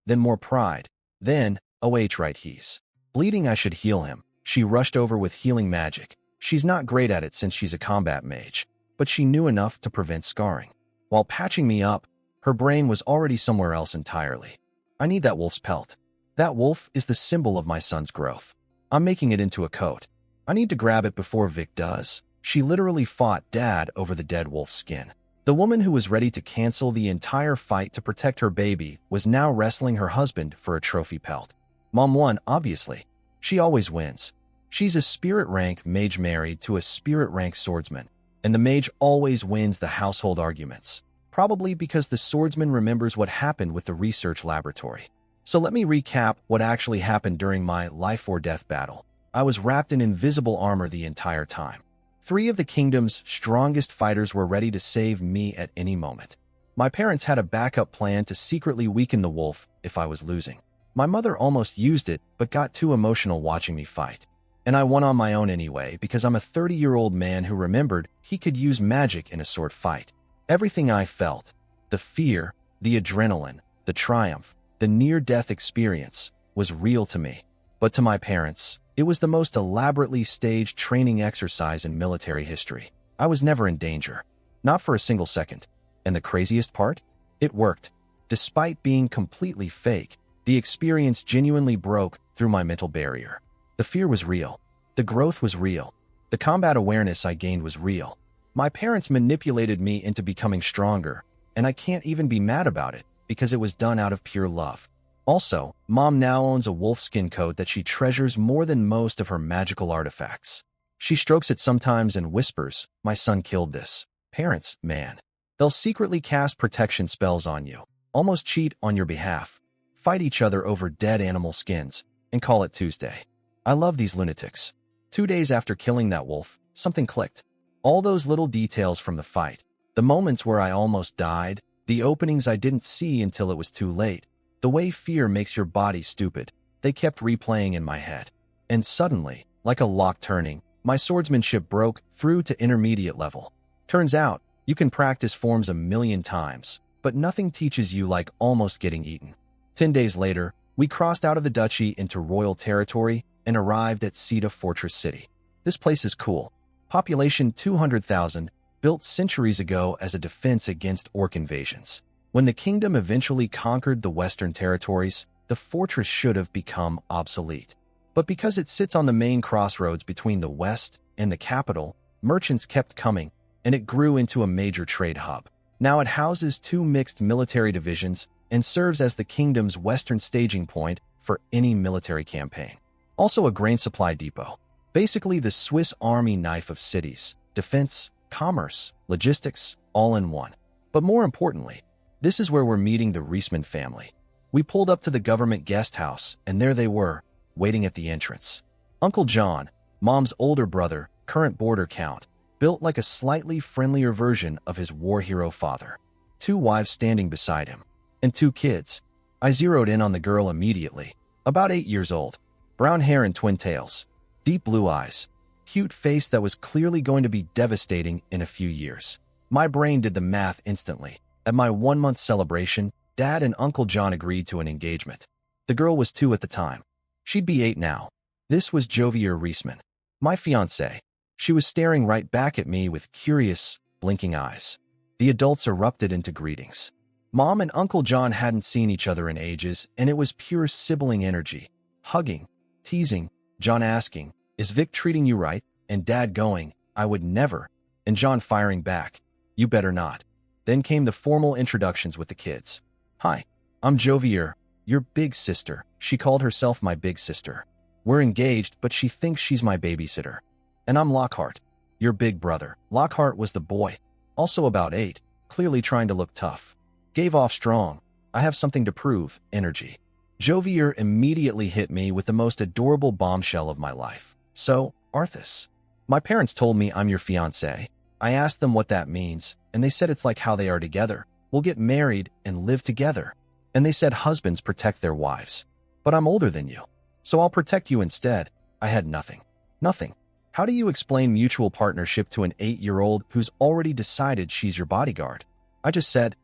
Then more pride. Then, right, he's bleeding, I should heal him. She rushed over with healing magic. She's not great at it since she's a combat mage, but she knew enough to prevent scarring. While patching me up, her brain was already somewhere else entirely. I need that wolf's pelt. That wolf is the symbol of my son's growth. I'm making it into a coat. I need to grab it before Vic does. She literally fought Dad over the dead wolf's skin. The woman who was ready to cancel the entire fight to protect her baby was now wrestling her husband for a trophy pelt. Mom won, obviously. She always wins. She's a spirit rank mage married to a spirit rank swordsman, and the mage always wins the household arguments. Probably because the swordsman remembers what happened with the research laboratory. So let me recap what actually happened during my life or death battle. I was wrapped in invisible armor the entire time. 3 of the kingdom's strongest fighters were ready to save me at any moment. My parents had a backup plan to secretly weaken the wolf if I was losing. My mother almost used it, but got too emotional watching me fight. And I won on my own anyway because I'm a 30-year-old man who remembered he could use magic in a sword fight. Everything I felt, the fear, the adrenaline, the triumph, the near-death experience, was real to me. But to my parents, it was the most elaborately staged training exercise in military history. I was never in danger. Not for a single second. And the craziest part? It worked. Despite being completely fake, the experience genuinely broke through my mental barrier. The fear was real. The growth was real. The combat awareness I gained was real. My parents manipulated me into becoming stronger, and I can't even be mad about it because it was done out of pure love. Also, Mom now owns a wolfskin coat that she treasures more than most of her magical artifacts. She strokes it sometimes and whispers, "My son killed this." Parents, man. They'll secretly cast protection spells on you, almost cheat on your behalf, fight each other over dead animal skins, and call it Tuesday. I love these lunatics. 2 days after killing that wolf, something clicked. All those little details from the fight, the moments where I almost died, the openings I didn't see until it was too late, the way fear makes your body stupid, they kept replaying in my head. And suddenly, like a lock turning, my swordsmanship broke through to intermediate level. Turns out, you can practice forms a million times, but nothing teaches you like almost getting eaten. 10 days later, we crossed out of the duchy into royal territory and arrived at Sita Fortress City. This place is cool. Population 200,000, built centuries ago as a defense against orc invasions. When the kingdom eventually conquered the western territories, the fortress should have become obsolete. But because it sits on the main crossroads between the west and the capital, merchants kept coming, and it grew into a major trade hub. Now it houses 2 mixed military divisions and serves as the kingdom's western staging point for any military campaign. Also a grain supply depot. Basically the Swiss Army knife of cities, defense, commerce, logistics, all in one. But more importantly, this is where we're meeting the Reisman family. We pulled up to the government guest house, and there they were, waiting at the entrance. Uncle John, Mom's older brother, current border count, built like a slightly friendlier version of his war hero father. 2 wives standing beside him, and 2 kids. I zeroed in on the girl immediately, about 8 years old, brown hair and twin tails. Deep blue eyes, cute face that was clearly going to be devastating in a few years. My brain did the math instantly. At my 1-month celebration, Dad and Uncle John agreed to an engagement. The girl was 2 at the time. She'd be 8 now. This was Jovier Reisman, my fiancée. She was staring right back at me with curious, blinking eyes. The adults erupted into greetings. Mom and Uncle John hadn't seen each other in ages, and it was pure sibling energy. Hugging, teasing, John asking, "Is Vic treating you right?" And Dad going, "I would never." And John firing back, "You better not." Then came the formal introductions with the kids. "Hi, I'm Jovier, your big sister." She called herself my big sister. "We're engaged, but she thinks she's my babysitter." "And I'm Lockhart, your big brother." Lockhart was the boy, also about 8, clearly trying to look tough. Gave off strong, "I have something to prove" energy. Jovier immediately hit me with the most adorable bombshell of my life. "So, Arthas, my parents told me I'm your fiancé." I asked them what that means, and they said it's like how they are together. We'll get married and live together. And they said husbands protect their wives. But I'm older than you, so I'll protect you instead. I had nothing. Nothing. How do you explain mutual partnership to an 8-year-old who's already decided she's your bodyguard? I just said,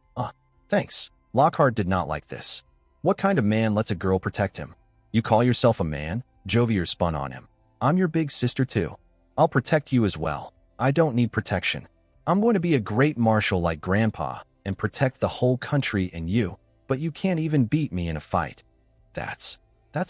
thanks. Lockhart did not like this. What kind of man lets a girl protect him? You call yourself a man? Jovier spun on him. I'm your big sister too. I'll protect you as well. I don't need protection. I'm going to be a great marshal like Grandpa and protect the whole country and you, but you can't even beat me in a fight. That's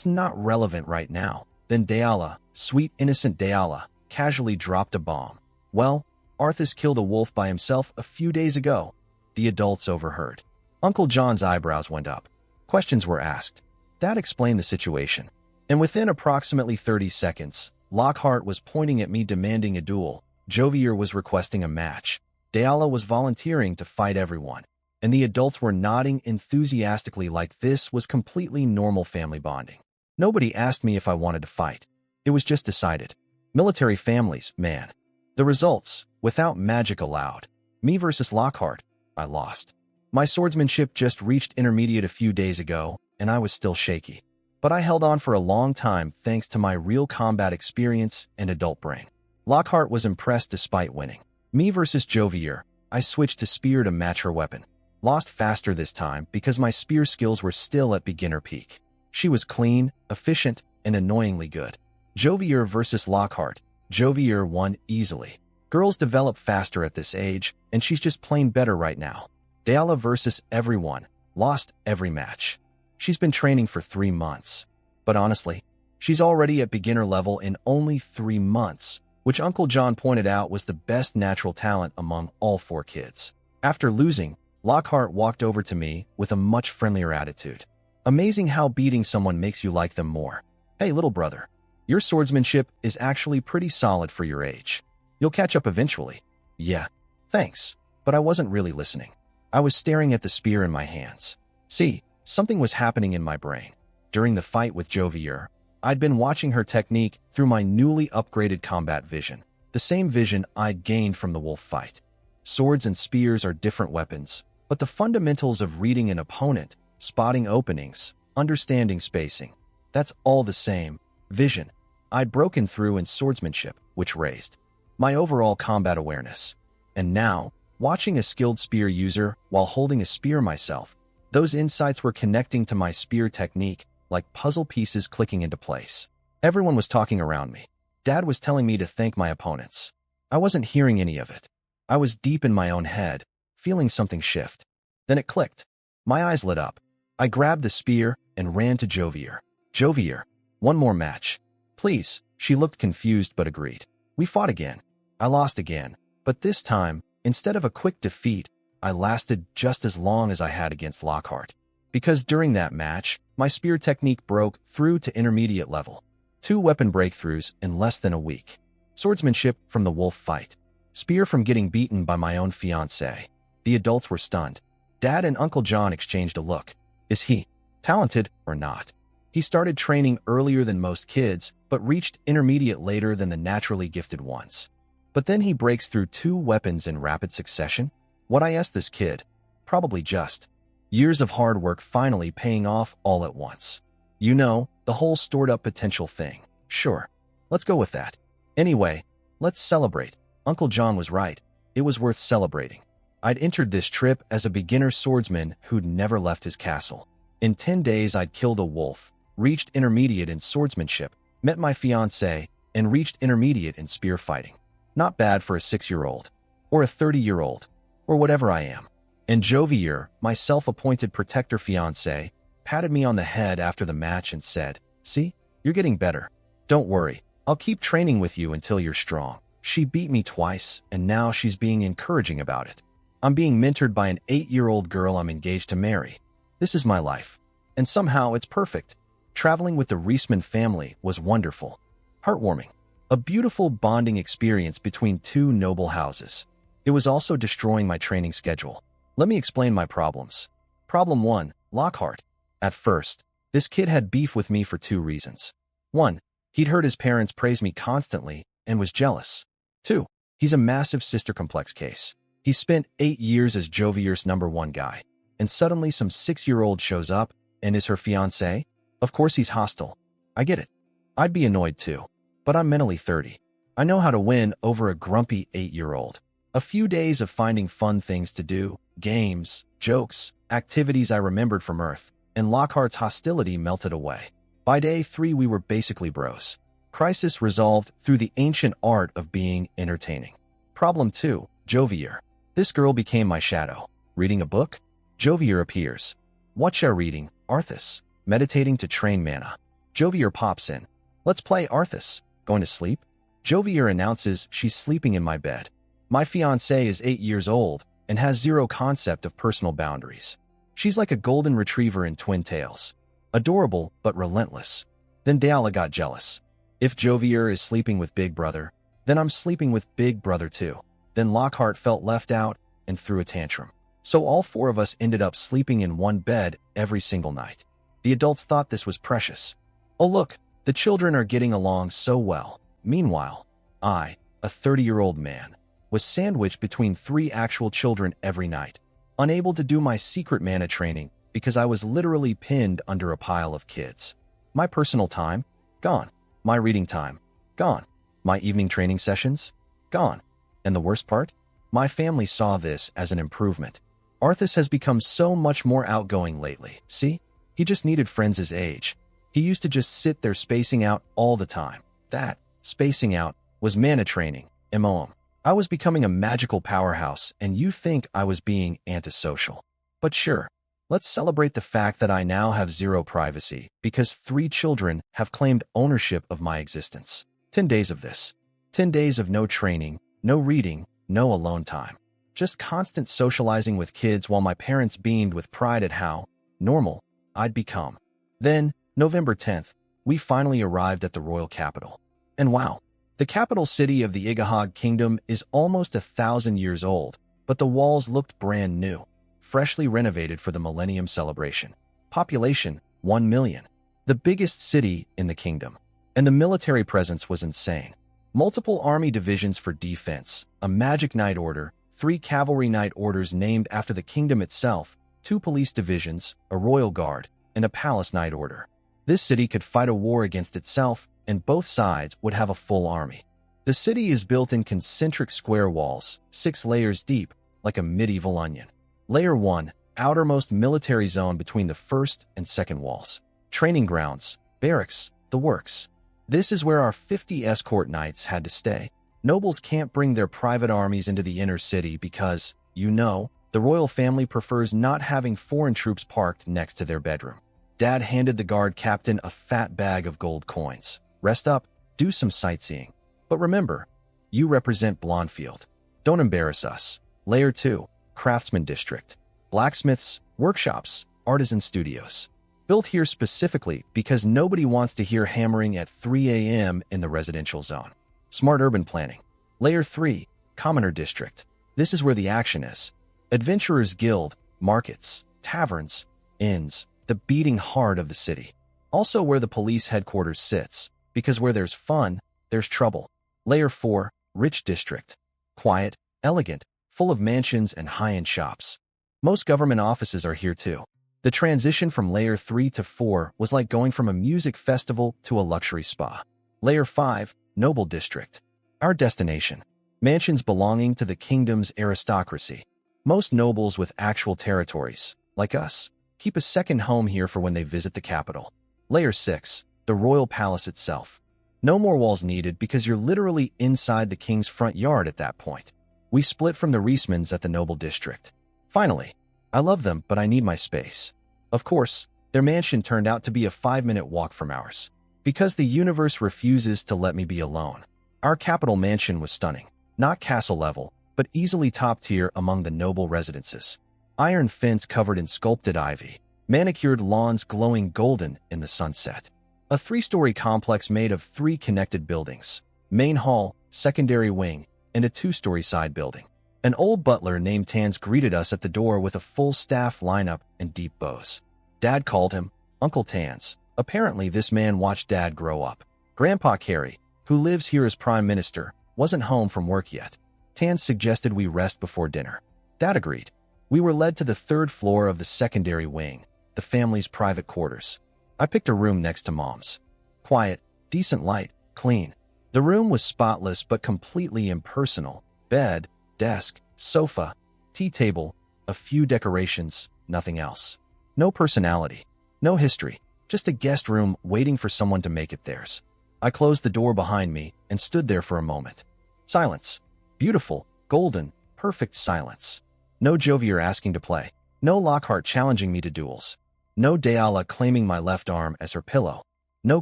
not relevant right now. Then Dayala, Sweet innocent Dayala casually dropped a bomb. Well, Arthas killed a wolf by himself a few days ago. The adults overheard. Uncle John's eyebrows went up. Questions were asked. Dad explained the situation. And within approximately 30 seconds, Lockhart was pointing at me demanding a duel. Jovier was requesting a match. Dayala was volunteering to fight everyone. And the adults were nodding enthusiastically like this was completely normal family bonding. Nobody asked me if I wanted to fight. It was just decided. Military families, man. The results, without magic allowed. Me versus Lockhart, I lost. My swordsmanship just reached intermediate a few days ago, and I was still shaky. But I held on for a long time thanks to my real combat experience and adult brain. Lockhart was impressed despite winning. Me versus Jovier, I switched to spear to match her weapon. Lost faster this time because my spear skills were still at beginner peak. She was clean, efficient, and annoyingly good. Jovier versus Lockhart. Jovier won easily. Girls develop faster at this age, and she's just plain better right now. Dayala versus everyone. Lost every match. She's been training for 3 months. But honestly, she's already at beginner level in only 3 months, which Uncle John pointed out was the best natural talent among all 4 kids. After losing, Lockhart walked over to me with a much friendlier attitude. Amazing how beating someone makes you like them more. Hey, little brother. Your swordsmanship is actually pretty solid for your age. You'll catch up eventually. Yeah, thanks, but I wasn't really listening. I was staring at the spear in my hands. See, something was happening in my brain. During the fight with Jovier, I'd been watching her technique through my newly upgraded combat vision, the same vision I'd gained from the wolf fight. Swords and spears are different weapons, but the fundamentals of reading an opponent, spotting openings, understanding spacing, that's all the same. Vision. I'd broken through in swordsmanship, which raised my overall combat awareness. And now, watching a skilled spear user while holding a spear myself, those insights were connecting to my spear technique like puzzle pieces clicking into place. Everyone was talking around me. Dad was telling me to thank my opponents. I wasn't hearing any of it. I was deep in my own head, feeling something shift. Then it clicked. My eyes lit up. I grabbed the spear and ran to Jovier. Jovier, one more match. Please. She looked confused but agreed. We fought again. I lost again. But this time, instead of a quick defeat, I lasted just as long as I had against Lockhart. Because during that match, my spear technique broke through to intermediate level. 2 weapon breakthroughs in less than a week. Swordsmanship from the wolf fight. Spear from getting beaten by my own fiancée. The adults were stunned. Dad and Uncle John exchanged a look. Is he talented or not? He started training earlier than most kids, but reached intermediate later than the naturally gifted ones. But then he breaks through 2 weapons in rapid succession? What I asked this kid? Probably just years of hard work finally paying off all at once. You know, the whole stored-up potential thing. Sure, let's go with that. Anyway, let's celebrate. Uncle John was right. It was worth celebrating. I'd entered this trip as a beginner swordsman who'd never left his castle. In 10 days, I'd killed a wolf, reached intermediate in swordsmanship, met my fiancée, and reached intermediate in spear fighting. Not bad for a 6-year-old, or a 30-year-old, or whatever I am. And Jovier, my self-appointed protector fiancé, patted me on the head after the match and said, "See, you're getting better. Don't worry, I'll keep training with you until you're strong." She beat me twice, and now she's being encouraging about it. I'm being mentored by an 8-year-old girl I'm engaged to marry. This is my life. And somehow it's perfect. Traveling with the Reisman family was wonderful. Heartwarming. A beautiful bonding experience between 2 noble houses. It was also destroying my training schedule. Let me explain my problems. Problem 1, Lockhart. At first, this kid had beef with me for 2 reasons. 1, he'd heard his parents praise me constantly and was jealous. 2, he's a massive sister complex case. He spent 8 years as Jovier's #1 guy, and suddenly some 6-year-old shows up and is her fiancé? Of course he's hostile. I get it. I'd be annoyed too. But I'm mentally 30. I know how to win over a grumpy 8-year-old. A few days of finding fun things to do, games, jokes, activities I remembered from Earth, and Lockhart's hostility melted away. By day 3 we were basically bros. Crisis resolved through the ancient art of being entertaining. Problem 2, Jovier. This girl became my shadow. Reading a book? Jovier appears. What's your reading, Arthas? Meditating to train mana. Jovier pops in. Let's play Arthas. Going to sleep? Jovier announces she's sleeping in my bed. My fiancée is 8 years old and has zero concept of personal boundaries. She's like a golden retriever in Twin Tails. Adorable, but relentless. Then Dayala got jealous. If Jovier is sleeping with Big Brother, then I'm sleeping with Big Brother too. Then Lockhart felt left out and threw a tantrum. So all four of us ended up sleeping in one bed every single night. The adults thought this was precious. Oh look, the children are getting along so well. Meanwhile, I, a 30-year-old man, was sandwiched between 3 actual children every night, unable to do my secret mana training because I was literally pinned under a pile of kids. My personal time? Gone. My reading time? Gone. My evening training sessions? Gone. And the worst part? My family saw this as an improvement. Arthas has become so much more outgoing lately. See? He just needed friends his age. He used to just sit there spacing out all the time. That, spacing out, was mana training, MOM. I was becoming a magical powerhouse, and you think I was being antisocial. But sure, let's celebrate the fact that I now have zero privacy, because 3 children have claimed ownership of my existence. 10 days of this. 10 days of no training, no reading, no alone time. Just constant socializing with kids while my parents beamed with pride at how normal I'd become. Then, November 10th, we finally arrived at the royal capital. And wow, the capital city of the Igahog Kingdom is almost 1,000 years old, but the walls looked brand new, freshly renovated for the Millennium celebration. Population, 1 million. The biggest city in the kingdom. And the military presence was insane. Multiple army divisions for defense, a magic knight order, 3 cavalry knight orders named after the kingdom itself, 2 police divisions, a royal guard, and a palace knight order. This city could fight a war against itself, and both sides would have a full army. The city is built in concentric square walls, 6 layers deep, like a medieval onion. Layer 1, outermost military zone between the first and second walls. Training grounds, barracks, the works. This is where our 50 escort knights had to stay. Nobles can't bring their private armies into the inner city because, you know, the royal family prefers not having foreign troops parked next to their bedroom. Dad handed the guard captain a fat bag of gold coins. Rest up, do some sightseeing. But remember, you represent Blondfield. Don't embarrass us. Layer 2, Craftsman District. Blacksmiths, workshops, artisan studios. Built here specifically because nobody wants to hear hammering at 3 a.m. in the residential zone. Smart urban planning. Layer 3, Commoner District. This is where the action is. Adventurers Guild, markets, taverns, inns, the beating heart of the city. Also where the police headquarters sits, because where there's fun, there's trouble. Layer 4, Rich District. Quiet, elegant, full of mansions and high-end shops. Most government offices are here too. The transition from Layer 3 to 4 was like going from a music festival to a luxury spa. Layer 5, Noble District. Our destination. Mansions belonging to the kingdom's aristocracy. Most nobles with actual territories, like us, keep a second home here for when they visit the capital. Layer 6, the royal palace itself. No more walls needed because you're literally inside the king's front yard at that point. We split from the Reismans at the Noble District. Finally, I love them, but I need my space. Of course, their mansion turned out to be a 5-minute walk from ours. Because the universe refuses to let me be alone. Our capital mansion was stunning. Not castle level, but easily top tier among the noble residences. Iron fence covered in sculpted ivy. Manicured lawns glowing golden in the sunset. A 3-story complex made of 3 connected buildings. Main hall, secondary wing, and a 2-story side building. An old butler named Tans greeted us at the door with a full staff lineup and deep bows. Dad called him Uncle Tans. Apparently this man watched Dad grow up. Grandpa Carey, who lives here as Prime Minister, wasn't home from work yet. Tans suggested we rest before dinner. Dad agreed. We were led to the 3rd floor of the secondary wing, the family's private quarters. I picked a room next to Mom's. Quiet, decent light, clean. The room was spotless but completely impersonal. Bed, desk, sofa, tea table, a few decorations, nothing else. No personality, no history, just a guest room waiting for someone to make it theirs. I closed the door behind me and stood there for a moment. Silence. Beautiful, golden, perfect silence. No Jovier asking to play. No Lockhart challenging me to duels. No Dayala claiming my left arm as her pillow. No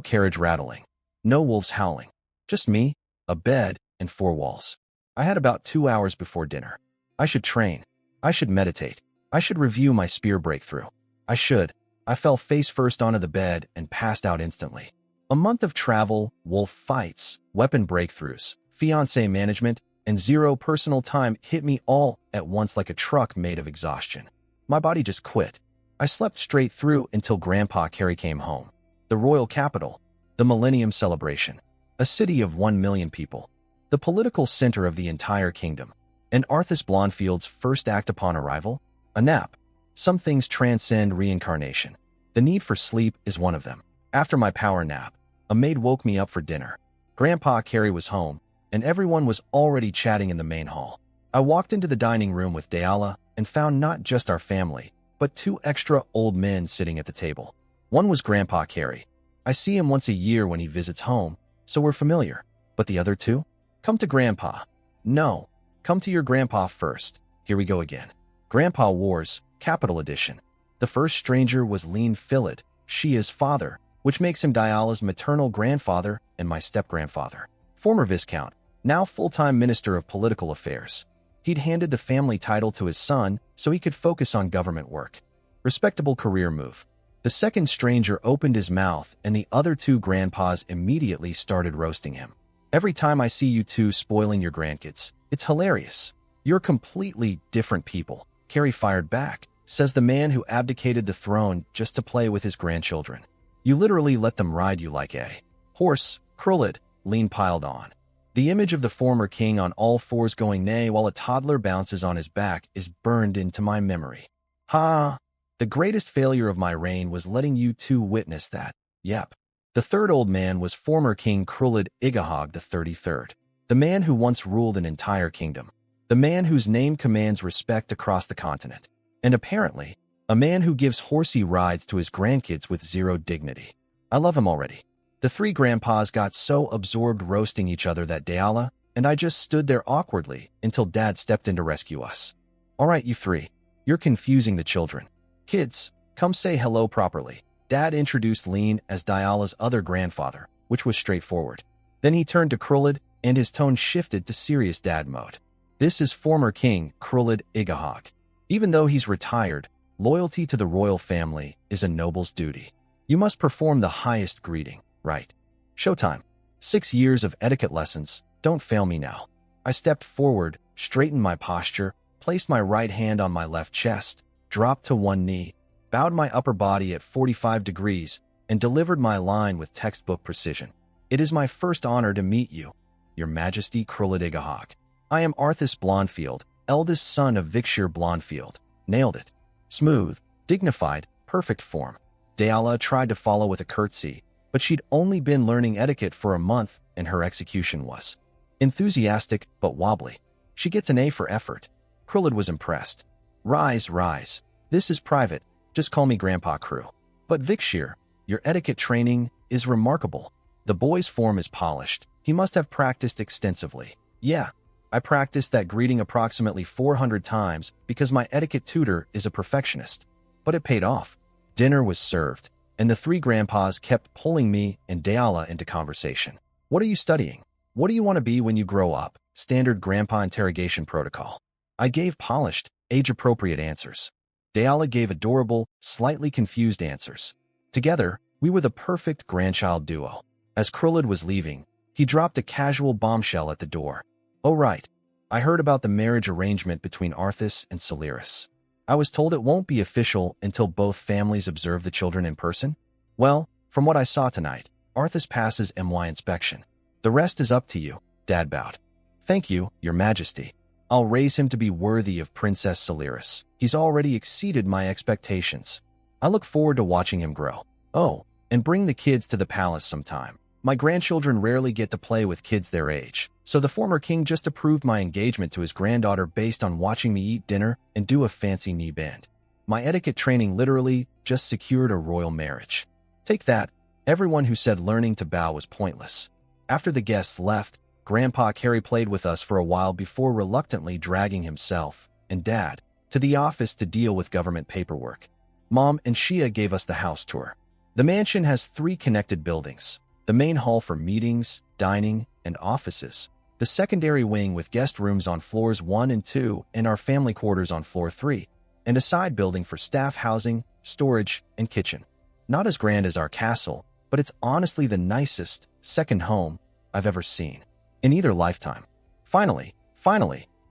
carriage rattling. No wolves howling. Just me, a bed, and four walls. I had about 2 hours before dinner. I should train. I should meditate. I should review my spear breakthrough. I should. I fell face first onto the bed and passed out instantly. A month of travel, wolf fights, weapon breakthroughs, fiancé management, and zero personal time hit me all at once like a truck made of exhaustion. My body just quit. I slept straight through until Grandpa Carey came home. The royal capital, the Millennium Celebration, a city of 1 million people, the political center of the entire kingdom, and Arthas Blondfield's first act upon arrival, a nap. Some things transcend reincarnation. The need for sleep is one of them. After my power nap, a maid woke me up for dinner. Grandpa Carey was home, and everyone was already chatting in the main hall. I walked into the dining room with Dayala and found not just our family, but 2 extra old men sitting at the table. One was Grandpa Carey. I see him once a year when he visits home, so we're familiar. But the other 2? Come to Grandpa. No, come to your grandpa first. Here we go again. Grandpa Wars, Capital Edition. The first stranger was Lean Phillid, Shia's father, which makes him Diala's maternal grandfather and my step-grandfather. Former Viscount, now full-time Minister of Political Affairs. He'd handed the family title to his son so he could focus on government work. Respectable career move. The second stranger opened his mouth and the other 2 grandpas immediately started roasting him. Every time I see you 2 spoiling your grandkids, it's hilarious. You're completely different people, Carey fired back, says the man who abdicated the throne just to play with his grandchildren. You literally let them ride you like a horse, Krulid, Lean piled on. The image of the former king on all fours going neigh while a toddler bounces on his back is burned into my memory. Ha! The greatest failure of my reign was letting you 2 witness that. Yep. The third old man was former King Krulid Igahog the 33rd, the man who once ruled an entire kingdom, the man whose name commands respect across the continent, and apparently, a man who gives horsey rides to his grandkids with zero dignity. I love him already. The 3 grandpas got so absorbed roasting each other that Dayala and I just stood there awkwardly until Dad stepped in to rescue us. All right, you 3. You're confusing the children. Kids, come say hello properly. Dad introduced Lean as Diala's other grandfather, which was straightforward. Then he turned to Krulid, and his tone shifted to serious dad mode. This is former King Krulid Igahog. Even though he's retired, loyalty to the royal family is a noble's duty. You must perform the highest greeting, right? Showtime. 6 years of etiquette lessons. Don't fail me now. I stepped forward, straightened my posture, placed my right hand on my left chest, dropped to one knee, bowed my upper body at 45 degrees, and delivered my line with textbook precision. It is my first honor to meet you, Your Majesty Krulid Igahog. I am Arthas Blondfield, eldest son of Vikshir Blondfield. Nailed it. Smooth, dignified, perfect form. Dayala tried to follow with a curtsy, but she'd only been learning etiquette for a month, and her execution was enthusiastic but wobbly. She gets an A for effort. Krulid was impressed. Rise, rise. This is private. Just call me Grandpa Crew. But Vikshir, your etiquette training is remarkable. The boy's form is polished. He must have practiced extensively. Yeah, I practiced that greeting approximately 400 times because my etiquette tutor is a perfectionist. But it paid off. Dinner was served, and the 3 grandpas kept pulling me and Dayala into conversation. What are you studying? What do you want to be when you grow up? Standard grandpa interrogation protocol. I gave polished, age-appropriate answers. Dayala gave adorable, slightly confused answers. Together, we were the perfect grandchild duo. As Krulid was leaving, he dropped a casual bombshell at the door. Oh right, I heard about the marriage arrangement between Arthas and Saliris. I was told it won't be official until both families observe the children in person. Well, from what I saw tonight, Arthas passes MY inspection. The rest is up to you, Dad bowed. Thank you, Your Majesty. I'll raise him to be worthy of Princess Saliris. He's already exceeded my expectations. I look forward to watching him grow. Oh, and bring the kids to the palace sometime. My grandchildren rarely get to play with kids their age, so the former king just approved my engagement to his granddaughter based on watching me eat dinner and do a fancy knee bend. My etiquette training literally just secured a royal marriage. Take that, everyone who said learning to bow was pointless. After the guests left, Grandpa Carey played with us for a while before reluctantly dragging himself and Dad to the office to deal with government paperwork. Mom and Shia gave us the house tour. The mansion has 3 connected buildings. The main hall for meetings, dining, and offices. The secondary wing with guest rooms on floors 1 and 2 and our family quarters on floor 3, and a side building for staff housing, storage, and kitchen. Not as grand as our castle, but it's honestly the nicest second home I've ever seen in either lifetime. Finally,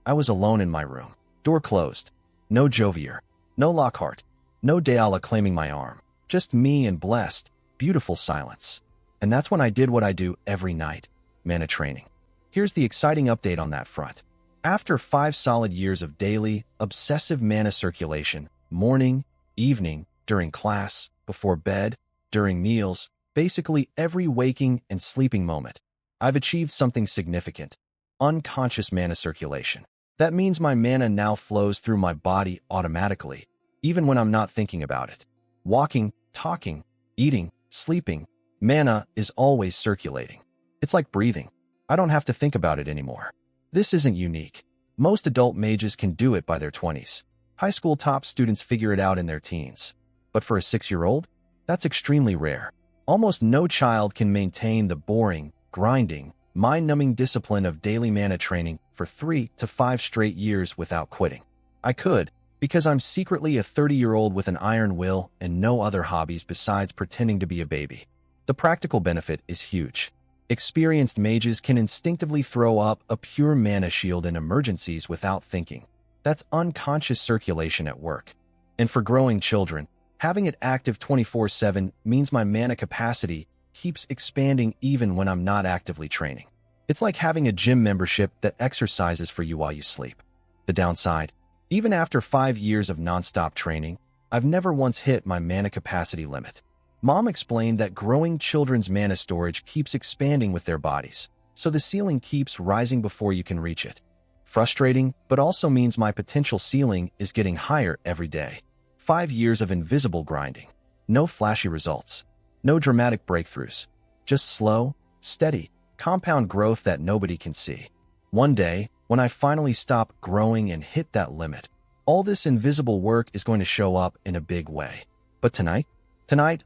I was alone in my room. Door closed. No Jovier. No Lockhart. No Deala claiming my arm. Just me and blessed, beautiful silence. And that's when I did what I do every night, mana training. Here's the exciting update on that front. After 5 solid years of daily, obsessive mana circulation, morning, evening, during class, before bed, during meals, basically every waking and sleeping moment, I've achieved something significant: unconscious mana circulation. That means my mana now flows through my body automatically, even when I'm not thinking about it. Walking, talking, eating, sleeping, mana is always circulating. It's like breathing. I don't have to think about it anymore. This isn't unique. Most adult mages can do it by their 20s. High school top students figure it out in their teens. But for a 6-year-old, that's extremely rare. Almost no child can maintain the boring, grinding, mind-numbing discipline of daily mana training for 3 to 5 straight years without quitting. I could, because I'm secretly a 30-year-old with an iron will and no other hobbies besides pretending to be a baby. The practical benefit is huge. Experienced mages can instinctively throw up a pure mana shield in emergencies without thinking. That's unconscious circulation at work. And for growing children, having it active 24/7 means my mana capacity keeps expanding even when I'm not actively training. It's like having a gym membership that exercises for you while you sleep. The downside: even after 5 years of nonstop training, I've never once hit my mana capacity limit. Mom explained that growing children's mana storage keeps expanding with their bodies, so the ceiling keeps rising before you can reach it. Frustrating, but also means my potential ceiling is getting higher every day. 5 years of invisible grinding. No flashy results. No dramatic breakthroughs. Just slow, steady, compound growth that nobody can see. One day, when I finally stop growing and hit that limit, all this invisible work is going to show up in a big way. But tonight,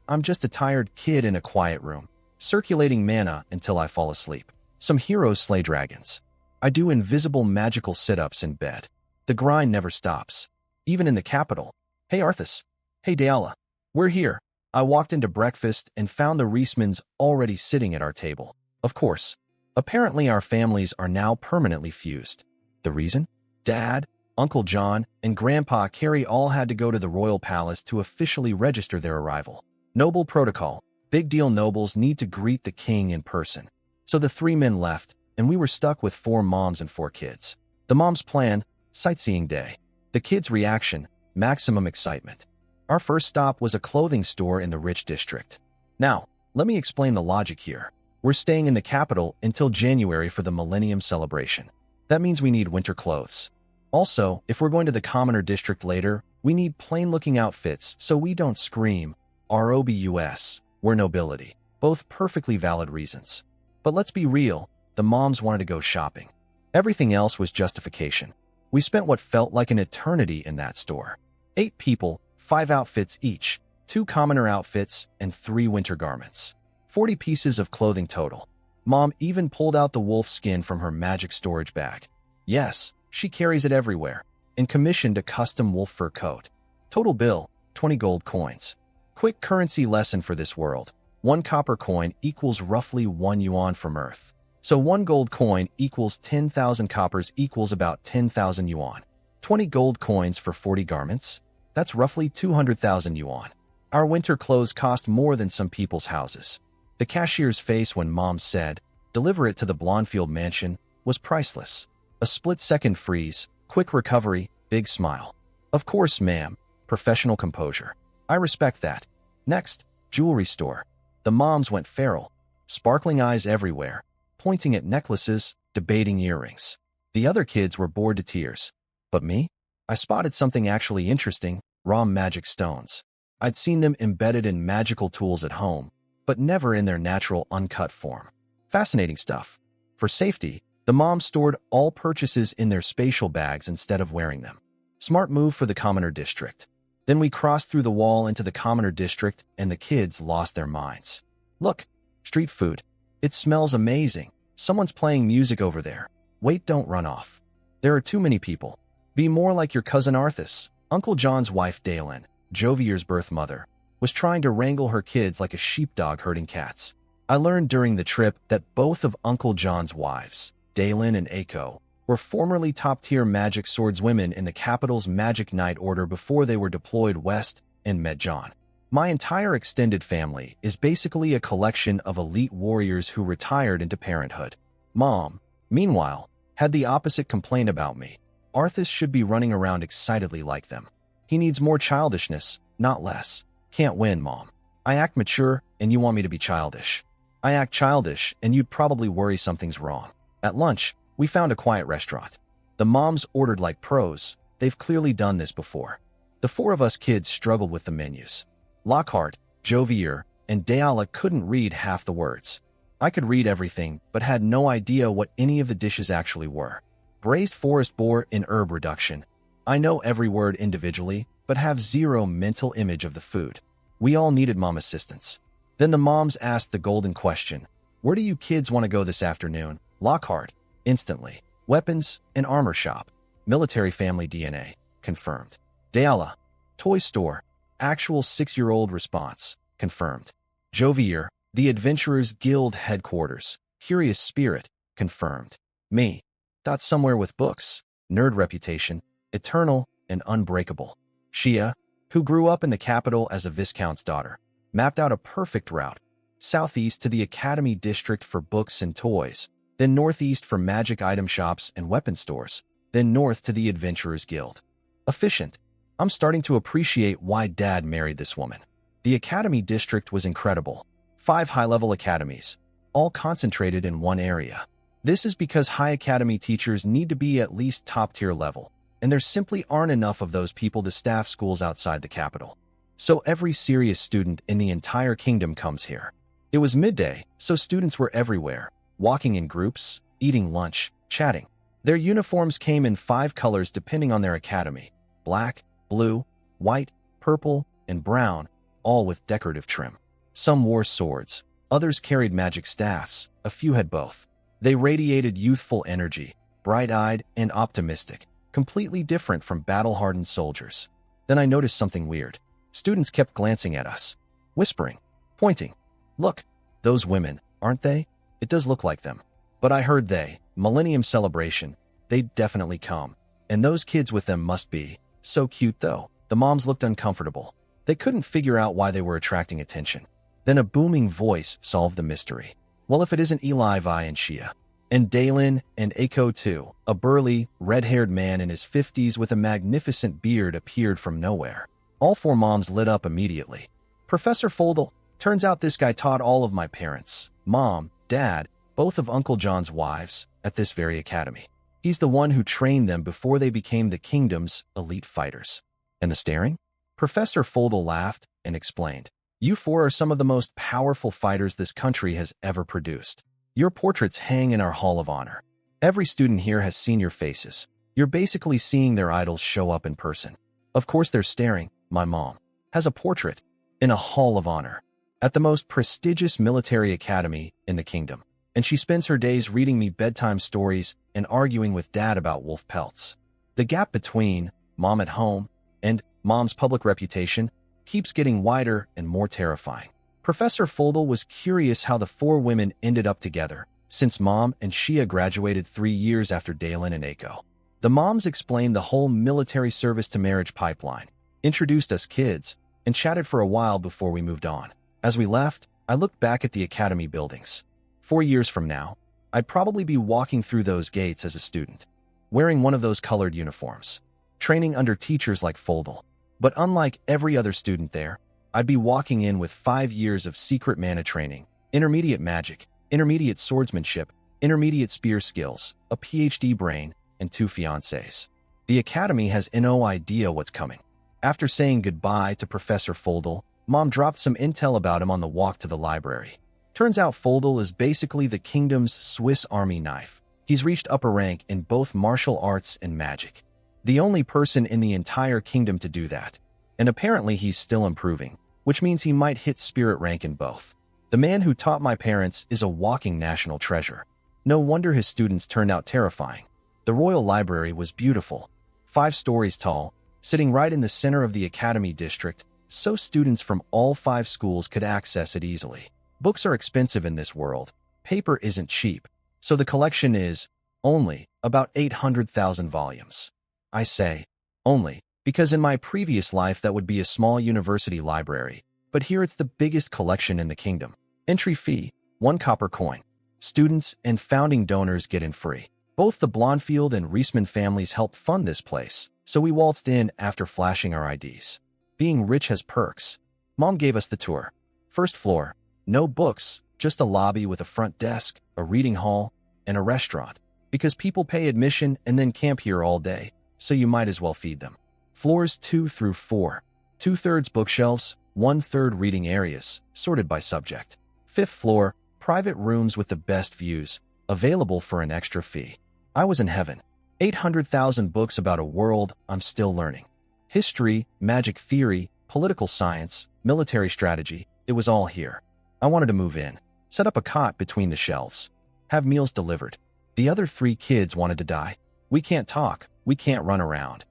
I'm just a tired kid in a quiet room, circulating mana until I fall asleep. Some heroes slay dragons. I do invisible magical sit-ups in bed. The grind never stops. Even in the capital. Hey Arthas. Hey Deala. We're here. I walked into breakfast and found the Reismans already sitting at our table. Of course. Apparently our families are now permanently fused. The reason? Dad, Uncle John, and Grandpa Carrie all had to go to the royal palace to officially register their arrival. Noble protocol. Big deal. Nobles need to greet the king in person. So the 3 men left, and we were stuck with 4 moms and 4 kids. The mom's plan: sightseeing day. The kids' reaction: maximum excitement. Our first stop was a clothing store in the rich district. Now, let me explain the logic here. We're staying in the capital until January for the Millennium celebration. That means we need winter clothes. Also, if we're going to the commoner district later, we need plain-looking outfits so we don't scream ROBUS, we're nobility. Both perfectly valid reasons. But let's be real, the moms wanted to go shopping. Everything else was justification. We spent what felt like an eternity in that store. 8 people, 5 outfits each, 2 commoner outfits, and 3 winter garments. 40 pieces of clothing total. Mom even pulled out the wolf skin from her magic storage bag. Yes, she carries it everywhere, and commissioned a custom wolf fur coat. Total bill: 20 gold coins. Quick currency lesson for this world. 1 copper coin equals roughly 1 yuan from Earth. So 1 gold coin equals 10,000 coppers equals about 10,000 yuan. 20 gold coins for 40 garments? That's roughly 200,000 yuan. Our winter clothes cost more than some people's houses. The cashier's face when Mom said, "Deliver it to the Blondfield mansion," was priceless. A split-second freeze, quick recovery, big smile. Of course, ma'am. Professional composure. I respect that. Next, jewelry store. The moms went feral. Sparkling eyes everywhere, pointing at necklaces, debating earrings. The other kids were bored to tears. But me? I spotted something actually interesting: raw magic stones. I'd seen them embedded in magical tools at home, but never in their natural uncut form. Fascinating stuff. For safety, the moms stored all purchases in their spatial bags instead of wearing them. Smart move for the commoner district. Then we crossed through the wall into the commoner district, and the kids lost their minds. Look, street food. It smells amazing. Someone's playing music over there. Wait, don't run off. There are too many people. Be more like your cousin Arthas. Uncle John's wife Dalen, Jovier's birth mother, was trying to wrangle her kids like a sheepdog herding cats. I learned during the trip that both of Uncle John's wives, Dalen and Aiko, were formerly top-tier magic swordswomen in the capital's Magic Knight Order before they were deployed west and met John. My entire extended family is basically a collection of elite warriors who retired into parenthood. Mom, meanwhile, had the opposite complaint about me. Arthas should be running around excitedly like them. He needs more childishness, not less. Can't win, Mom. I act mature, and you want me to be childish. I act childish, and you'd probably worry something's wrong. At lunch, we found a quiet restaurant. The moms ordered like pros. They've clearly done this before. The four of us kids struggled with the menus. Lockhart, Jovier, and Deala couldn't read half the words. I could read everything, but had no idea what any of the dishes actually were. Braised forest boar in herb reduction. I know every word individually, but have zero mental image of the food. We all needed mom assistance. Then the moms asked the golden question, where do you kids want to go this afternoon? Lockhart, instantly. Weapons and armor shop. Military family DNA, confirmed. Deala, toy store. Actual 6-year-old response, confirmed. Jovier, the Adventurers Guild headquarters. Curious spirit, confirmed. Me, thought somewhere with books, nerd reputation, eternal and unbreakable. Shia, who grew up in the capital as a viscount's daughter, mapped out a perfect route. Southeast to the Academy District for books and toys, then northeast for magic item shops and weapon stores, then north to the Adventurers Guild. Efficient. I'm starting to appreciate why Dad married this woman. The Academy District was incredible. 5 high-level academies, all concentrated in one area. This is because high academy teachers need to be at least top-tier level, and there simply aren't enough of those people to staff schools outside the capital. So every serious student in the entire kingdom comes here. It was midday, so students were everywhere, walking in groups, eating lunch, chatting. Their uniforms came in 5 colors depending on their academy: black, blue, white, purple, and brown, all with decorative trim. Some wore swords, others carried magic staffs, a few had both. They radiated youthful energy, bright-eyed and optimistic, completely different from battle-hardened soldiers. Then I noticed something weird. Students kept glancing at us, whispering, pointing. Look, those women, aren't they? It does look like them. But I heard they, Millennium Celebration, they'd definitely come. And those kids with them must be. So cute though. The moms looked uncomfortable. They couldn't figure out why they were attracting attention. Then a booming voice solved the mystery. Well, if it isn't Eli, Vi, and Shia. And Dalen and Aiko too. A burly, red-haired man in his 50s with a magnificent beard appeared from nowhere. All 4 moms lit up immediately. Professor Foldle, turns out this guy taught all of my parents, Mom, Dad, both of Uncle John's wives, at this very academy. He's the one who trained them before they became the kingdom's elite fighters. And the staring? Professor Foldle laughed and explained. You 4 are some of the most powerful fighters this country has ever produced. Your portraits hang in our Hall of Honor. Every student here has seen your faces. You're basically seeing their idols show up in person. Of course they're staring. My mom has a portrait in a Hall of Honor at the most prestigious military academy in the kingdom. And she spends her days reading me bedtime stories and arguing with Dad about wolf pelts. The gap between Mom at home and Mom's public reputation keeps getting wider and more terrifying. Professor Foldle was curious how the 4 women ended up together, since Mom and Shia graduated 3 years after Dalen and Aiko. The moms explained the whole military service to marriage pipeline, introduced us kids, and chatted for a while before we moved on. As we left, I looked back at the academy buildings. 4 years from now, I'd probably be walking through those gates as a student, wearing one of those colored uniforms, training under teachers like Foldle. But unlike every other student there, I'd be walking in with 5 years of secret mana training, intermediate magic, intermediate swordsmanship, intermediate spear skills, a PhD brain, and 2 fiancés. The academy has no idea what's coming. After saying goodbye to Professor Foldle, Mom dropped some intel about him on the walk to the library. Turns out Foldle is basically the kingdom's Swiss Army knife. He's reached upper rank in both martial arts and magic. The only person in the entire kingdom to do that. And apparently he's still improving, which means he might hit spirit rank in both. The man who taught my parents is a walking national treasure. No wonder his students turned out terrifying. The Royal Library was beautiful, 5 stories tall, sitting right in the center of the Academy District, so students from all 5 schools could access it easily. Books are expensive in this world. Paper isn't cheap, so the collection is only about 800,000 volumes. I say only because in my previous life that would be a small university library, but here it's the biggest collection in the kingdom. Entry fee, 1 copper coin. Students and founding donors get in free. Both the Blondfield and Reisman families helped fund this place, so we waltzed in after flashing our IDs. Being rich has perks. Mom gave us the tour. First floor, no books, just a lobby with a front desk, a reading hall, and a restaurant, because people pay admission and then camp here all day, so you might as well feed them. Floors 2 through 4, 2/3 bookshelves, 1/3 reading areas, sorted by subject. 5th floor, private rooms with the best views, available for an extra fee. I was in heaven. 800,000 books about a world I'm still learning. History, magic theory, political science, military strategy, it was all here. I wanted to move in, set up a cot between the shelves, have meals delivered. The other 3 kids wanted to die. We can't talk, we can't run around.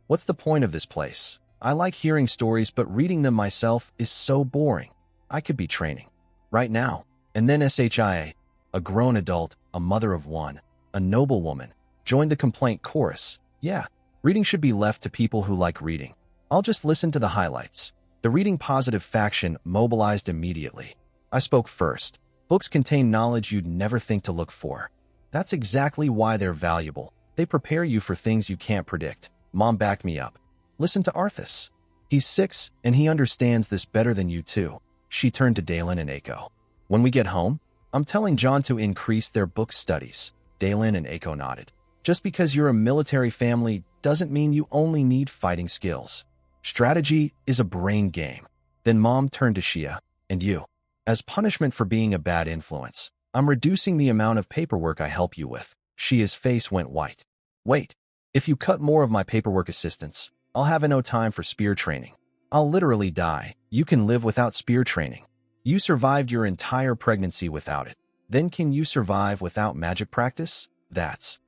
What's the point of this place? I like hearing stories, but reading them myself is so boring. I could be training right now. And then SHIA, a grown adult, a mother of 1, a noble woman, joined the complaint chorus. Yeah, reading should be left to people who like reading. I'll just listen to the highlights. The reading positive faction mobilized immediately. I spoke first. Books contain knowledge you'd never think to look for. That's exactly why they're valuable. They prepare you for things you can't predict. Mom backed me up. Listen to Arthas. He's 6, and he understands this better than you too. She turned to Dalen and Aiko. When we get home, I'm telling John to increase their book studies. Dalen and Aiko nodded. Just because you're a military family doesn't mean you only need fighting skills. Strategy is a brain game. Then Mom turned to Shia. And you. As punishment for being a bad influence, I'm reducing the amount of paperwork I help you with. Shia's face went white. Wait. If you cut more of my paperwork assistance, I'll have no time for spear training. I'll literally die. You can live without spear training. You survived your entire pregnancy without it. Then can you survive without magic practice? That's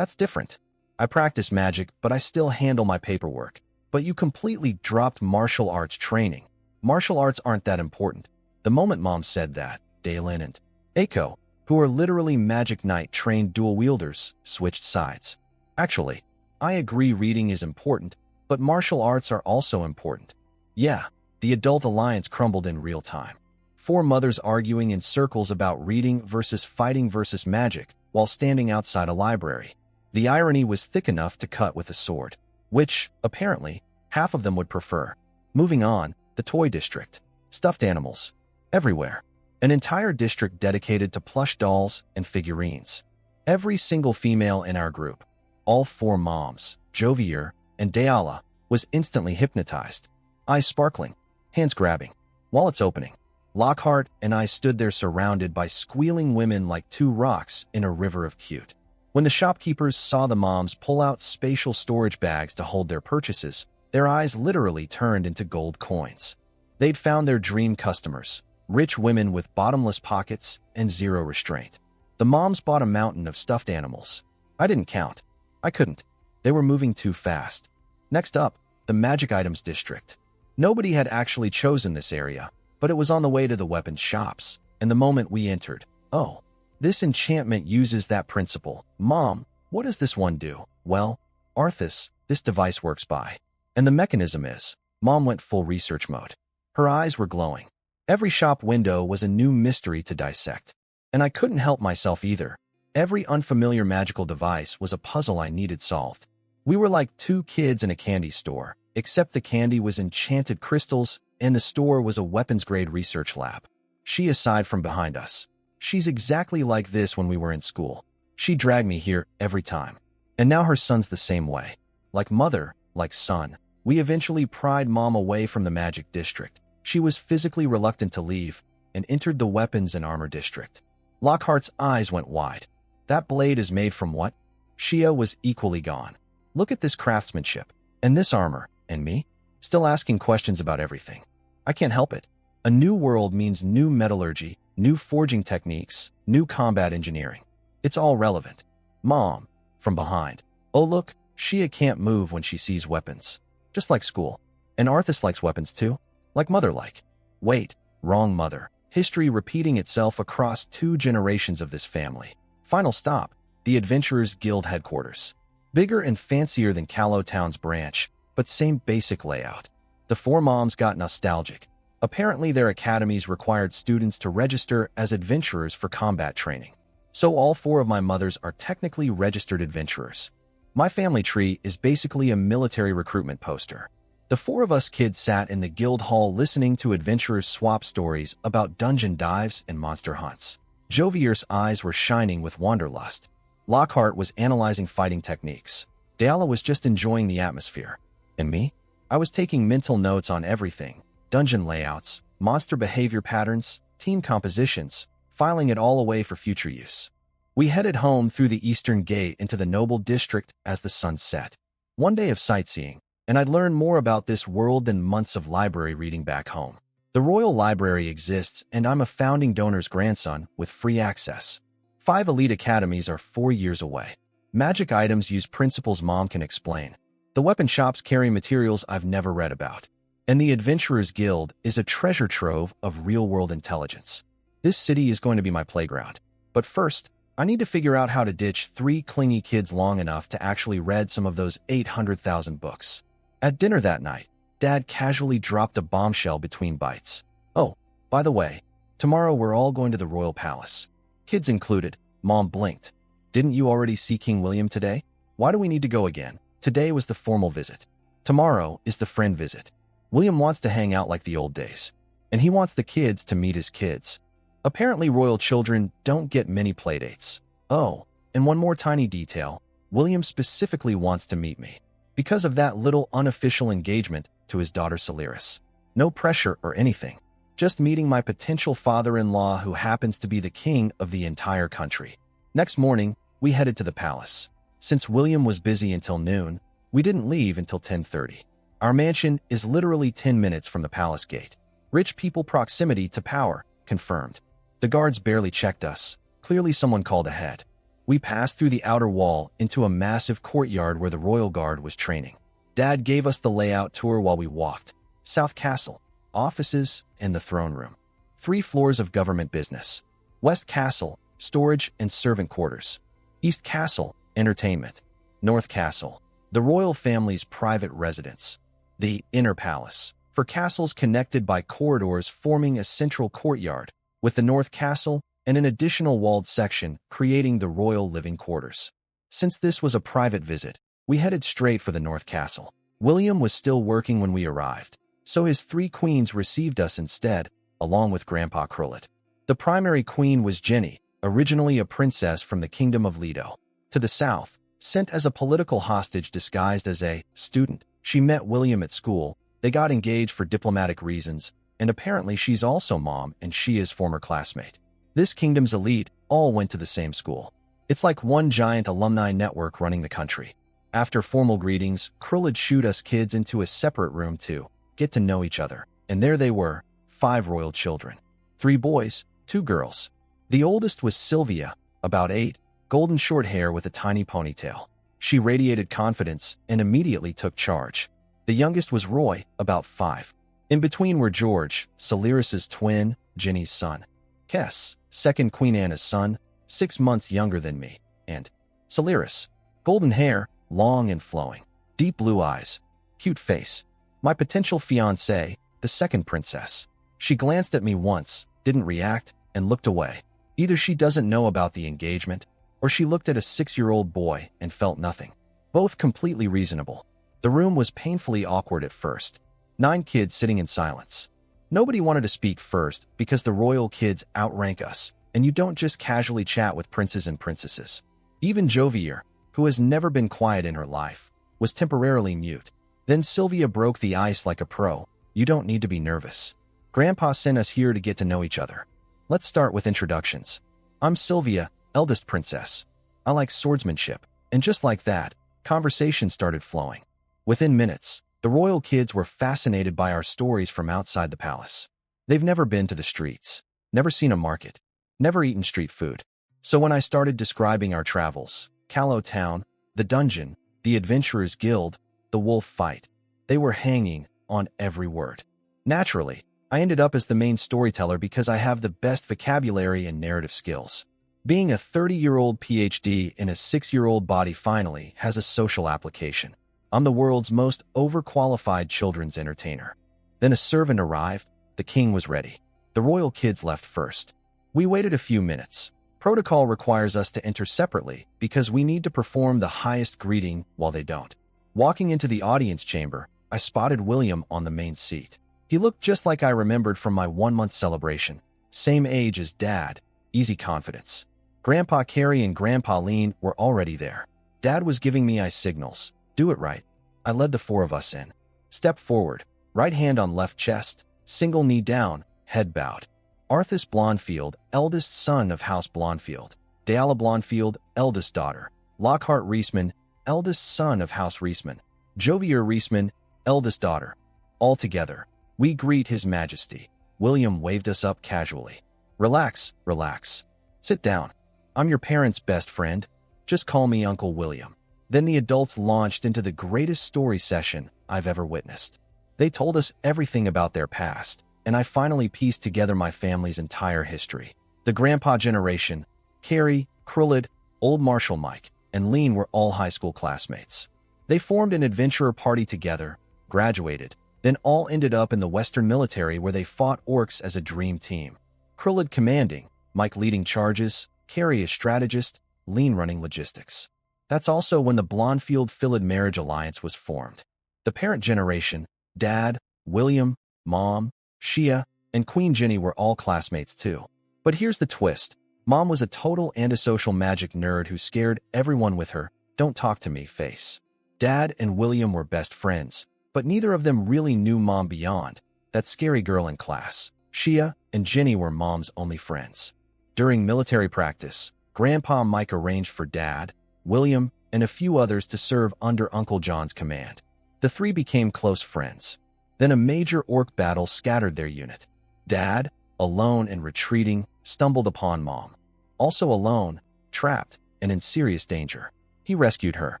different. I practice magic, but I still handle my paperwork. But you completely dropped martial arts training. Martial arts aren't that important. The moment Mom said that, Dalen and Aiko, who are literally Magic Knight-trained dual-wielders, switched sides. Actually, I agree reading is important, but martial arts are also important. Yeah, the adult alliance crumbled in real time. 4 mothers arguing in circles about reading versus fighting versus magic while standing outside a library. The irony was thick enough to cut with a sword, which, apparently, half of them would prefer. Moving on, the toy district. Stuffed animals. Everywhere. An entire district dedicated to plush dolls and figurines. Every single female in our group, all 4 moms, Jovier and Dayala, was instantly hypnotized. Eyes sparkling, hands grabbing, wallets opening. Lockhart and I stood there surrounded by squealing women like 2 rocks in a river of cute. When the shopkeepers saw the moms pull out spatial storage bags to hold their purchases, their eyes literally turned into gold coins. They'd found their dream customers, rich women with bottomless pockets and zero restraint. The moms bought a mountain of stuffed animals. I didn't count. I couldn't. They were moving too fast. Next up, the magic items district. Nobody had actually chosen this area, but it was on the way to the weapons shops, and the moment we entered, oh, this enchantment uses that principle. Mom, what does this one do? Well, Arthas, this device works by. And the mechanism is. Mom went full research mode. Her eyes were glowing. Every shop window was a new mystery to dissect. And I couldn't help myself either. Every unfamiliar magical device was a puzzle I needed solved. We were like 2 kids in a candy store, except the candy was enchanted crystals and the store was a weapons-grade research lab. She aside from behind us. She's exactly like this when we were in school. She dragged me here every time. And now her son's the same way. Like mother, like son. We eventually pried Mom away from the magic district. She was physically reluctant to leave and entered the weapons and armor district. Lockhart's eyes went wide. That blade is made from what? Shia was equally gone. Look at this craftsmanship. And this armor. And me? Still asking questions about everything. I can't help it. A new world means new metallurgy, new forging techniques, new combat engineering. It's all relevant. Mom, from behind. Oh look, Shia can't move when she sees weapons. Just like school. And Arthas likes weapons too? Like mother-like. Wait, wrong mother. History repeating itself across 2 generations of this family. Final stop, the Adventurers Guild headquarters. Bigger and fancier than Callow Town's branch, but same basic layout. The 4 moms got nostalgic. Apparently their academies required students to register as adventurers for combat training. So all 4 of my mothers are technically registered adventurers. My family tree is basically a military recruitment poster. The 4 of us kids sat in the guild hall listening to adventurers swap stories about dungeon dives and monster hunts. Jovier's eyes were shining with wanderlust. Lockhart was analyzing fighting techniques. Deala was just enjoying the atmosphere. And me? I was taking mental notes on everything. Dungeon layouts, monster behavior patterns, team compositions, filing it all away for future use. We headed home through the eastern gate into the noble district as the sun set. One day of sightseeing, and I'd learn more about this world than months of library reading back home. The Royal Library exists, and I'm a founding donor's grandson with free access. 5 elite academies are 4 years away. Magic items use principles Mom can explain. The weapon shops carry materials I've never read about. And the Adventurers Guild is a treasure trove of real-world intelligence. This city is going to be my playground. But first, I need to figure out how to ditch 3 clingy kids long enough to actually read some of those 800,000 books. At dinner that night, Dad casually dropped a bombshell between bites. Oh, by the way, tomorrow we're all going to the Royal Palace. Kids included. Mom blinked. Didn't you already see King William today? Why do we need to go again? Today was the formal visit. Tomorrow is the friend visit. William wants to hang out like the old days. And he wants the kids to meet his kids. Apparently royal children don't get many playdates. Oh, and one more tiny detail. William specifically wants to meet me. Because of that little unofficial engagement to his daughter Saliris. No pressure or anything. Just meeting my potential father-in-law who happens to be the king of the entire country. Next morning, we headed to the palace. Since William was busy until noon, we didn't leave until 10:30. Our mansion is literally 10 minutes from the palace gate. Rich people proximity to power, confirmed. The guards barely checked us. Clearly someone called ahead. We passed through the outer wall into a massive courtyard where the royal guard was training. Dad gave us the layout tour while we walked. South Castle, offices, and the throne room. 3 floors of government business. West Castle, storage and servant quarters. East Castle, entertainment. North Castle, the royal family's private residence. The inner palace, for castles connected by corridors forming a central courtyard, with the North Castle and an additional walled section creating the royal living quarters. Since this was a private visit, we headed straight for the North Castle. William was still working when we arrived, so his 3 queens received us instead, along with Grandpa Krullet. The primary queen was Jenny, originally a princess from the Kingdom of Leto. To the south, sent as a political hostage disguised as a student, she met William at school. They got engaged for diplomatic reasons, and apparently she's also Mom and she is former classmate. This kingdom's elite all went to the same school. It's like one giant alumni network running the country. After formal greetings, Krullet shooed us kids into a separate room to get to know each other. And there they were, 5 royal children. 3 boys, 2 girls. The oldest was Sylvia, about 8, golden short hair with a tiny ponytail. She radiated confidence and immediately took charge. The youngest was Roy, about 5. In between were George, Saliris's twin, Jenny's son. Kess, second Queen Anna's son, 6 months younger than me. And Saliris, golden hair, long and flowing. Deep blue eyes. Cute face. My potential fiancée, the second princess. She glanced at me once, didn't react, and looked away. Either she doesn't know about the engagement, or she looked at a 6-year-old boy and felt nothing. Both completely reasonable. The room was painfully awkward at first. 9 kids sitting in silence. Nobody wanted to speak first because the royal kids outrank us, and you don't just casually chat with princes and princesses. Even Jovier, who has never been quiet in her life, was temporarily mute. Then Sylvia broke the ice like a pro. You don't need to be nervous. Grandpa sent us here to get to know each other. Let's start with introductions. I'm Sylvia, eldest princess. I like swordsmanship. And just like that, conversation started flowing. Within minutes, the royal kids were fascinated by our stories from outside the palace. They've never been to the streets, never seen a market, never eaten street food. So when I started describing our travels, Callow Town, the dungeon, the Adventurers Guild, the wolf fight, they were hanging on every word. Naturally, I ended up as the main storyteller because I have the best vocabulary and narrative skills. Being a 30-year-old PhD in a 6-year-old body finally has a social application. I'm the world's most overqualified children's entertainer. Then a servant arrived. The king was ready. The royal kids left first. We waited a few minutes. Protocol requires us to enter separately because we need to perform the highest greeting while they don't. Walking into the audience chamber, I spotted William on the main seat. He looked just like I remembered from my 1-month celebration. Same age as Dad, easy confidence. Grandpa Carrie and Grandpa Lean were already there. Dad was giving me eye signals. Do it right. I led the 4 of us in. Step forward, right hand on left chest, single knee down, head bowed. Arthas Blondfield, eldest son of House Blondfield. Deala Blondfield, eldest daughter. Lockhart Reisman, eldest son of House Reisman. Jovier Reisman, eldest daughter. All together, we greet His Majesty. William waved us up casually. Relax, relax. Sit down. I'm your parents' best friend. Just call me Uncle William. Then the adults launched into the greatest story session I've ever witnessed. They told us everything about their past, and I finally pieced together my family's entire history. The grandpa generation, Carrie, Krillid, Old Marshal Mike, and Lean were all high school classmates. They formed an adventurer party together, graduated, then all ended up in the Western military where they fought orcs as a dream team. Krillid commanding, Mike leading charges, Carrie a strategist, Lean running logistics. That's also when the Blondfield-Philid marriage alliance was formed. The parent generation, Dad, William, Mom, Shia, and Queen Jenny were all classmates too. But here's the twist. Mom was a total antisocial magic nerd who scared everyone with her "don't talk to me" face. Dad and William were best friends, but neither of them really knew Mom beyond that scary girl in class. Shia and Jenny were Mom's only friends. During military practice, Grandpa Mike arranged for Dad, William, and a few others to serve under Uncle John's command. The 3 became close friends. Then a major orc battle scattered their unit. Dad, alone and retreating, stumbled upon Mom. Also alone, trapped, and in serious danger. He rescued her.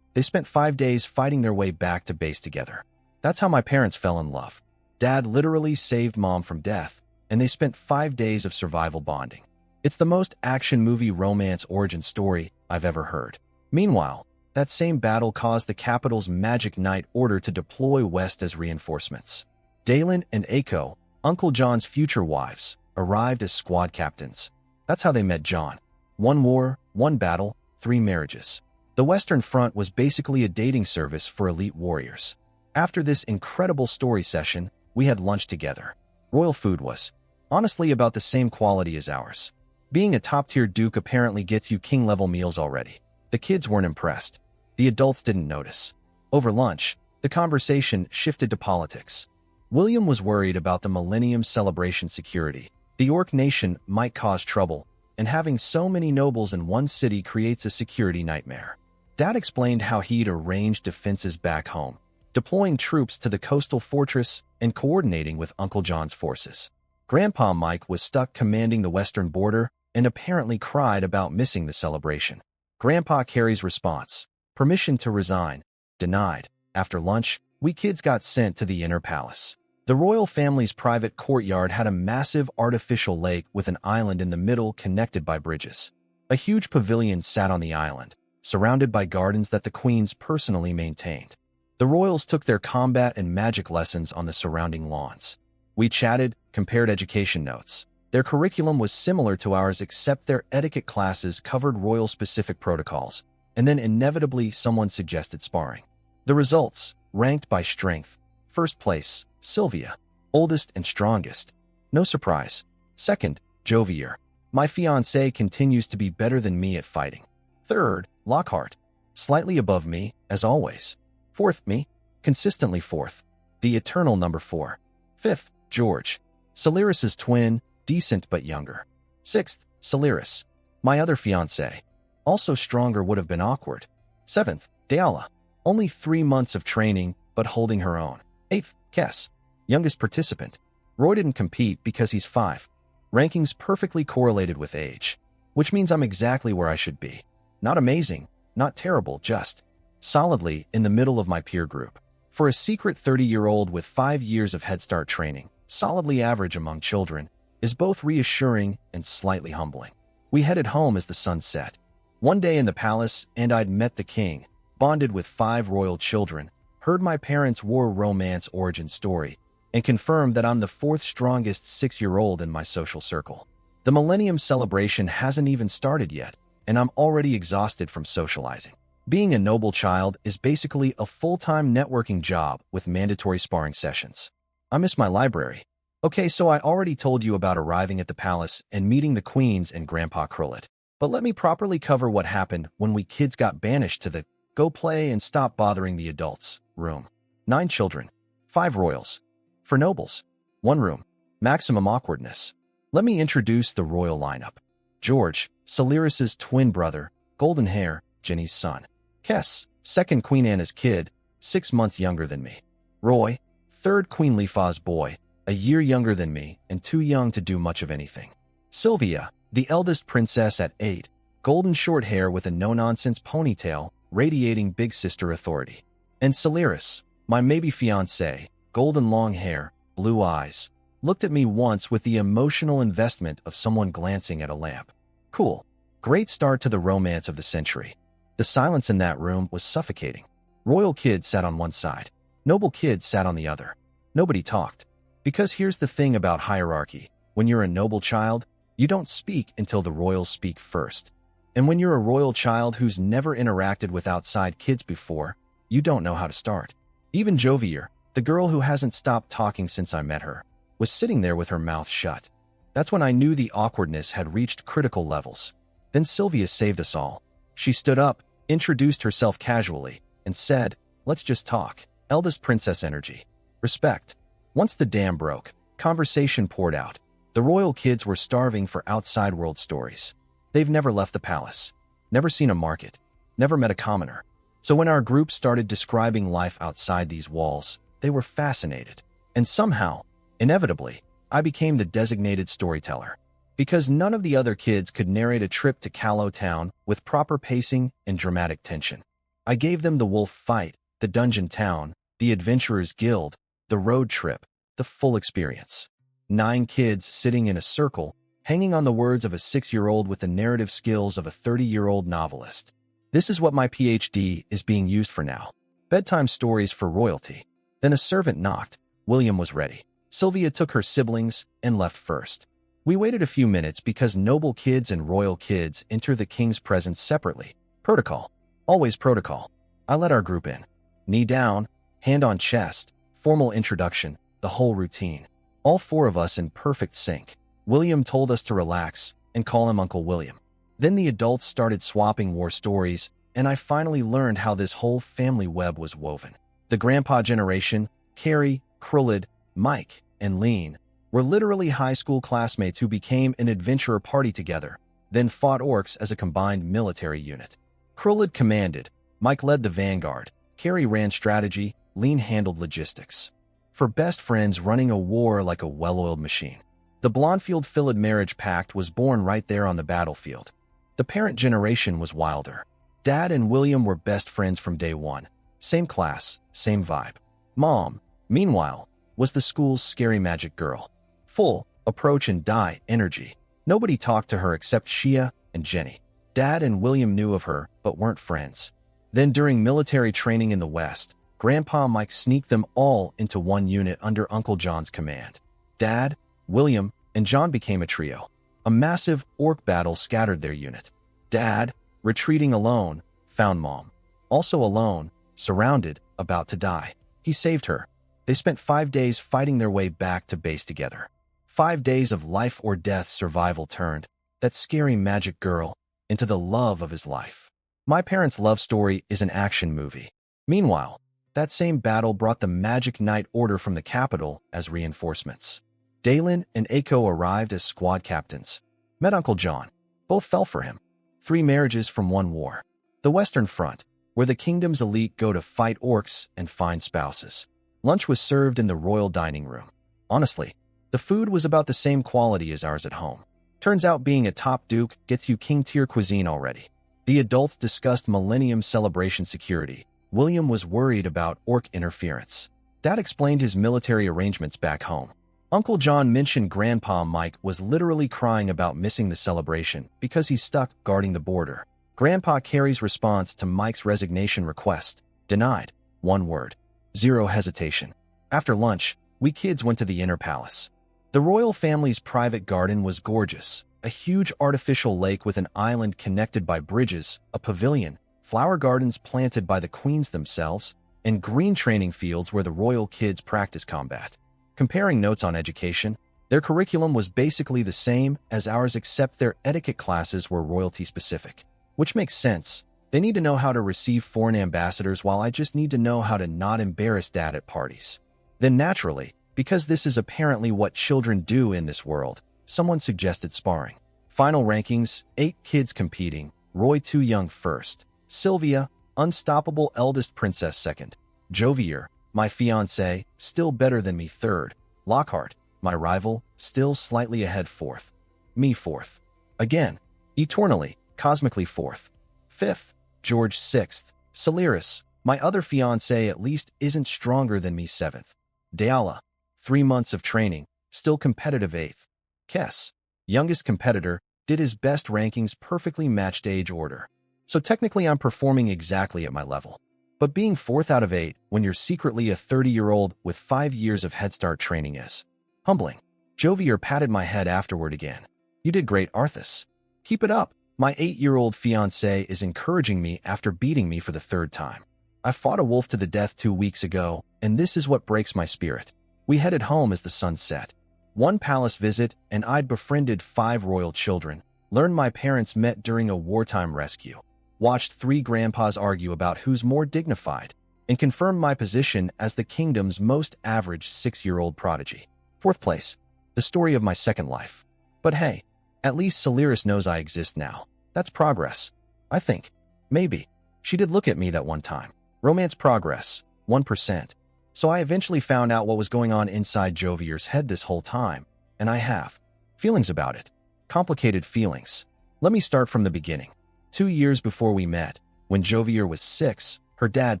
They spent 5 days fighting their way back to base together. That's how my parents fell in love. Dad literally saved Mom from death, and they spent 5 days of survival bonding. It's the most action movie romance origin story I've ever heard. Meanwhile, that same battle caused the capital's Magic Knight Order to deploy west as reinforcements. Dalen and Aiko, Uncle John's future wives, arrived as squad captains. That's how they met John. 1 war, 1 battle, 3 marriages. The Western Front was basically a dating service for elite warriors. After this incredible story session, we had lunch together. Royal food was, honestly, about the same quality as ours. Being a top-tier duke apparently gets you king-level meals already. The kids weren't impressed. The adults didn't notice. Over lunch, the conversation shifted to politics. William was worried about the Millennium Celebration security. The Orc Nation might cause trouble, and having so many nobles in one city creates a security nightmare. Dad explained how he'd arranged defenses back home, deploying troops to the coastal fortress and coordinating with Uncle John's forces. Grandpa Mike was stuck commanding the western border and apparently cried about missing the celebration. Grandpa Carrie's response: permission to resign, denied. After lunch, we kids got sent to the inner palace. The royal family's private courtyard had a massive artificial lake with an island in the middle connected by bridges. A huge pavilion sat on the island, surrounded by gardens that the queens personally maintained. The royals took their combat and magic lessons on the surrounding lawns. We chatted, compared education notes. Their curriculum was similar to ours except their etiquette classes covered royal-specific protocols, and then inevitably someone suggested sparring. The results, ranked by strength. First place, Sylvia, oldest and strongest. No surprise. Second, Jovier. My fiancé continues to be better than me at fighting. Third, Lockhart. Slightly above me, as always. Fourth, me. Consistently fourth. The eternal number 4. Fifth, George. Celeris's twin, decent but younger. Sixth, Celeris. My other fiancé. Also stronger would have been awkward. Seventh, Deala. Only 3 months of training, but holding her own. Eighth, Kess. Youngest participant. Roy didn't compete because he's 5. Rankings perfectly correlated with age. which means I'm exactly where I should be. Not amazing, not terrible, just solidly in the middle of my peer group. For a secret 30-year-old with 5 years of Head Start training, solidly average among children, is both reassuring and slightly humbling. We headed home as the sun set. One day in the palace, and I'd met the king, bonded with 5 royal children, heard my parents' war romance origin story, and confirmed that I'm the 4th strongest 6-year-old in my social circle. The Millennium celebration hasn't even started yet, and I'm already exhausted from socializing. Being a noble child is basically a full-time networking job with mandatory sparring sessions. I miss my library. Okay, so I already told you about arriving at the palace and meeting the queens and Grandpa Krullet. But let me properly cover what happened when we kids got banished to the go play and stop bothering the adults room. 9 children, 5 royals. For nobles, 1 room. Maximum awkwardness. Let me introduce the royal lineup. George, Celeris's twin brother, golden hair, Jenny's son. Kess, 2nd Queen Anna's kid, 6 months younger than me. Roy, 3rd Queen Lifa's boy, a year younger than me and too young to do much of anything. Sylvia, the eldest princess at 8, golden short hair with a no-nonsense ponytail, radiating big sister authority. And Celeris, my maybe fiancé, golden long hair, blue eyes, looked at me once with the emotional investment of someone glancing at a lamp. Cool. Great start to the romance of the century. The silence in that room was suffocating. Royal kids sat on one side. Noble kids sat on the other. Nobody talked. Because here's the thing about hierarchy. When you're a noble child, you don't speak until the royals speak first. And when you're a royal child who's never interacted with outside kids before, you don't know how to start. Even Jovier, the girl who hasn't stopped talking since I met her, was sitting there with her mouth shut. That's when I knew the awkwardness had reached critical levels. Then Sylvia saved us all. She stood up, introduced herself casually, and said, "Let's just talk." Eldest princess energy. Respect. Once the dam broke, conversation poured out. The royal kids were starving for outside world stories. They've never left the palace, never seen a market, never met a commoner. So when our group started describing life outside these walls, they were fascinated. And somehow, inevitably, I became the designated storyteller. Because none of the other kids could narrate a trip to Callow Town with proper pacing and dramatic tension. I gave them the wolf fight, the dungeon town, the adventurers guild, the road trip, the full experience. 9 kids sitting in a circle, hanging on the words of a 6-year-old with the narrative skills of a 30-year-old novelist. This is what my PhD is being used for now. Bedtime stories for royalty. Then a servant knocked. William was ready. Sylvia took her siblings and left first. We waited a few minutes because noble kids and royal kids enter the king's presence separately. Protocol. Always protocol. I let our group in. Knee down, hand on chest, formal introduction, the whole routine. All 4 of us in perfect sync. William told us to relax and call him Uncle William. Then the adults started swapping war stories, and I finally learned how this whole family web was woven. The grandpa generation, Carrie, Krullet, Mike, and Lean, were literally high school classmates who became an adventurer party together, then fought orcs as a combined military unit. Krullet commanded, Mike led the vanguard, Carrie ran strategy, Lean handled logistics. For best friends running a war like a well-oiled machine. The Blondfield-Phillid marriage pact was born right there on the battlefield. The parent generation was wilder. Dad and William were best friends from day one. Same class, same vibe. Mom, meanwhile, was the school's scary magic girl. Full, approach and die energy. Nobody talked to her except Shia and Jenny. Dad and William knew of her, but weren't friends. Then during military training in the West, Grandpa Mike sneaked them all into one unit under Uncle John's command. Dad, William, and John became a trio. A massive orc battle scattered their unit. Dad, retreating alone, found Mom. Also alone, surrounded, about to die. He saved her. They spent 5 days fighting their way back to base together. 5 days of life or death survival turned that scary magic girl into the love of his life. My parents' love story is an action movie. Meanwhile, that same battle brought the Magic Knight Order from the capital as reinforcements. Dalen and Aiko arrived as squad captains. Met Uncle John. Both fell for him. 3 marriages from one war. The Western Front, where the kingdom's elite go to fight orcs and find spouses. Lunch was served in the royal dining room. Honestly, the food was about the same quality as ours at home. Turns out being a top duke gets you king-tier cuisine already. The adults discussed Millennium Celebration security. William was worried about orc interference. Dad explained his military arrangements back home. Uncle John mentioned Grandpa Mike was literally crying about missing the celebration because he's stuck guarding the border. Grandpa Carey's response to Mike's resignation request: denied. One word. Zero hesitation. After lunch, we kids went to the inner palace. The royal family's private garden was gorgeous. A huge artificial lake with an island connected by bridges, a pavilion, flower gardens planted by the queens themselves, and green training fields where the royal kids practice combat. Comparing notes on education, their curriculum was basically the same as ours except their etiquette classes were royalty-specific. Which makes sense. They need to know how to receive foreign ambassadors while I just need to know how to not embarrass Dad at parties. Then naturally, because this is apparently what children do in this world, someone suggested sparring. Final rankings: 8 kids competing. Roy too young first. Sylvia, unstoppable eldest princess second. Jovier, my fiancé, still better than me third. Lockhart, my rival, still slightly ahead fourth. Me fourth. Again, eternally, cosmically fourth. Fifth, George sixth. Saliris, my other fiancé at least isn't stronger than me seventh. Deala, 3 months of training, still competitive eighth. Kess, youngest competitor, did his best rankings perfectly matched age order. So technically I'm performing exactly at my level. But being 4th out of 8 when you're secretly a 30-year-old with 5 years of Head Start training is humbling. Jovier patted my head afterward again. You did great, Arthas. Keep it up. My 8-year-old fiancé is encouraging me after beating me for the 3rd time. I fought a wolf to the death 2 weeks ago, and this is what breaks my spirit. We headed home as the sun set. 1 palace visit, and I'd befriended 5 royal children, learned my parents met during a wartime rescue, watched 3 grandpas argue about who's more dignified, and confirmed my position as the kingdom's most average 6-year-old prodigy. 4th place, the story of my second life. But hey, at least Saliris knows I exist now. That's progress. I think. Maybe. She did look at me that one time. Romance progress. 1%. So I eventually found out what was going on inside Jovier's head this whole time, and I have feelings about it. Complicated feelings. Let me start from the beginning. 2 years before we met, when Jovier was 6, her dad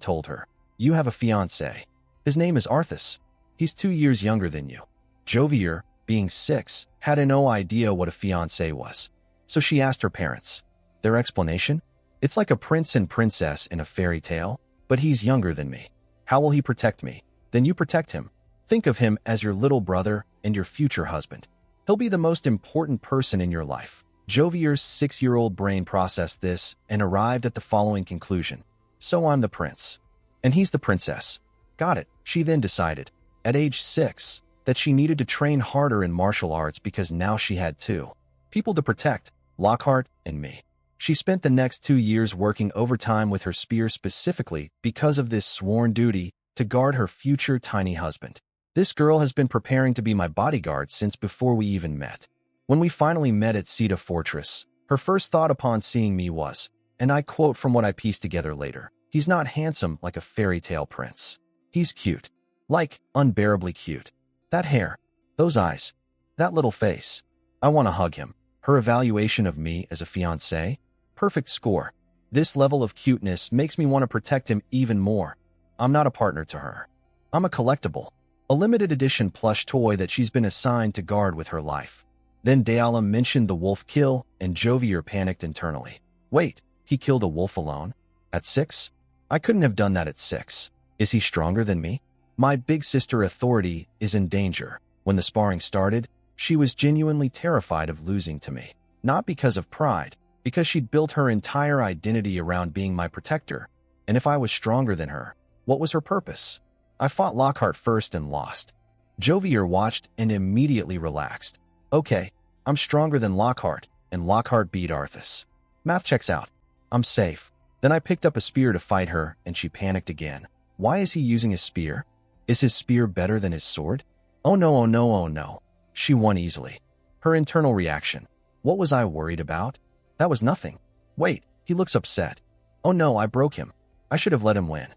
told her, "You have a fiancé. His name is Arthas. He's 2 years younger than you." Jovier, being 6, had no idea what a fiancé was. So she asked her parents. Their explanation? It's like a prince and princess in a fairy tale, but he's younger than me. How will he protect me? Then you protect him. Think of him as your little brother and your future husband. He'll be the most important person in your life. Jovier's 6-year-old brain processed this and arrived at the following conclusion. So I'm the prince. And he's the princess. Got it. She then decided, at age 6, that she needed to train harder in martial arts because now she had 2 people to protect, Lockhart and me. She spent the next 2 years working overtime with her spear specifically because of this sworn duty to guard her future tiny husband. This girl has been preparing to be my bodyguard since before we even met. When we finally met at Cedar Fortress, her first thought upon seeing me was, and I quote from what I pieced together later, "He's not handsome like a fairy tale prince. He's cute. Like, unbearably cute. That hair, those eyes, that little face. I want to hug him." Her evaluation of me as a fiancé? Perfect score. This level of cuteness makes me want to protect him even more. I'm not a partner to her. I'm a collectible. A limited edition plush toy that she's been assigned to guard with her life. Then Deala mentioned the wolf kill, and Jovier panicked internally. Wait, he killed a wolf alone? At 6? I couldn't have done that at 6. Is he stronger than me? My big sister authority is in danger. When the sparring started, she was genuinely terrified of losing to me. Not because of pride, because she'd built her entire identity around being my protector. And if I was stronger than her, what was her purpose? I fought Lockhart first and lost. Jovier watched and immediately relaxed. Okay, I'm stronger than Lockhart, and Lockhart beat Arthas. Math checks out. I'm safe. Then I picked up a spear to fight her, and she panicked again. Why is he using a spear? Is his spear better than his sword? Oh no, oh no, oh no. She won easily. Her internal reaction. What was I worried about? That was nothing. Wait, he looks upset. Oh no, I broke him. I should have let him win.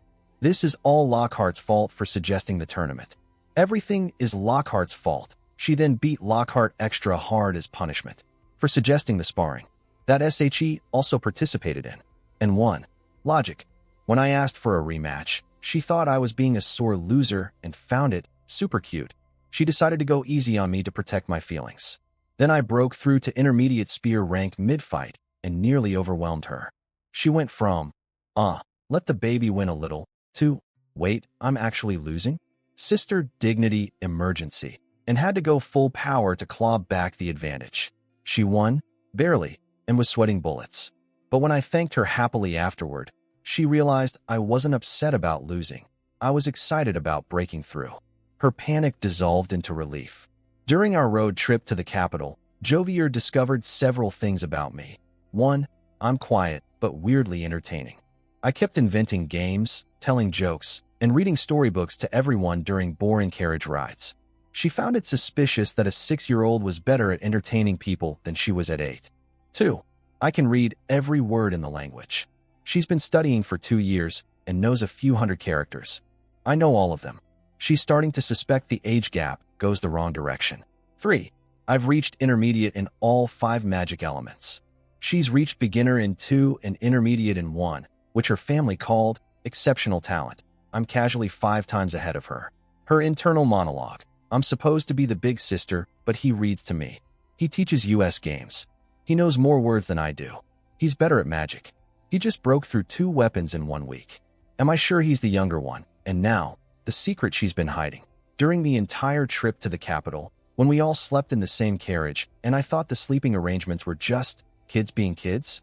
This is all Lockhart's fault for suggesting the tournament. Everything is Lockhart's fault. She then beat Lockhart extra hard as punishment. for suggesting the sparring that SHE also participated in, and won. Logic. When I asked for a rematch, she thought I was being a sore loser and found it super cute. She decided to go easy on me to protect my feelings. Then I broke through to intermediate spear rank mid-fight and nearly overwhelmed her. She went from, let the baby win a little, to, wait, I'm actually losing? Sister dignity emergency, and had to go full power to claw back the advantage. She won, barely, and was sweating bullets. But when I thanked her happily afterward, she realized I wasn't upset about losing. I was excited about breaking through. Her panic dissolved into relief. During our road trip to the capital, Jovier discovered several things about me. 1. I'm quiet, but weirdly entertaining. I kept inventing games, telling jokes, and reading storybooks to everyone during boring carriage rides. She found it suspicious that a 6-year-old was better at entertaining people than she was at 8. 2. I can read every word in the language. She's been studying for 2 years and knows a few hundred characters. I know all of them. She's starting to suspect the age gap goes the wrong direction. 3. I've reached intermediate in all 5 magic elements. She's reached beginner in 2 and intermediate in 1, which her family called exceptional talent. I'm casually 5 times ahead of her. Her internal monologue. I'm supposed to be the big sister, but he reads to me. He teaches US games. He knows more words than I do. He's better at magic. He just broke through 2 weapons in 1 week. Am I sure he's the younger one? And now, the secret she's been hiding. During the entire trip to the capital, when we all slept in the same carriage, and I thought the sleeping arrangements were just kids being kids,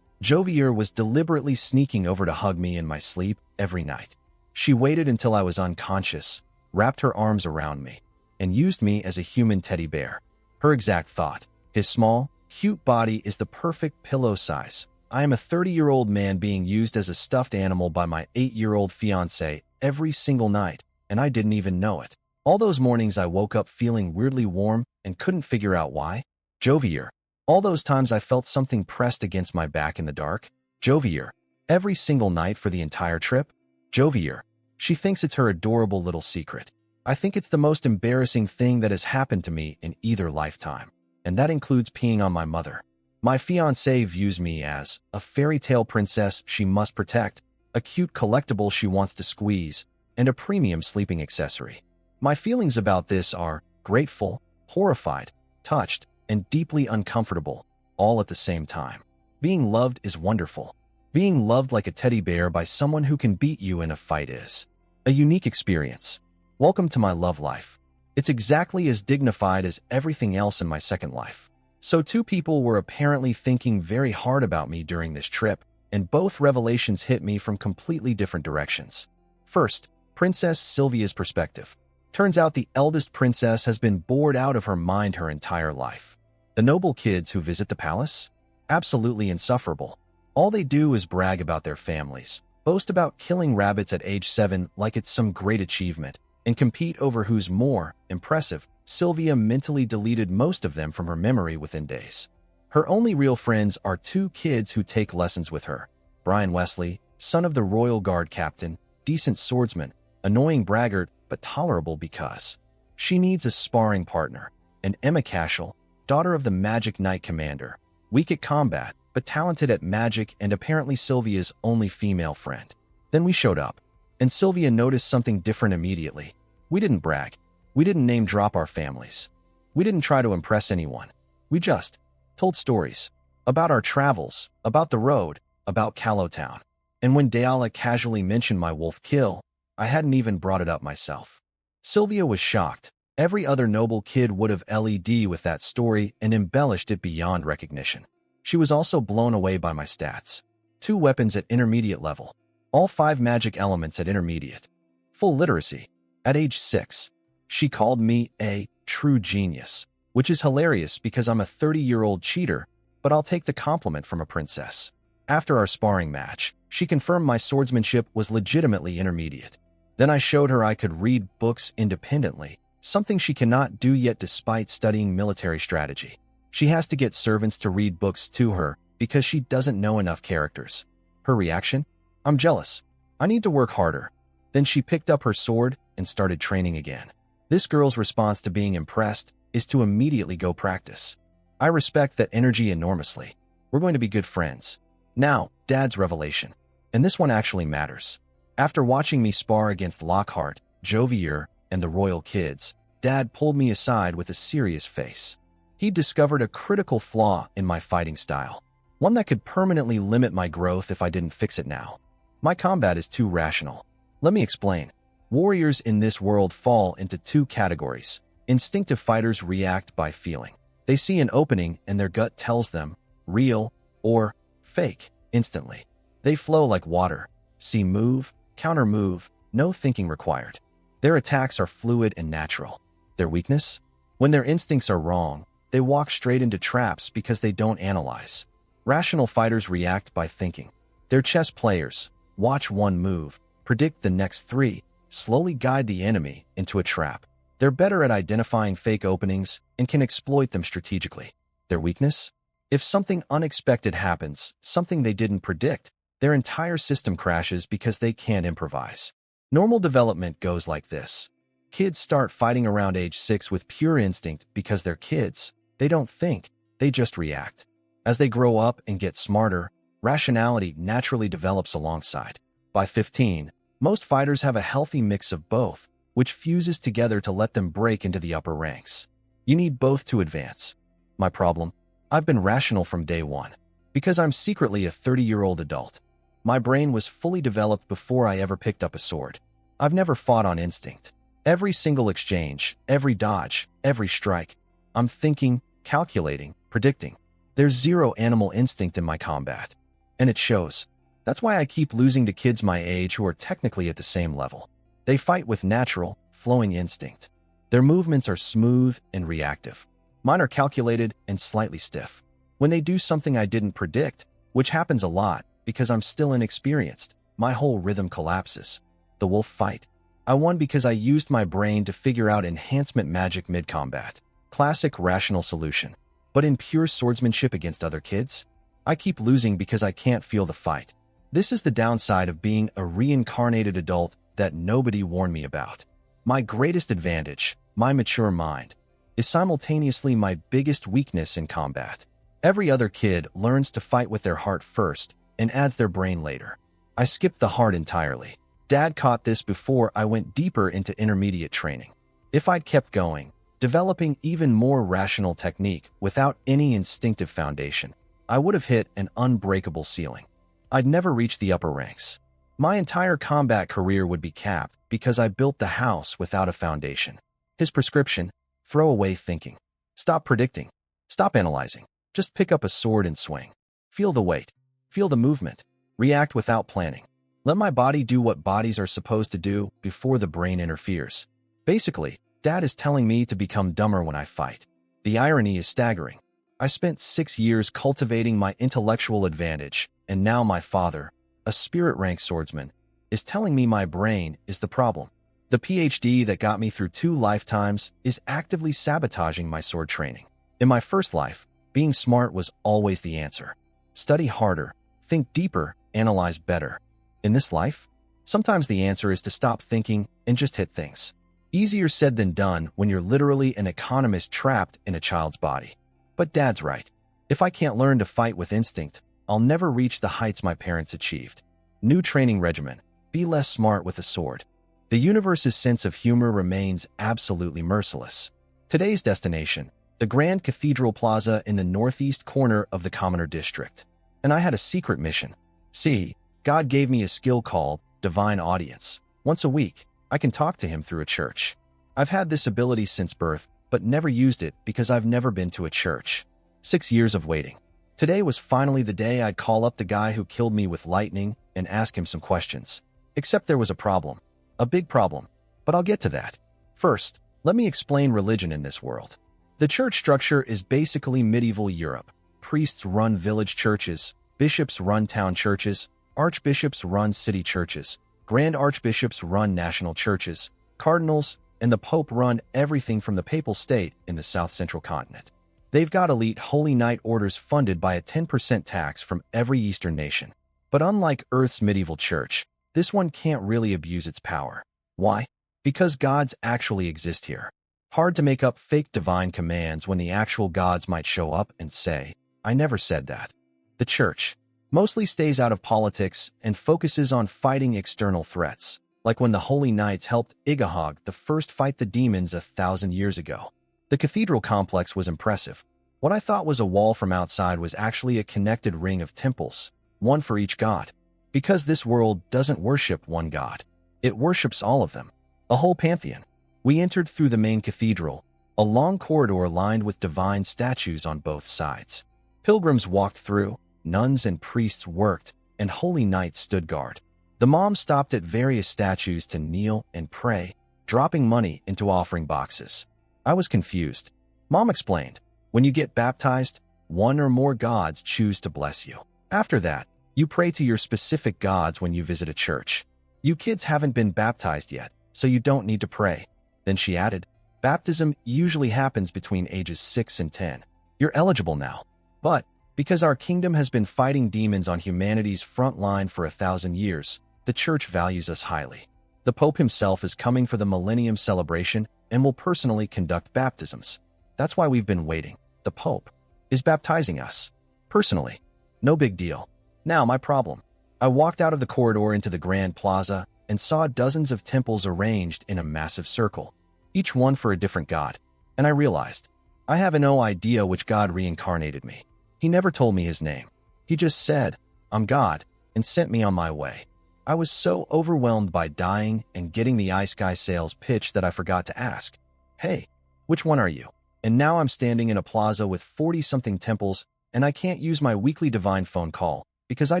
Jovier was deliberately sneaking over to hug me in my sleep every night. She waited until I was unconscious, wrapped her arms around me, and used me as a human teddy bear. Her exact thought, his small, cute body is the perfect pillow size. I am a 30-year-old man being used as a stuffed animal by my 8-year-old fiancé every single night, and I didn't even know it. All those mornings I woke up feeling weirdly warm and couldn't figure out why. Jovier. All those times I felt something pressed against my back in the dark. Jovier. Every single night for the entire trip. Jovier. She thinks it's her adorable little secret. I think it's the most embarrassing thing that has happened to me in either lifetime, and that includes peeing on my mother. My fiancé views me as a fairy tale princess she must protect, a cute collectible she wants to squeeze, and a premium sleeping accessory. My feelings about this are grateful, horrified, touched, and deeply uncomfortable, all at the same time. Being loved is wonderful. Being loved like a teddy bear by someone who can beat you in a fight is a unique experience. Welcome to my love life. It's exactly as dignified as everything else in my second life. So 2 people were apparently thinking very hard about me during this trip, and both revelations hit me from completely different directions. First, Princess Sylvia's perspective. Turns out the eldest princess has been bored out of her mind her entire life. The noble kids who visit the palace? Absolutely insufferable. All they do is brag about their families, boast about killing rabbits at age 7 like it's some great achievement, and compete over who's more impressive. Sylvia mentally deleted most of them from her memory within days. Her only real friends are 2 kids who take lessons with her. Brian Wesley, son of the Royal Guard captain, decent swordsman, annoying braggart, but tolerable because she needs a sparring partner, and Emma Cashel, daughter of the Magic Knight commander, weak at combat, but talented at magic and apparently Sylvia's only female friend. Then we showed up, and Sylvia noticed something different immediately. We didn't brag. We didn't name drop our families. We didn't try to impress anyone. We just told stories about our travels, about the road, about Callowtown. And when Dayala casually mentioned my wolf kill, I hadn't even brought it up myself. Sylvia was shocked. Every other noble kid would have LED with that story and embellished it beyond recognition. She was also blown away by my stats. 2 weapons at intermediate level. All 5 magic elements at intermediate. Full literacy. At age 6. She called me a true genius, which is hilarious because I'm a 30-year-old cheater, but I'll take the compliment from a princess. After our sparring match, she confirmed my swordsmanship was legitimately intermediate. Then I showed her I could read books independently, something she cannot do yet despite studying military strategy. She has to get servants to read books to her because she doesn't know enough characters. Her reaction? I'm jealous. I need to work harder. Then she picked up her sword and started training again. This girl's response to being impressed is to immediately go practice. I respect that energy enormously. We're going to be good friends. Now, Dad's revelation. And this one actually matters. After watching me spar against Lockhart, Jovier, and the Royal Kids, Dad pulled me aside with a serious face. He discovered a critical flaw in my fighting style, one that could permanently limit my growth if I didn't fix it now. My combat is too rational. Let me explain. Warriors in this world fall into two categories. Instinctive fighters react by feeling. They see an opening and their gut tells them, real or fake, instantly. They flow like water. See move, counter move, no thinking required. Their attacks are fluid and natural. Their weakness? When their instincts are wrong, they walk straight into traps because they don't analyze. Rational fighters react by thinking. They're chess players. Watch one move, predict the next three, slowly guide the enemy into a trap. They're better at identifying fake openings and can exploit them strategically. Their weakness? If something unexpected happens, something they didn't predict, their entire system crashes because they can't improvise. Normal development goes like this. Kids start fighting around age 6 with pure instinct because they're kids. They don't think, they just react. As they grow up and get smarter, rationality naturally develops alongside. By 15, most fighters have a healthy mix of both, which fuses together to let them break into the upper ranks. You need both to advance. My problem? I've been rational from day one. Because I'm secretly a 30-year-old adult. My brain was fully developed before I ever picked up a sword. I've never fought on instinct. Every single exchange, every dodge, every strike, I'm thinking, calculating, predicting. There's zero animal instinct in my combat. And it shows. That's why I keep losing to kids my age who are technically at the same level. They fight with natural, flowing instinct. Their movements are smooth and reactive. Mine are calculated and slightly stiff. When they do something I didn't predict, which happens a lot because I'm still inexperienced, my whole rhythm collapses. The wolf fight. I won because I used my brain to figure out enhancement magic mid-combat. Classic rational solution. But in pure swordsmanship against other kids, I keep losing because I can't feel the fight. This is the downside of being a reincarnated adult that nobody warned me about. My greatest advantage, my mature mind, is simultaneously my biggest weakness in combat. Every other kid learns to fight with their heart first and adds their brain later. I skipped the heart entirely. Dad caught this before I went deeper into intermediate training. If I'd kept going, developing even more rational technique without any instinctive foundation, I would have hit an unbreakable ceiling. I'd never reach the upper ranks. My entire combat career would be capped because I built the house without a foundation. His prescription: throw away thinking. Stop predicting. Stop analyzing. Just pick up a sword and swing. Feel the weight. Feel the movement. React without planning. Let my body do what bodies are supposed to do before the brain interferes. Basically, Dad is telling me to become dumber when I fight. The irony is staggering. I spent 6 years cultivating my intellectual advantage, and now my father, a spirit-rank swordsman, is telling me my brain is the problem. The PhD that got me through 2 lifetimes is actively sabotaging my sword training. In my first life, being smart was always the answer. Study harder, think deeper, analyze better. In this life, sometimes the answer is to stop thinking and just hit things. Easier said than done when you're literally an economist trapped in a child's body. But Dad's right. If I can't learn to fight with instinct, I'll never reach the heights my parents achieved. New training regimen: be less smart with a sword. The universe's sense of humor remains absolutely merciless. Today's destination: the Grand Cathedral Plaza in the northeast corner of the Commoner District. And I had a secret mission. See, God gave me a skill called divine audience. Once a week, I can talk to him through a church. I've had this ability since birth, but never used it because I've never been to a church. 6 years of waiting. Today was finally the day I'd call up the guy who killed me with lightning and ask him some questions. Except there was a problem. A big problem. But I'll get to that. First, let me explain religion in this world. The church structure is basically medieval Europe. Priests run village churches, bishops run town churches, archbishops run city churches, grand archbishops run national churches, cardinals and the Pope run everything from the papal state in the South Central continent. They've got elite holy knight orders funded by a 10% tax from every Eastern nation. But unlike Earth's medieval church, this one can't really abuse its power. Why? Because gods actually exist here. Hard to make up fake divine commands when the actual gods might show up and say, "I never said that." The church mostly stays out of politics and focuses on fighting external threats, like when the Holy Knights helped Igahog the First fight the demons 1,000 years ago. The cathedral complex was impressive. What I thought was a wall from outside was actually a connected ring of temples, one for each god. Because this world doesn't worship one god, it worships all of them, a whole pantheon. We entered through the main cathedral, a long corridor lined with divine statues on both sides. Pilgrims walked through, nuns and priests worked, and holy knights stood guard. The mom stopped at various statues to kneel and pray, dropping money into offering boxes. I was confused. Mom explained, when you get baptized, one or more gods choose to bless you. After that, you pray to your specific gods when you visit a church. You kids haven't been baptized yet, so you don't need to pray. Then she added, baptism usually happens between ages 6 and 10. You're eligible now. But, because our kingdom has been fighting demons on humanity's front line for 1,000 years, the church values us highly. The Pope himself is coming for the Millennium celebration and will personally conduct baptisms. That's why we've been waiting. The Pope is baptizing us. Personally. No big deal. Now my problem. I walked out of the corridor into the Grand Plaza and saw dozens of temples arranged in a massive circle, each one for a different god. And I realized, I have no idea which god reincarnated me. He never told me his name. He just said, "I'm God," and sent me on my way. I was so overwhelmed by dying and getting the Ice Guy sales pitch that I forgot to ask, "Hey, which one are you?" And now I'm standing in a plaza with 40-something temples, and I can't use my weekly divine phone call because I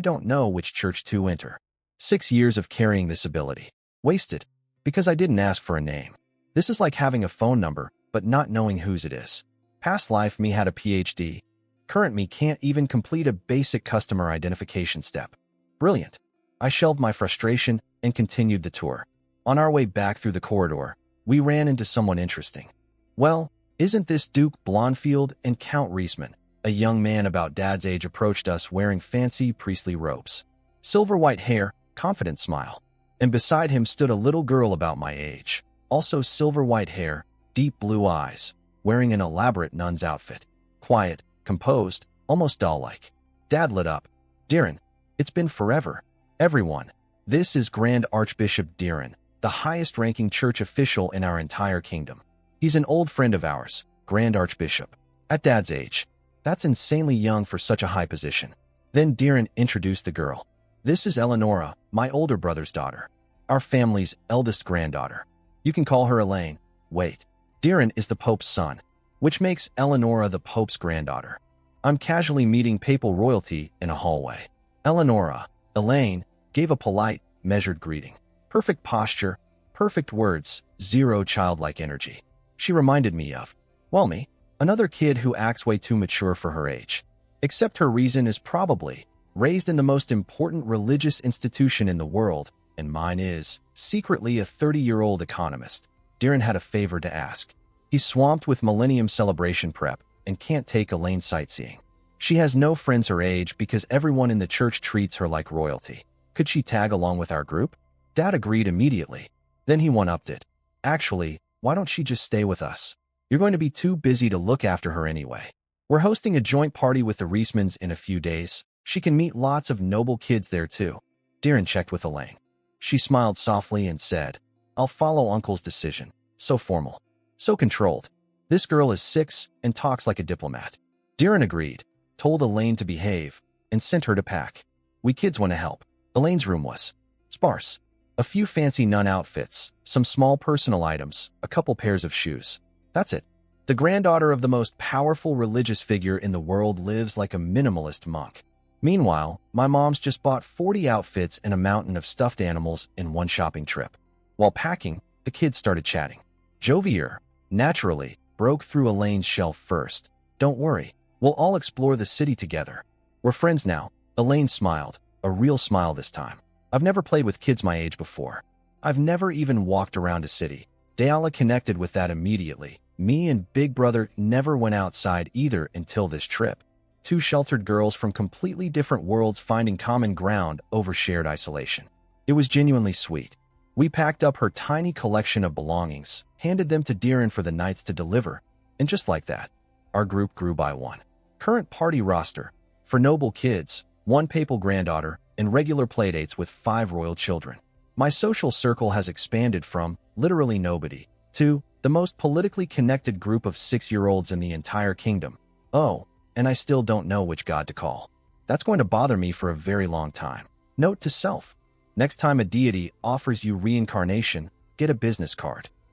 don't know which church to enter. 6 years of carrying this ability. Wasted. Because I didn't ask for a name. This is like having a phone number, but not knowing whose it is. Past life me had a PhD. Current me can't even complete a basic customer identification step. Brilliant. I shelved my frustration and continued the tour. On our way back through the corridor, we ran into someone interesting. Well, isn't this Duke Blondfield and Count Reisman? A young man about Dad's age approached us wearing fancy priestly robes. Silver white hair, confident smile. And beside him stood a little girl about my age. Also silver white hair, deep blue eyes, wearing an elaborate nun's outfit. Quiet, composed, almost doll-like. Dad lit up. "Darren, it's been forever. Everyone, this is Grand Archbishop Darren, the highest-ranking church official in our entire kingdom. He's an old friend of ours, Grand Archbishop. At Dad's age. That's insanely young for such a high position." Then Darren introduced the girl. "This is Eleonora, my older brother's daughter. Our family's eldest granddaughter. You can call her Elaine. Wait, Darren is the Pope's son, which makes Eleonora the Pope's granddaughter. I'm casually meeting papal royalty in a hallway. Eleonora, Elaine, gave a polite, measured greeting. Perfect posture, perfect words, zero childlike energy. She reminded me of, well, me, another kid who acts way too mature for her age. Except her reason is probably raised in the most important religious institution in the world, and mine is, secretly a 30-year-old economist. Darren had a favor to ask. He's swamped with Millennium celebration prep and can't take Elaine sightseeing. She has no friends her age because everyone in the church treats her like royalty. Could she tag along with our group? Dad agreed immediately. Then he one-upped it. Actually, why don't she just stay with us? You're going to be too busy to look after her anyway. We're hosting a joint party with the Reismans in a few days. She can meet lots of noble kids there too. Darren checked with Elaine. She smiled softly and said, "I'll follow Uncle's decision." So formal. So controlled. This girl is 6 and talks like a diplomat. Darren agreed, told Elaine to behave, and sent her to pack. We kids want to help. Elaine's room was sparse. A few fancy nun outfits, some small personal items, a couple pairs of shoes. That's it. The granddaughter of the most powerful religious figure in the world lives like a minimalist monk. Meanwhile, my mom's just bought 40 outfits and a mountain of stuffed animals in one shopping trip. While packing, the kids started chatting. Jovier, naturally, broke through Elaine's shelf first. "Don't worry, we'll all explore the city together. We're friends now." Elaine smiled, a real smile this time. "I've never played with kids my age before. I've never even walked around a city." Dayala connected with that immediately. Me and Big Brother never went outside either until this trip. Two sheltered girls from completely different worlds finding common ground over shared isolation. It was genuinely sweet. We packed up her tiny collection of belongings, handed them to Diren for the knights to deliver, and just like that, our group grew by one. Current party roster: for noble kids, 1 papal granddaughter, and regular playdates with 5 royal children. My social circle has expanded from literally nobody to the most politically connected group of 6-year-olds in the entire kingdom. Oh, and I still don't know which god to call. That's going to bother me for a very long time. Note to self: next time a deity offers you reincarnation, get a business card.